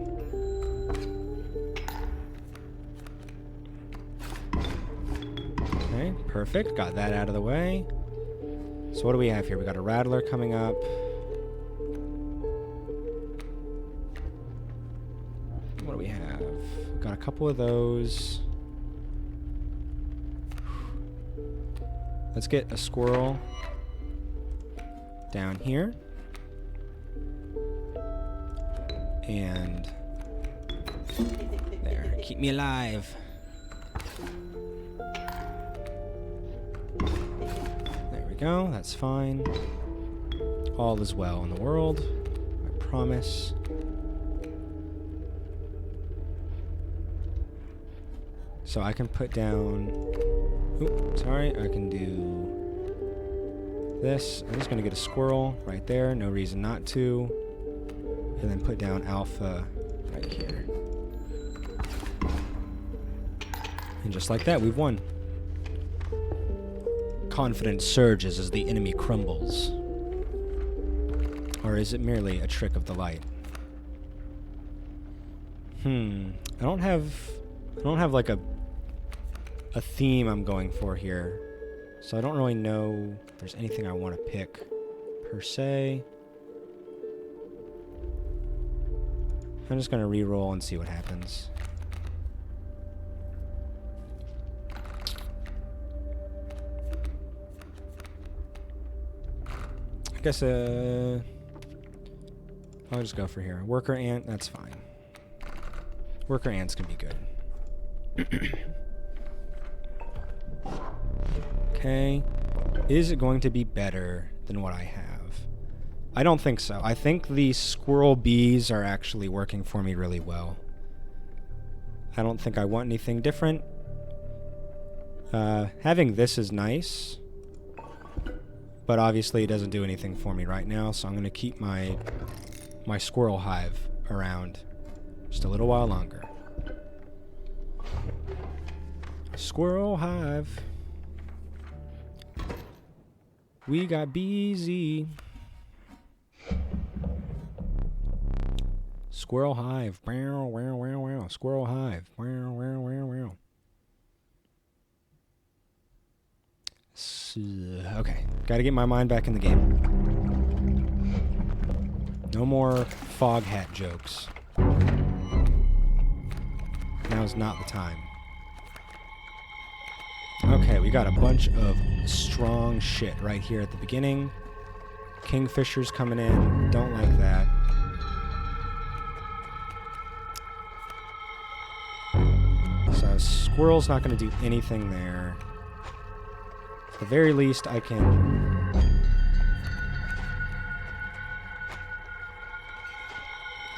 Okay, perfect. Got that out of the way. So what do we have here? We got a rattler coming up. What do we have? Got a couple of those. Let's get a squirrel down here. And there. Keep me alive. There we go. That's fine. All is well in the world. I promise. So I can put down... Oop, sorry. I can do this. I'm just going to get a squirrel right there. No reason not to. And then put down alpha right here. And just like that, we've won. Confidence surges as the enemy crumbles. Or is it merely a trick of the light? I don't have like a theme I'm going for here. So I don't really know if there's anything I want to pick per se. I'm just going to re-roll and see what happens. I guess I'll just go for here. Worker ant, that's fine. Worker ants can be good. Okay. Is it going to be better than what I have? I don't think so. I think the squirrel bees are actually working for me really well. I don't think I want anything different. Having this is nice, but obviously it doesn't do anything for me right now, so I'm going to keep my squirrel hive around just a little while longer. Squirrel hive. We got BZ. Squirrel hive. Squirrel hive. Okay. Gotta get my mind back in the game. No more fog hat jokes. Now's not the time. Okay, we got a bunch of strong shit right here at the beginning. Kingfishers coming in. Don't like that. So squirrel's not going to do anything there. At the very least, I can...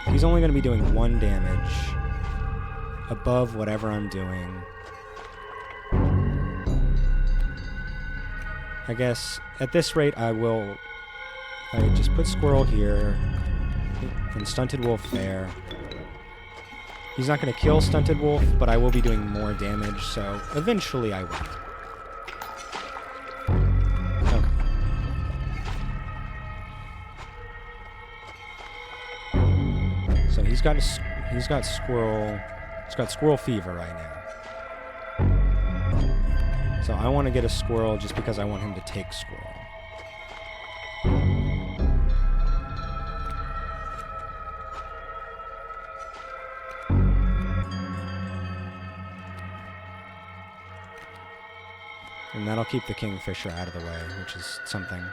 He's only going to be doing 1 damage above whatever I'm doing. I guess at this rate I just put squirrel here and stunted wolf there. He's not going to kill stunted wolf, but I will be doing more damage, so eventually I will. Okay. So he's got squirrel It's got squirrel fever right now. So I want to get a squirrel just because I want him to take squirrel. And that'll keep the kingfisher out of the way, which is something.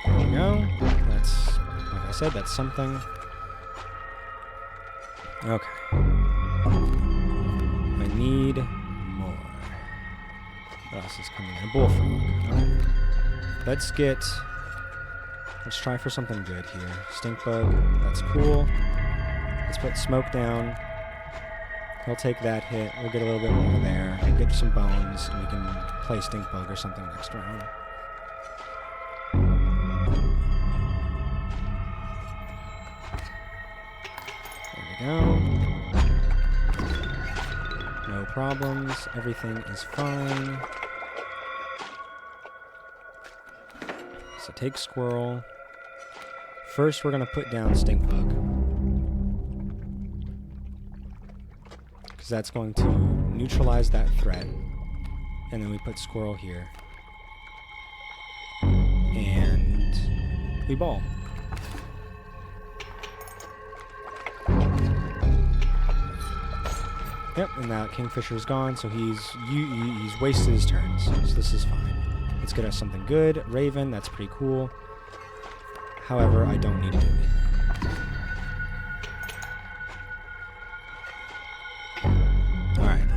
There we go. That's, like I said, that's something. Okay. I need more. What else is coming in? A bullfrog. Okay. Let's try for something good here. Stink bug, that's cool. Let's put smoke down. He'll take that hit. We'll get a little bit more there. We'll get some bones, and we can play stink bug or something next round. There we go. No problems. Everything is fine. So take squirrel. First, we're going to put down stink bug. Because that's going to neutralize that threat. And then we put squirrel here. And we ball. Yep, and that kingfisher's gone, so he's wasted his turns. So this is fine. Let's get us something good. Raven, that's pretty cool. However, I don't need to do anything. Alright.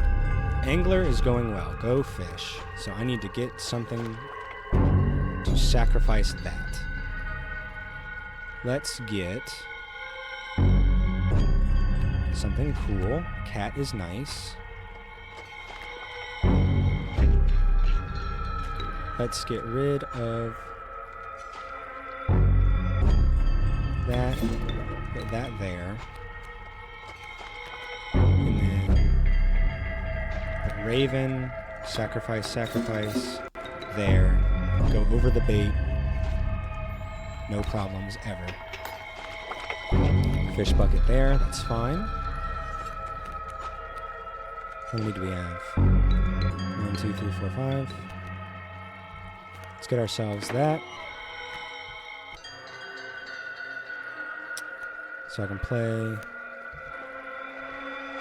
Angler is going well. Go fish. So I need to get something to sacrifice that. Let's get something cool. Cat is nice. Let's get rid of that. Put that there. And then put raven. Sacrifice. There. Go over the bait. No problems ever. Fish bucket there. That's fine. How many do we have? 1, 2, 3, 4, 5. Let's get ourselves that. So I can play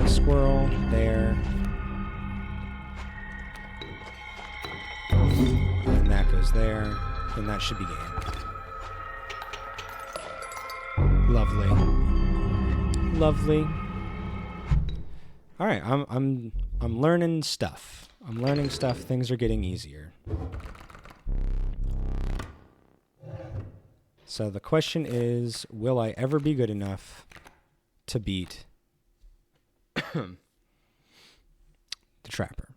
the squirrel there. And that goes there. And that should be game. Lovely. Lovely. Alright, I'm learning stuff. I'm learning stuff. Things are getting easier. So the question is, will I ever be good enough to beat the Trapper?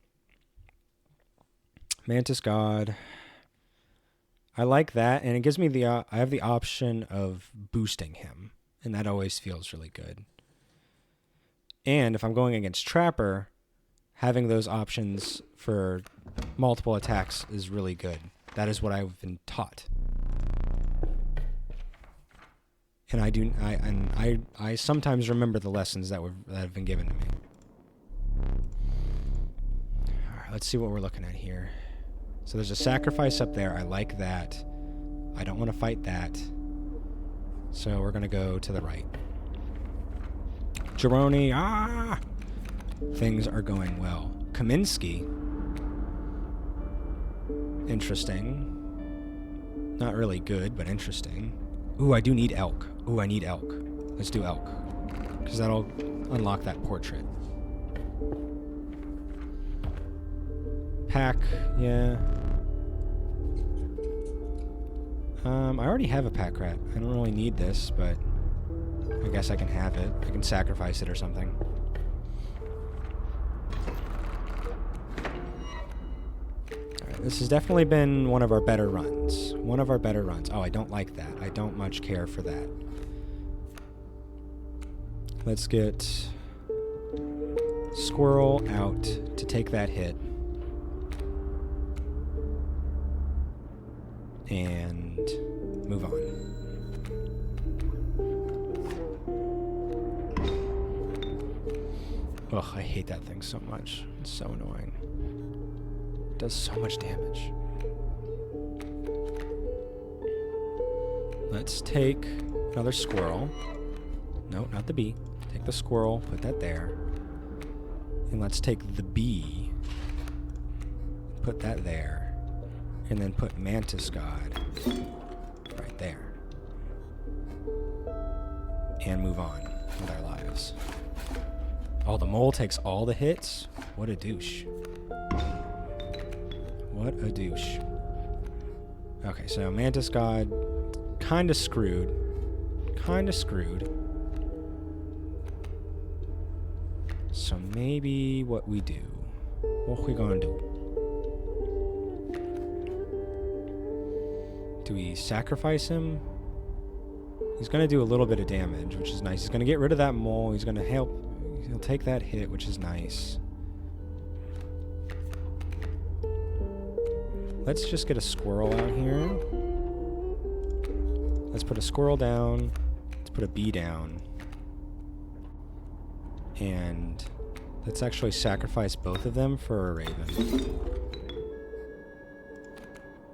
Mantis God. I like that, and it gives me the I have the option of boosting him, and that always feels really good. And if I'm going against Trapper, having those options for multiple attacks is really good. That is what I've been taught. And I sometimes remember the lessons that have been given to me. All right, let's see what we're looking at here. So there's a sacrifice up there. I like that. I don't want to fight that. So we're going to go to the right. Jeroni, things are going well. Kaminsky. Interesting. Not really good, but interesting. Ooh, I do need elk. Ooh, I need elk. Let's do elk. Because that'll unlock that portrait. Pack, yeah. I already have a pack rat. I don't really need this, but I guess I can have it. I can sacrifice it or something. Alright, this has definitely been one of our better runs. One of our better runs. Oh, I don't like that. I don't much care for that. Let's get Squirrel out to take that hit. And move on. Ugh, I hate that thing so much. It's so annoying. It does so much damage. Let's take another squirrel. No, not the bee. Take the squirrel, put that there. And let's take the bee, put that there. And then put Mantis God right there. And move on with our lives. Oh, the mole takes all the hits? What a douche. What a douche. Okay, so Mantis God, kinda screwed. Kinda screwed. So maybe what we do. What we gonna do? Do we sacrifice him? He's gonna do a little bit of damage, which is nice. He's gonna get rid of that mole. He's gonna help. He'll take that hit, which is nice. Let's just get a squirrel out here. Let's put a squirrel down. Let's put a bee down. And let's actually sacrifice both of them for a raven.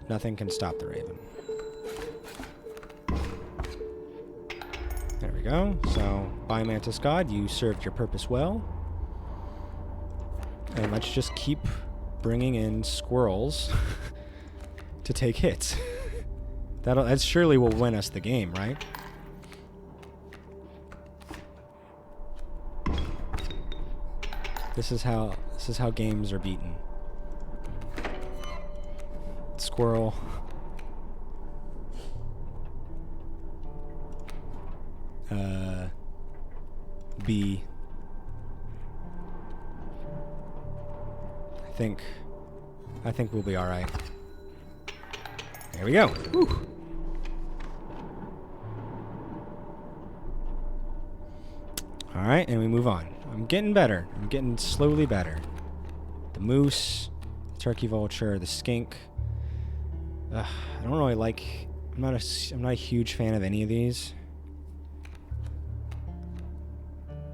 Nothing can stop the raven. There we go. So, bye Mantis God, you served your purpose well. And let's just keep bringing in squirrels to take hits. That surely will win us the game, right? This is how games are beaten. Squirrel. B. I think we'll be all right. There we go. Whew. All right, and we move on. I'm getting better. I'm getting slowly better. The moose, the turkey vulture, the skink. I don't really like. I'm not a huge fan of any of these.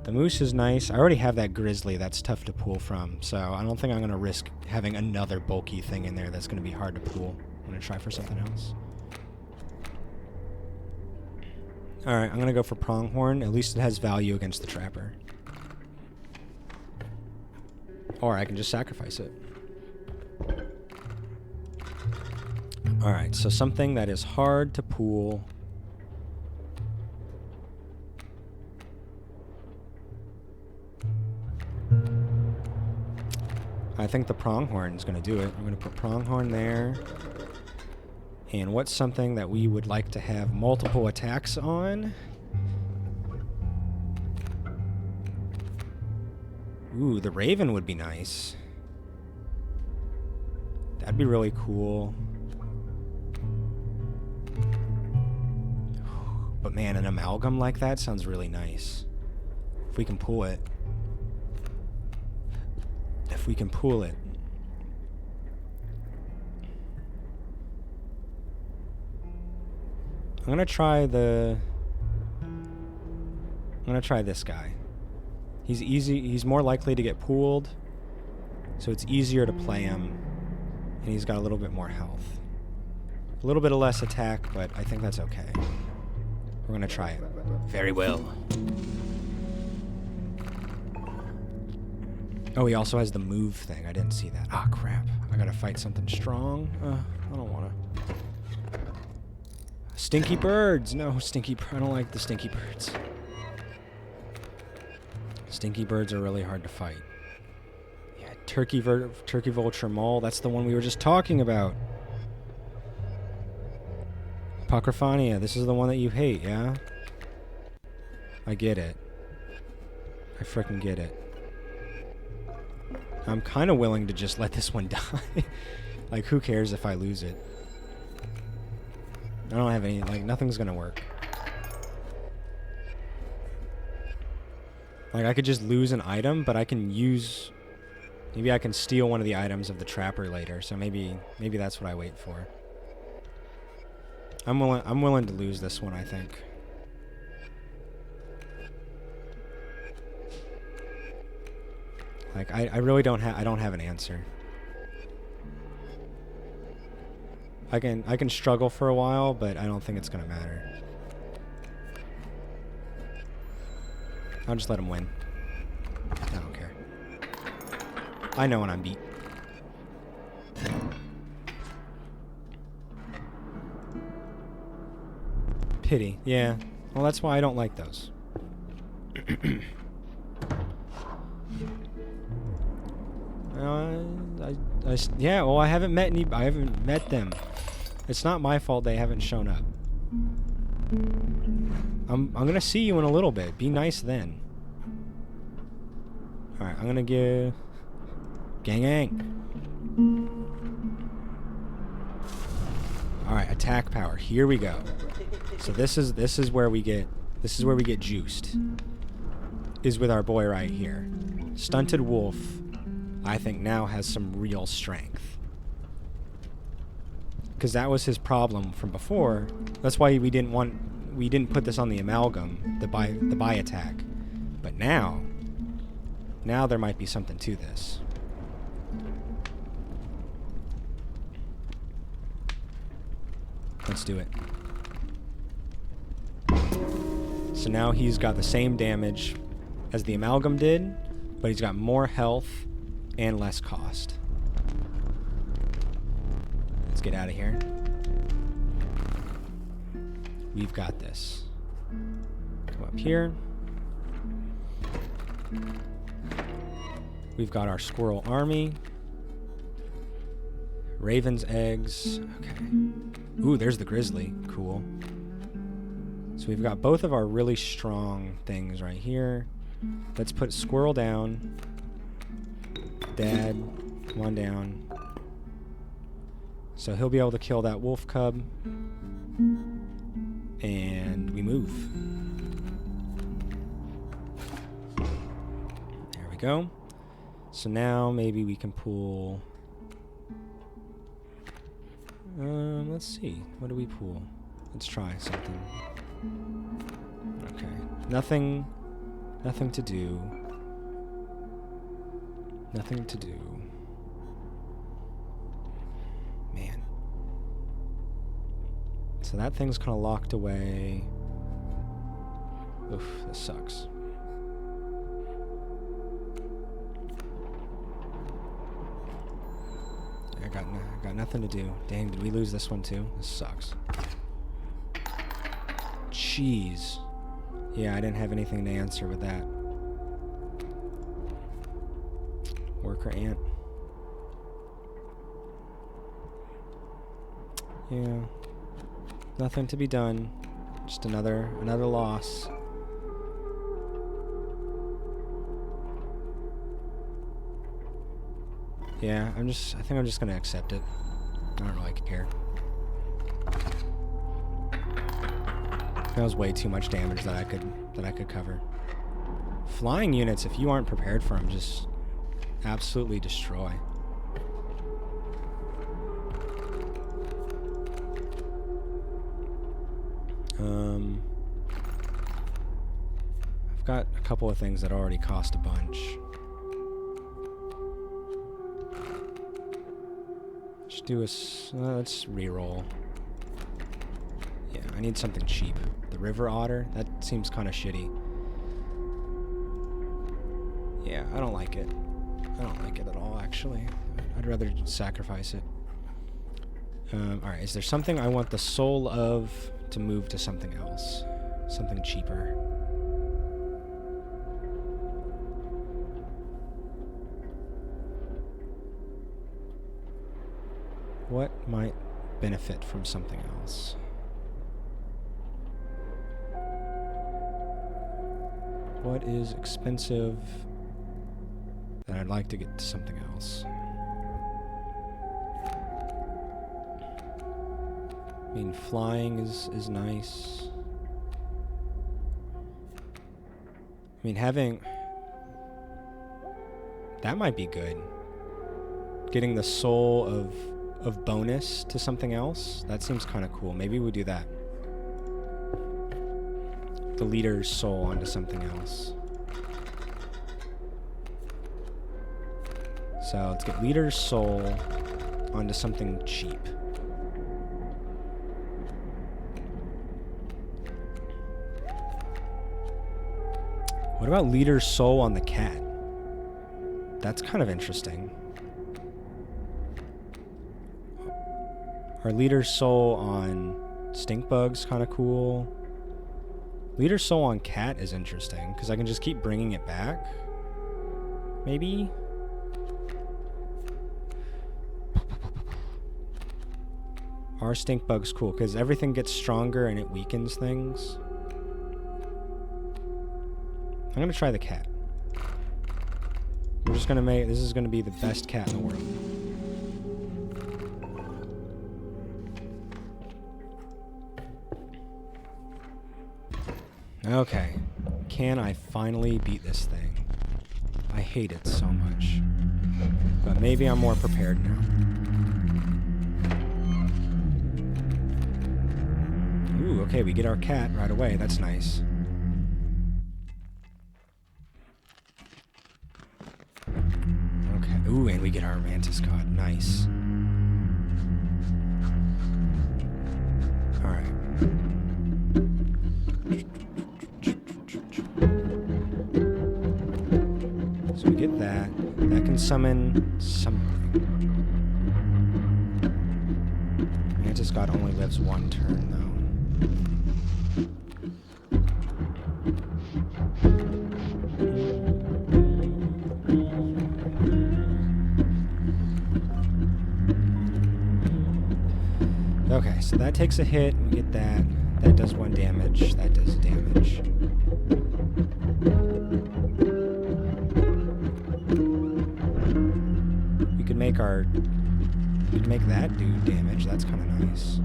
The moose is nice. I already have that grizzly that's tough to pull from, so I don't think I'm going to risk having another bulky thing in there that's going to be hard to pull. I'm going to try for something else. Alright, I'm going to go for pronghorn. At least it has value against the trapper. Or I can just sacrifice it. Alright, so something that is hard to pull. I think the pronghorn is going to do it. I'm going to put pronghorn there. And what's something that we would like to have multiple attacks on? Ooh, the raven would be nice. That'd be really cool. But man, an amalgam like that sounds really nice. If we can pull it. If we can pull it. I'm gonna try this guy. He's easy. He's more likely to get pooled, so it's easier to play him, and he's got a little bit more health. A little bit of less attack, but I think that's okay. We're gonna try it. Very well. Oh, he also has the move thing. I didn't see that. Ah, crap. I gotta fight something strong. I don't wanna. Stinky birds! No, I don't like the stinky birds. Stinky birds are really hard to fight. Yeah, turkey vulture mole. That's the one we were just talking about. Apocryphania. This is the one that you hate, yeah? I get it. I frickin' get it. I'm kind of willing to just let this one die. Like, who cares if I lose it? I don't have any, like, nothing's gonna work. Like, I could just lose an item, but I can use... Maybe I can steal one of the items of the trapper later, so maybe that's what I wait for. I'm willing to lose this one, I think. Like I really don't have an answer. I can struggle for a while, but I don't think it's gonna matter. I'll just let him win. I don't care. I know when I'm beat. Pity. Yeah. Well, that's why I don't like those. Yeah, well, I haven't met them. It's not my fault they haven't shown up. I'm gonna see you in a little bit. Be nice then. Alright, I'm gonna give... Gang. Alright, attack power. Here we go. So this is where we get juiced. Is with our boy right here. Stunted Wolf, I think now has some real strength. Because that was his problem from before. That's why we didn't put this on the amalgam, the buy attack. But now there might be something to this. Let's do it. So now he's got the same damage as the amalgam did, but he's got more health and less cost. Let's get out of here. We've got this. Come up here. We've got our squirrel army. Raven's eggs. Okay. Ooh, there's the grizzly. Cool. So we've got both of our really strong things right here. Let's put squirrel down. Dad, come on down. So he'll be able to kill that wolf cub. And we move. There we go. So now maybe we can pull... let's see. What do we pull? Let's try something. Okay. Nothing to do. Nothing to do. Man. So that thing's kind of locked away. Oof, this sucks. I got nothing to do. Dang, did we lose this one too? This sucks. Jeez. Yeah, I didn't have anything to answer with that. Worker ant. Yeah. Nothing to be done. Just another loss. Yeah, I think I'm just gonna accept it. I don't really care. That was way too much damage that I could cover. Flying units, if you aren't prepared for them, just absolutely destroy. I've got a couple of things that already cost a bunch. Let's do let's reroll. Yeah, I need something cheap. The river otter, that seems kind of shitty. Yeah, I don't like it. I don't like it at all, actually. I'd rather sacrifice it. Alright, is there something I want the soul of to move to something else? Something cheaper. What might benefit from something else? What is expensive that I'd like to get to something else? I mean, flying is nice. I mean, having... That might be good. Getting the soul of of bonus to something else. That seems kind of cool. Maybe we do that. The leader's soul onto something else. So let's get leader's soul onto something cheap. What about leader's soul on the cat? That's kind of interesting. Our leader's soul on stink bug's kind of cool. Leader's soul on cat is interesting because I can just keep bringing it back. Maybe. Our stink bug's cool because everything gets stronger and it weakens things. I'm gonna try the cat. We're just gonna make this is gonna be the best cat in the world. Okay. Can I finally beat this thing? I hate it so much. But maybe I'm more prepared now. Ooh, okay, we get our cat right away. That's nice. Okay. Ooh, and we get our mantis god. Nice. Alright. So we get that. That can summon something. Mantis god only lives one turn, though. Okay, so that takes a hit. We get that. That does 1 damage. That does damage. We could make our... We could make that do damage. That's kind of nice.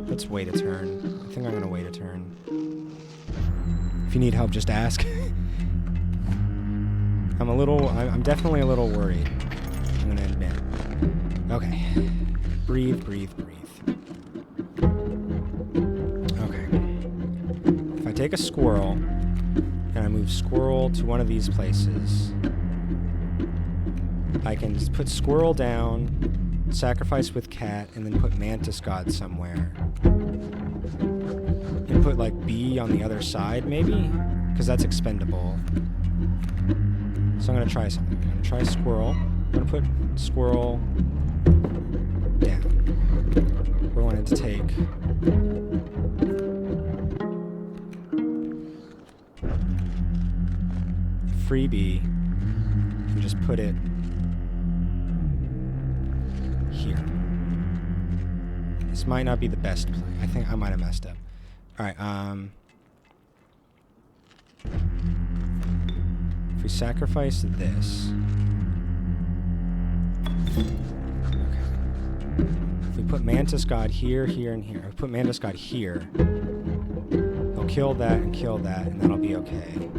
Let's wait a turn. I think I'm going to wait a turn. If you need help, just ask. I'm definitely a little worried. I'm going to admit. Okay. Breathe, breathe, breathe. Okay. If I take a squirrel, and I move squirrel to one of these places, I can just put squirrel down, sacrifice with cat, and then put mantis god somewhere. And put, like, bee on the other side, maybe? Because that's expendable. So I'm going to try something. I'm going to try squirrel. I'm going to put squirrel down. We're wanting to take... freebie and just put it here. This might not be the best play. I think I might have messed up. Alright, if we sacrifice this... Okay. If we put Mantis God here, here, and here. If we put Mantis God here, he'll kill that, and that'll be okay.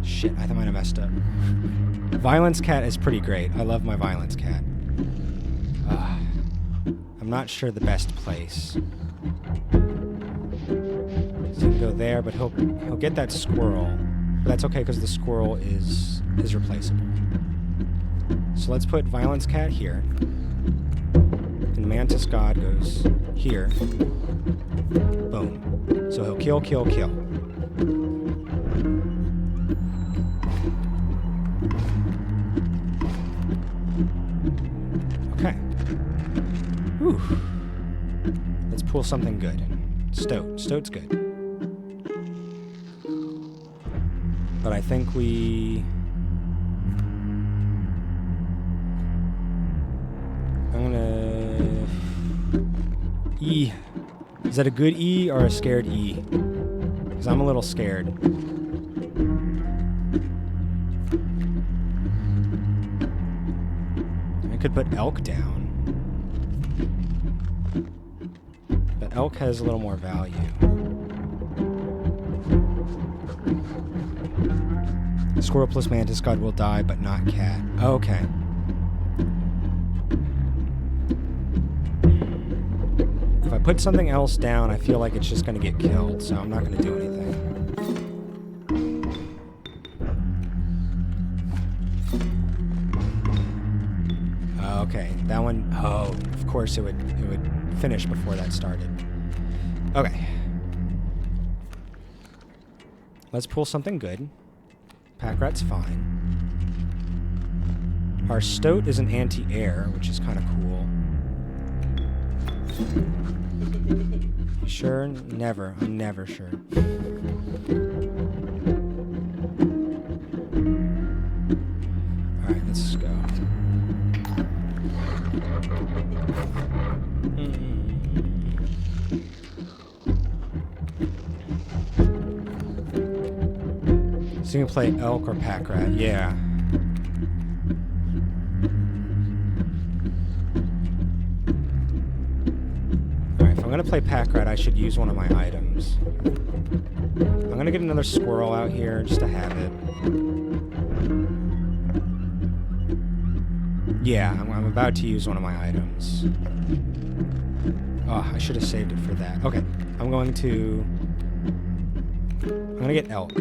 Shit, I might have messed up. Violence Cat is pretty great. I love my Violence Cat. I'm not sure the best place. So he can go there, but he'll get that squirrel. But that's okay because the squirrel is replaceable. So let's put Violence Cat here. And Mantis God goes here. Boom. So he'll kill, kill, kill. Okay. Whew. Let's pull something good. Stoat. Stoat's good. But I think I'm gonna... E. Is that a good E or a scared E? Because I'm a little scared. I could put elk down. But elk has a little more value. Squirrel plus Mantis God will die, but not cat. Okay. If I put something else down, I feel like it's just going to get killed, so I'm not going to do anything. Okay, that one, oh, of course it would finish before that started. Okay. Let's pull something good. Pack rat's fine. Our stoat is an anti-air, which is kind of cool. You sure? Never. I'm never sure. Alright, let's go. So you can play elk or pack rat. Yeah. Alright, if I'm gonna play pack rat, I should use one of my items. I'm gonna get another squirrel out here just to have it. Yeah, I'm about to use one of my items. Oh, I should have saved it for that. Okay, I'm gonna get elk.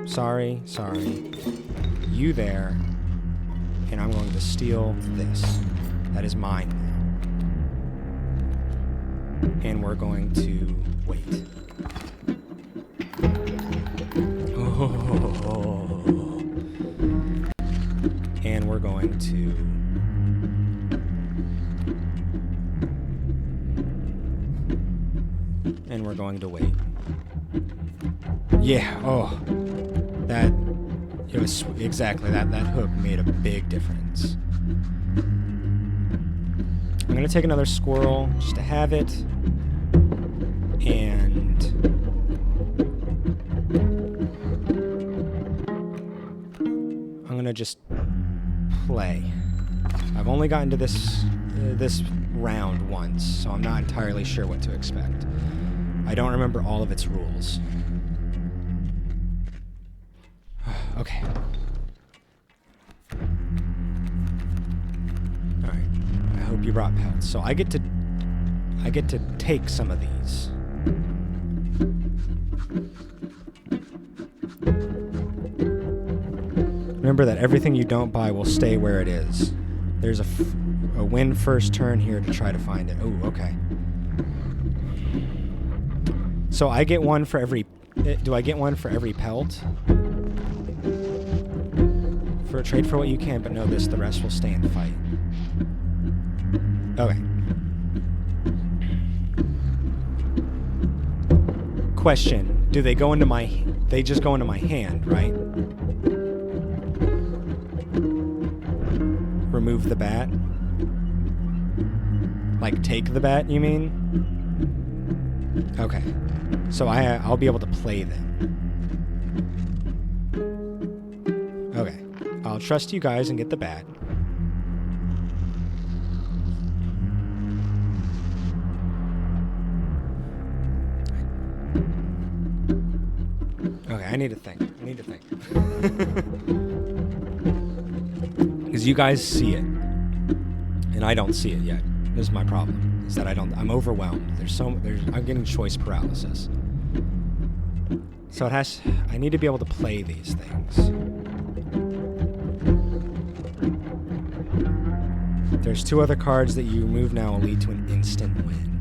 Sorry. You there. And I'm going to steal this. That is mine now. And we're going to wait. Oh. And we're going to... And we're going to wait. Yeah, oh. It was exactly that hook made a big difference. I'm gonna take another squirrel just to have it, and I'm gonna just play. I've only gotten to this round once, so I'm not entirely sure what to expect. I don't remember all of its rules. Okay. Alright. I hope you brought pelts. So I get to take some of these. Remember that everything you don't buy will stay where it is. There's a win first turn here to try to find it. Oh, okay. So I get one for every... Do I get one for every pelt? For a trade for what you can, but know this, the rest will stay in the fight. Okay. Question. Do they go into my... They just go into my hand, right? Remove the bat? Like, take the bat, you mean? Okay. So I'll be able to play them. Okay. I'll trust you guys and get the bat. Okay, I need to think. Because you guys see it. And I don't see it yet. This is my problem. Is that I'm overwhelmed. I'm getting choice paralysis. So I need to be able to play these things. There's 2 other cards that you remove now will lead to an instant win.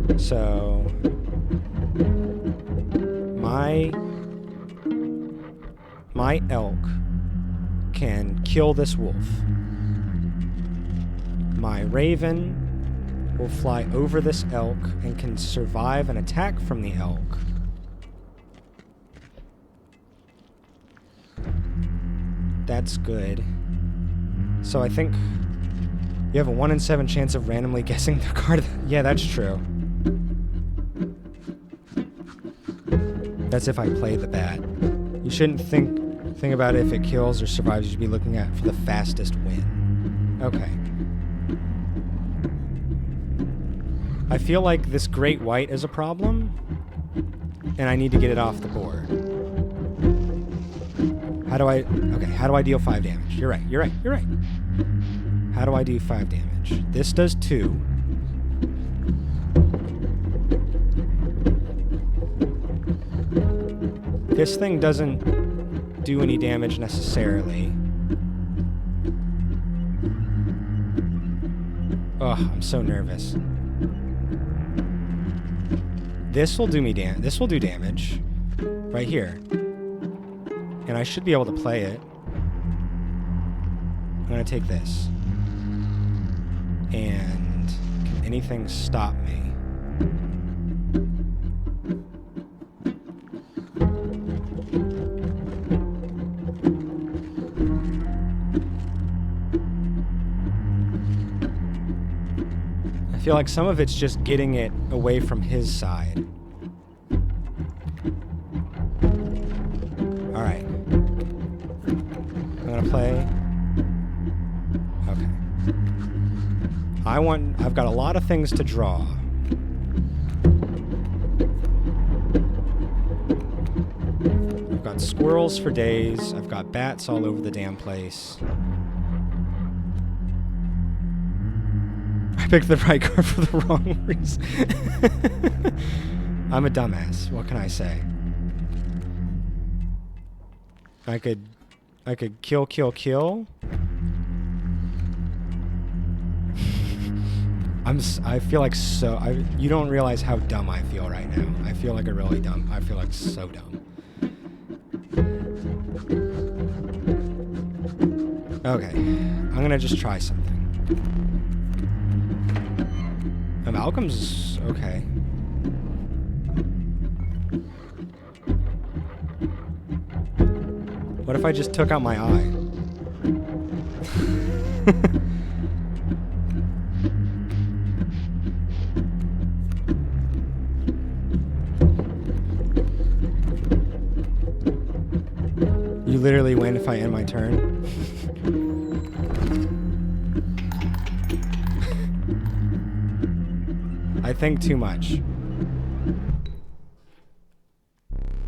Okay. So my elk can kill this wolf. My raven will fly over this elk and can survive an attack from the elk. That's good. So I think you have a 1 in 7 chance of randomly guessing the card. Yeah, that's true. That's if I play the bat. You shouldn't think about if it kills or survives. You should be looking at for the fastest win. Okay. I feel like this great white is a problem. and I need to get it off the board. How do I deal 5 damage? You're right. How do I do 5 damage? This does 2. This thing doesn't do any damage necessarily. Ugh, I'm so nervous. This will do damage. Right here. And I should be able to play it. I'm gonna take this. And can anything stop me? I feel like some of it's just getting it away from his side. Alright. I'm gonna play. Okay. I've got a lot of things to draw. I've got squirrels for days. I've got bats all over the damn place. I picked the right card for the wrong reason. I'm a dumbass. What can I say? I could kill. I feel like you don't realize how dumb I feel right now. I feel like I feel like so dumb. Okay, I'm gonna just try something. Malcolm's okay. What if I just took out my eye? You literally win if I end my turn. I think too much.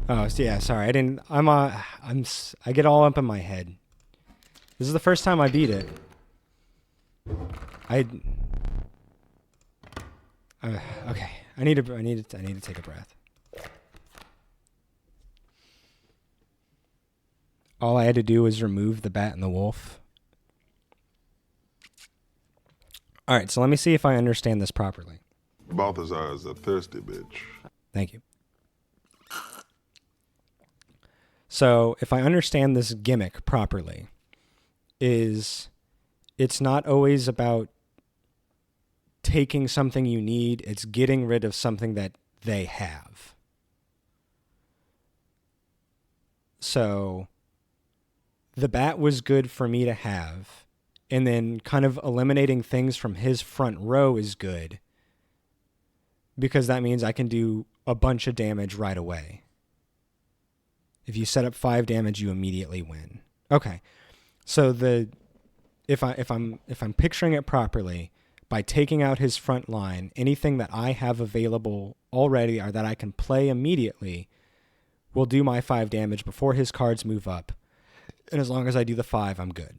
Oh, yeah, sorry. I get all up in my head. This is the first time I beat it. Okay. I need to take a breath. All I had to do was remove the bat and the wolf. All right, so let me see if I understand this properly. Balthazar is a thirsty bitch. Thank you. So, if I understand this gimmick properly, it's not always about taking something you need, it's getting rid of something that they have. So, the bat was good for me to have, and then kind of eliminating things from his front row is good, because that means I can do a bunch of damage right away. If you set up 5 damage, you immediately win. Okay. So if I'm picturing it properly, by taking out his front line, anything that I have available already or that I can play immediately will do my 5 damage before his cards move up. And as long as I do the 5, I'm good.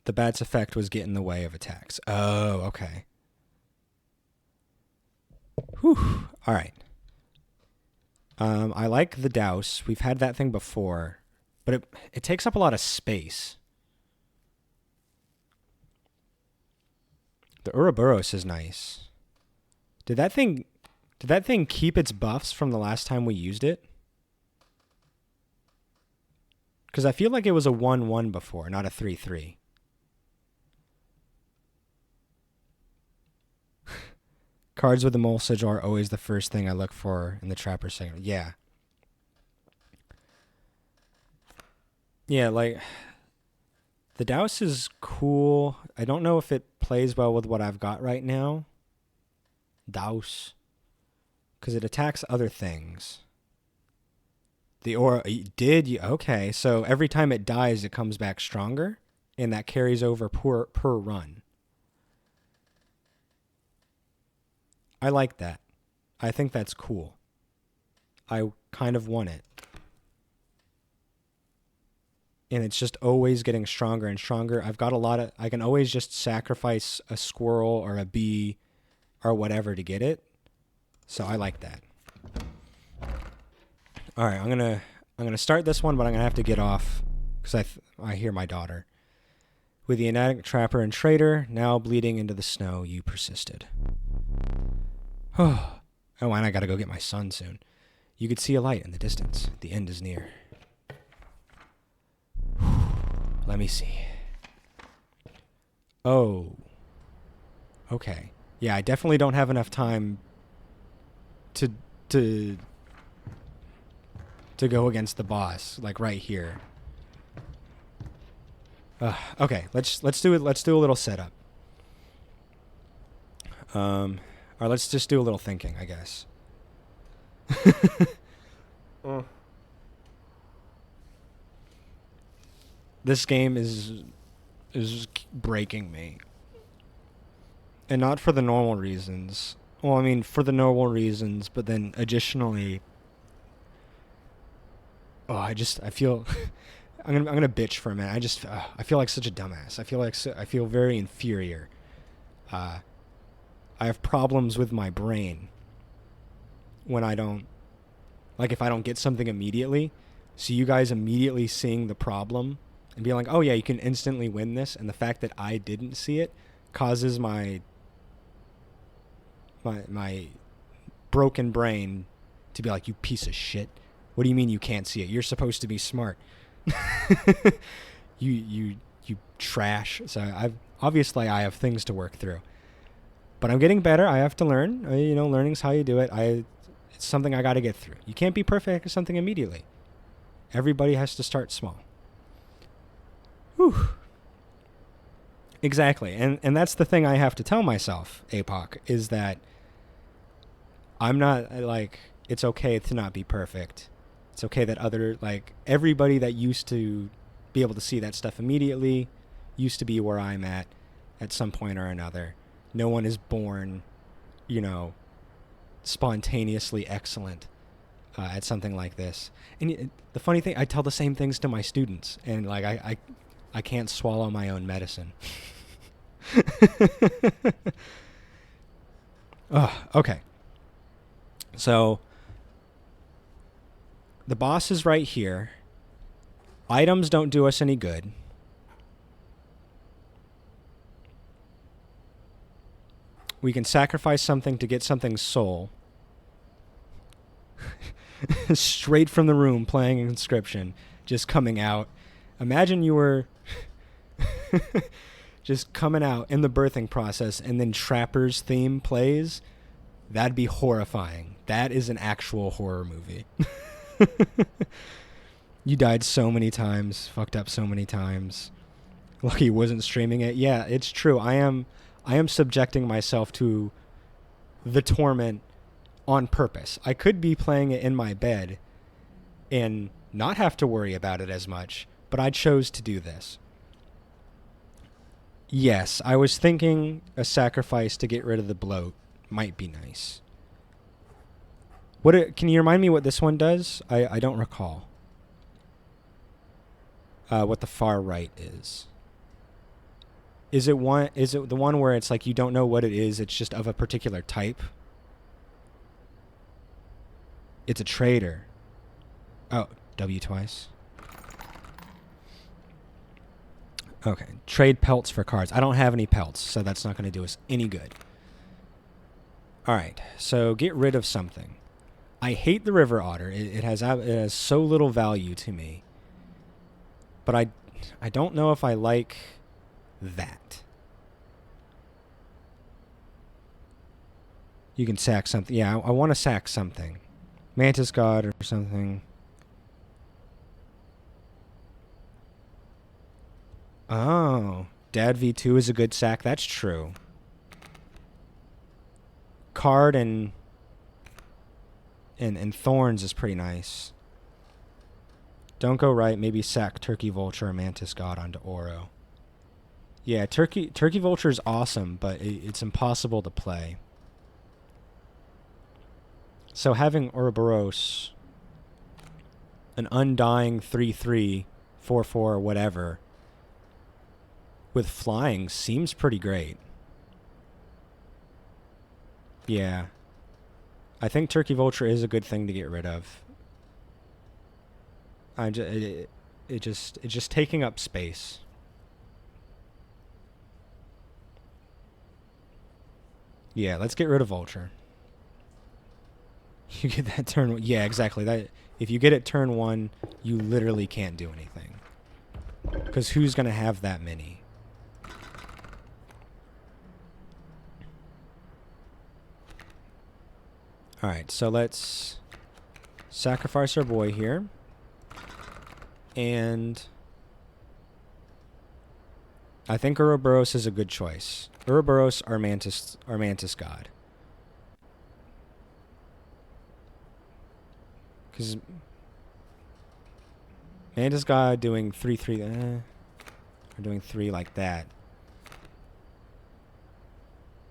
The bat's effect was get in the way of attacks. Oh, okay. Whew. All right. I like the douse. We've had that thing before, but it takes up a lot of space. The Ouroboros is nice. Did that thing keep its buffs from the last time we used it? Because I feel like it was a 1-1 before, not a 3-3. Cards with the mole sigil are always the first thing I look for in the Trapper segment. Yeah. Yeah, like, the Douse is cool. I don't know if it plays well with what I've got right now. Douse. Because it attacks other things. The Aura, okay, so every time it dies, it comes back stronger, and that carries over per run. I like that. I think that's cool. I kind of want it. And it's just always getting stronger and stronger. I've got I can always just sacrifice a squirrel or a bee or whatever to get it. So I like that. All right, I'm gonna start this one, but I'm gonna have to get off because I hear my daughter. With the inadequate trapper and trader now bleeding into the snow, you persisted. Oh, and I gotta go get my son soon. You could see a light in the distance. The end is near. Let me see. Oh. Okay. Yeah, I definitely don't have enough time to go against the boss, like right here. Okay, let's do it. Let's do a little setup. Or let's just do a little thinking, I guess. This game is breaking me. And not for the normal reasons. Well, I mean, for the normal reasons, but then additionally, I feel I'm gonna bitch for a minute. I feel like such a dumbass. I feel very inferior. I have problems with my brain when I don't, like, if I don't get something immediately. So you guys immediately seeing the problem and being like, oh yeah, you can instantly win this, and the fact that I didn't see it causes my broken brain to be like, you piece of shit. What do you mean you can't see it? You're supposed to be smart. you trash. So I have things to work through. But I'm getting better. I have to learn. Learning's how you do it. It's something I got to get through. You can't be perfect at something immediately. Everybody has to start small. Whew. Exactly. And that's the thing I have to tell myself, APOC, is that I'm not, like, it's okay to not be perfect. It's okay that everybody that used to be able to see that stuff immediately used to be where I'm at some point or another. No one is born, spontaneously excellent at something like this. And the funny thing, I tell the same things to my students, and like I can't swallow my own medicine. Okay. So the boss is right here. Items don't do us any good. We can sacrifice something to get something's soul. Straight from the room, playing Inscryption, just coming out. Imagine you were just coming out in the birthing process and then Trapper's theme plays. That'd be horrifying. That is an actual horror movie. You died so many times, fucked up so many times. Lucky you wasn't streaming it. Yeah, it's true. I am subjecting myself to the torment on purpose. I could be playing it in my bed and not have to worry about it as much, but I chose to do this. Yes, I was thinking a sacrifice to get rid of the bloat might be nice. Can you remind me what this one does? I don't recall. What the far right is. Is it the one where it's like you don't know what it is, it's just of a particular type? It's a trader. Oh, W twice. Okay. Trade pelts for cards. I don't have any pelts, so that's not going to do us any good. Alright, so get rid of something. I hate the river otter. It has so little value to me. But I don't know if I like that. You can sack something. Yeah, I want to sack something. Mantis God or something. Oh, Dad V2 is a good sack. That's true. Card and Thorns is pretty nice. Don't go right. Maybe sack Turkey Vulture or Mantis God onto Oro. Yeah, Turkey Vulture is awesome, but it's impossible to play. So having Ouroboros, an undying 3/3, 4/4, whatever, with flying seems pretty great. Yeah. I think Turkey Vulture is a good thing to get rid of. It's just taking up space. Yeah, let's get rid of Vulture. You get that turn. Yeah, exactly. That if you get it turn 1, you literally can't do anything. Because who's gonna have that many? All right, so let's sacrifice our boy here, and I think Ouroboros is a good choice. Ouroboros, our mantis god. Because Mantis God doing 3/3, or doing 3 like that.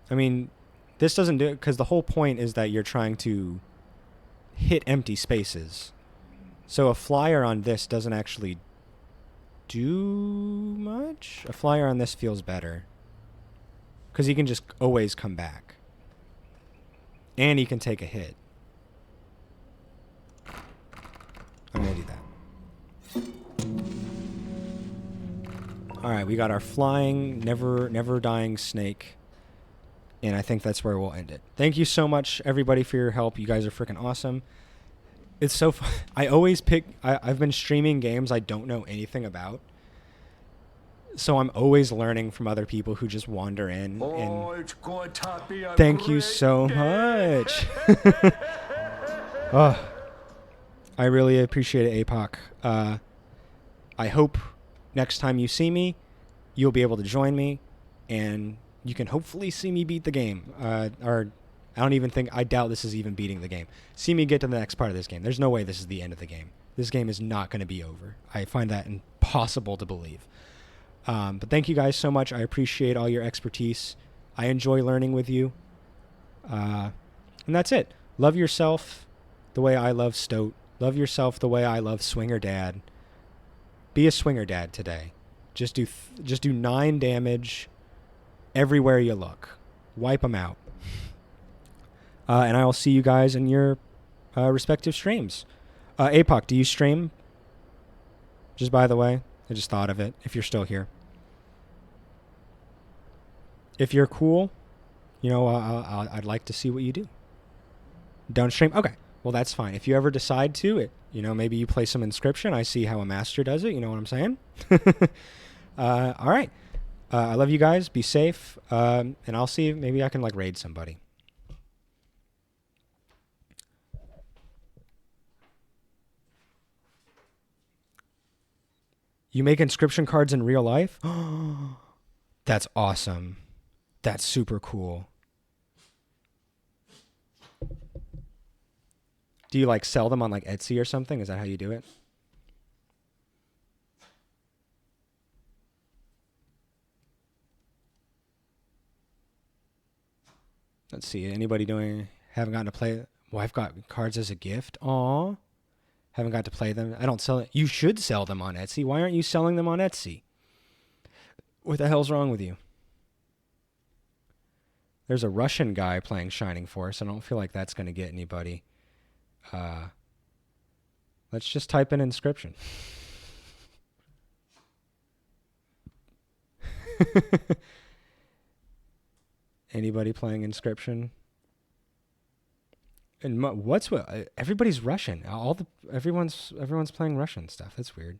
I mean, this doesn't do it because the whole point is that you're trying to hit empty spaces. So a flyer on this doesn't actually do much. A flyer on this feels better because he can just always come back. And he can take a hit. I'm going to do that. Alright, we got our flying, never dying snake. And I think that's where we'll end it. Thank you so much, everybody, for your help. You guys are freaking awesome. It's so fun. I always pick... I've been streaming games I don't know anything about. So I'm always learning from other people who just wander in. Oh, it's going to be a thank you great so day. much. Oh, I really appreciate it, APOC. I hope next time you see me, you'll be able to join me, and you can hopefully see me beat the game. Or I doubt this is even beating the game. See me get to the next part of this game. There's no way this is the end of the game. This game is not going to be over. I find that impossible to believe. But thank you guys so much. I appreciate all your expertise. I enjoy learning with you. And that's it. Love yourself the way I love Stoat. Love yourself the way I love Swinger Dad. Be a Swinger Dad today. Just do 9 damage everywhere you look. Wipe them out. And I will see you guys in your respective streams. APOC, do you stream? Just by the way, I just thought of it, if you're still here. If you're cool, I'd like to see what you do. Don't stream? Okay. Well, that's fine. If you ever decide to, maybe you play some Inscryption. I see how a master does it. You know what I'm saying? All right. I love you guys. Be safe. And I'll see if maybe I can raid somebody. You make Inscryption cards in real life? That's awesome. That's super cool. Do you sell them on Etsy or something? Is that how you do it? Let's see. Anybody haven't gotten to play? Well, I've got cards as a gift. Aw. Haven't got to play them. I don't sell it. You should sell them on Etsy. Why aren't you selling them on Etsy? What the hell's wrong with you? There's a Russian guy playing Shining Force. I don't feel like that's going to get anybody. Let's just type in Inscryption. Anybody playing Inscryption? And everybody's Russian. Everyone's playing Russian stuff. That's weird.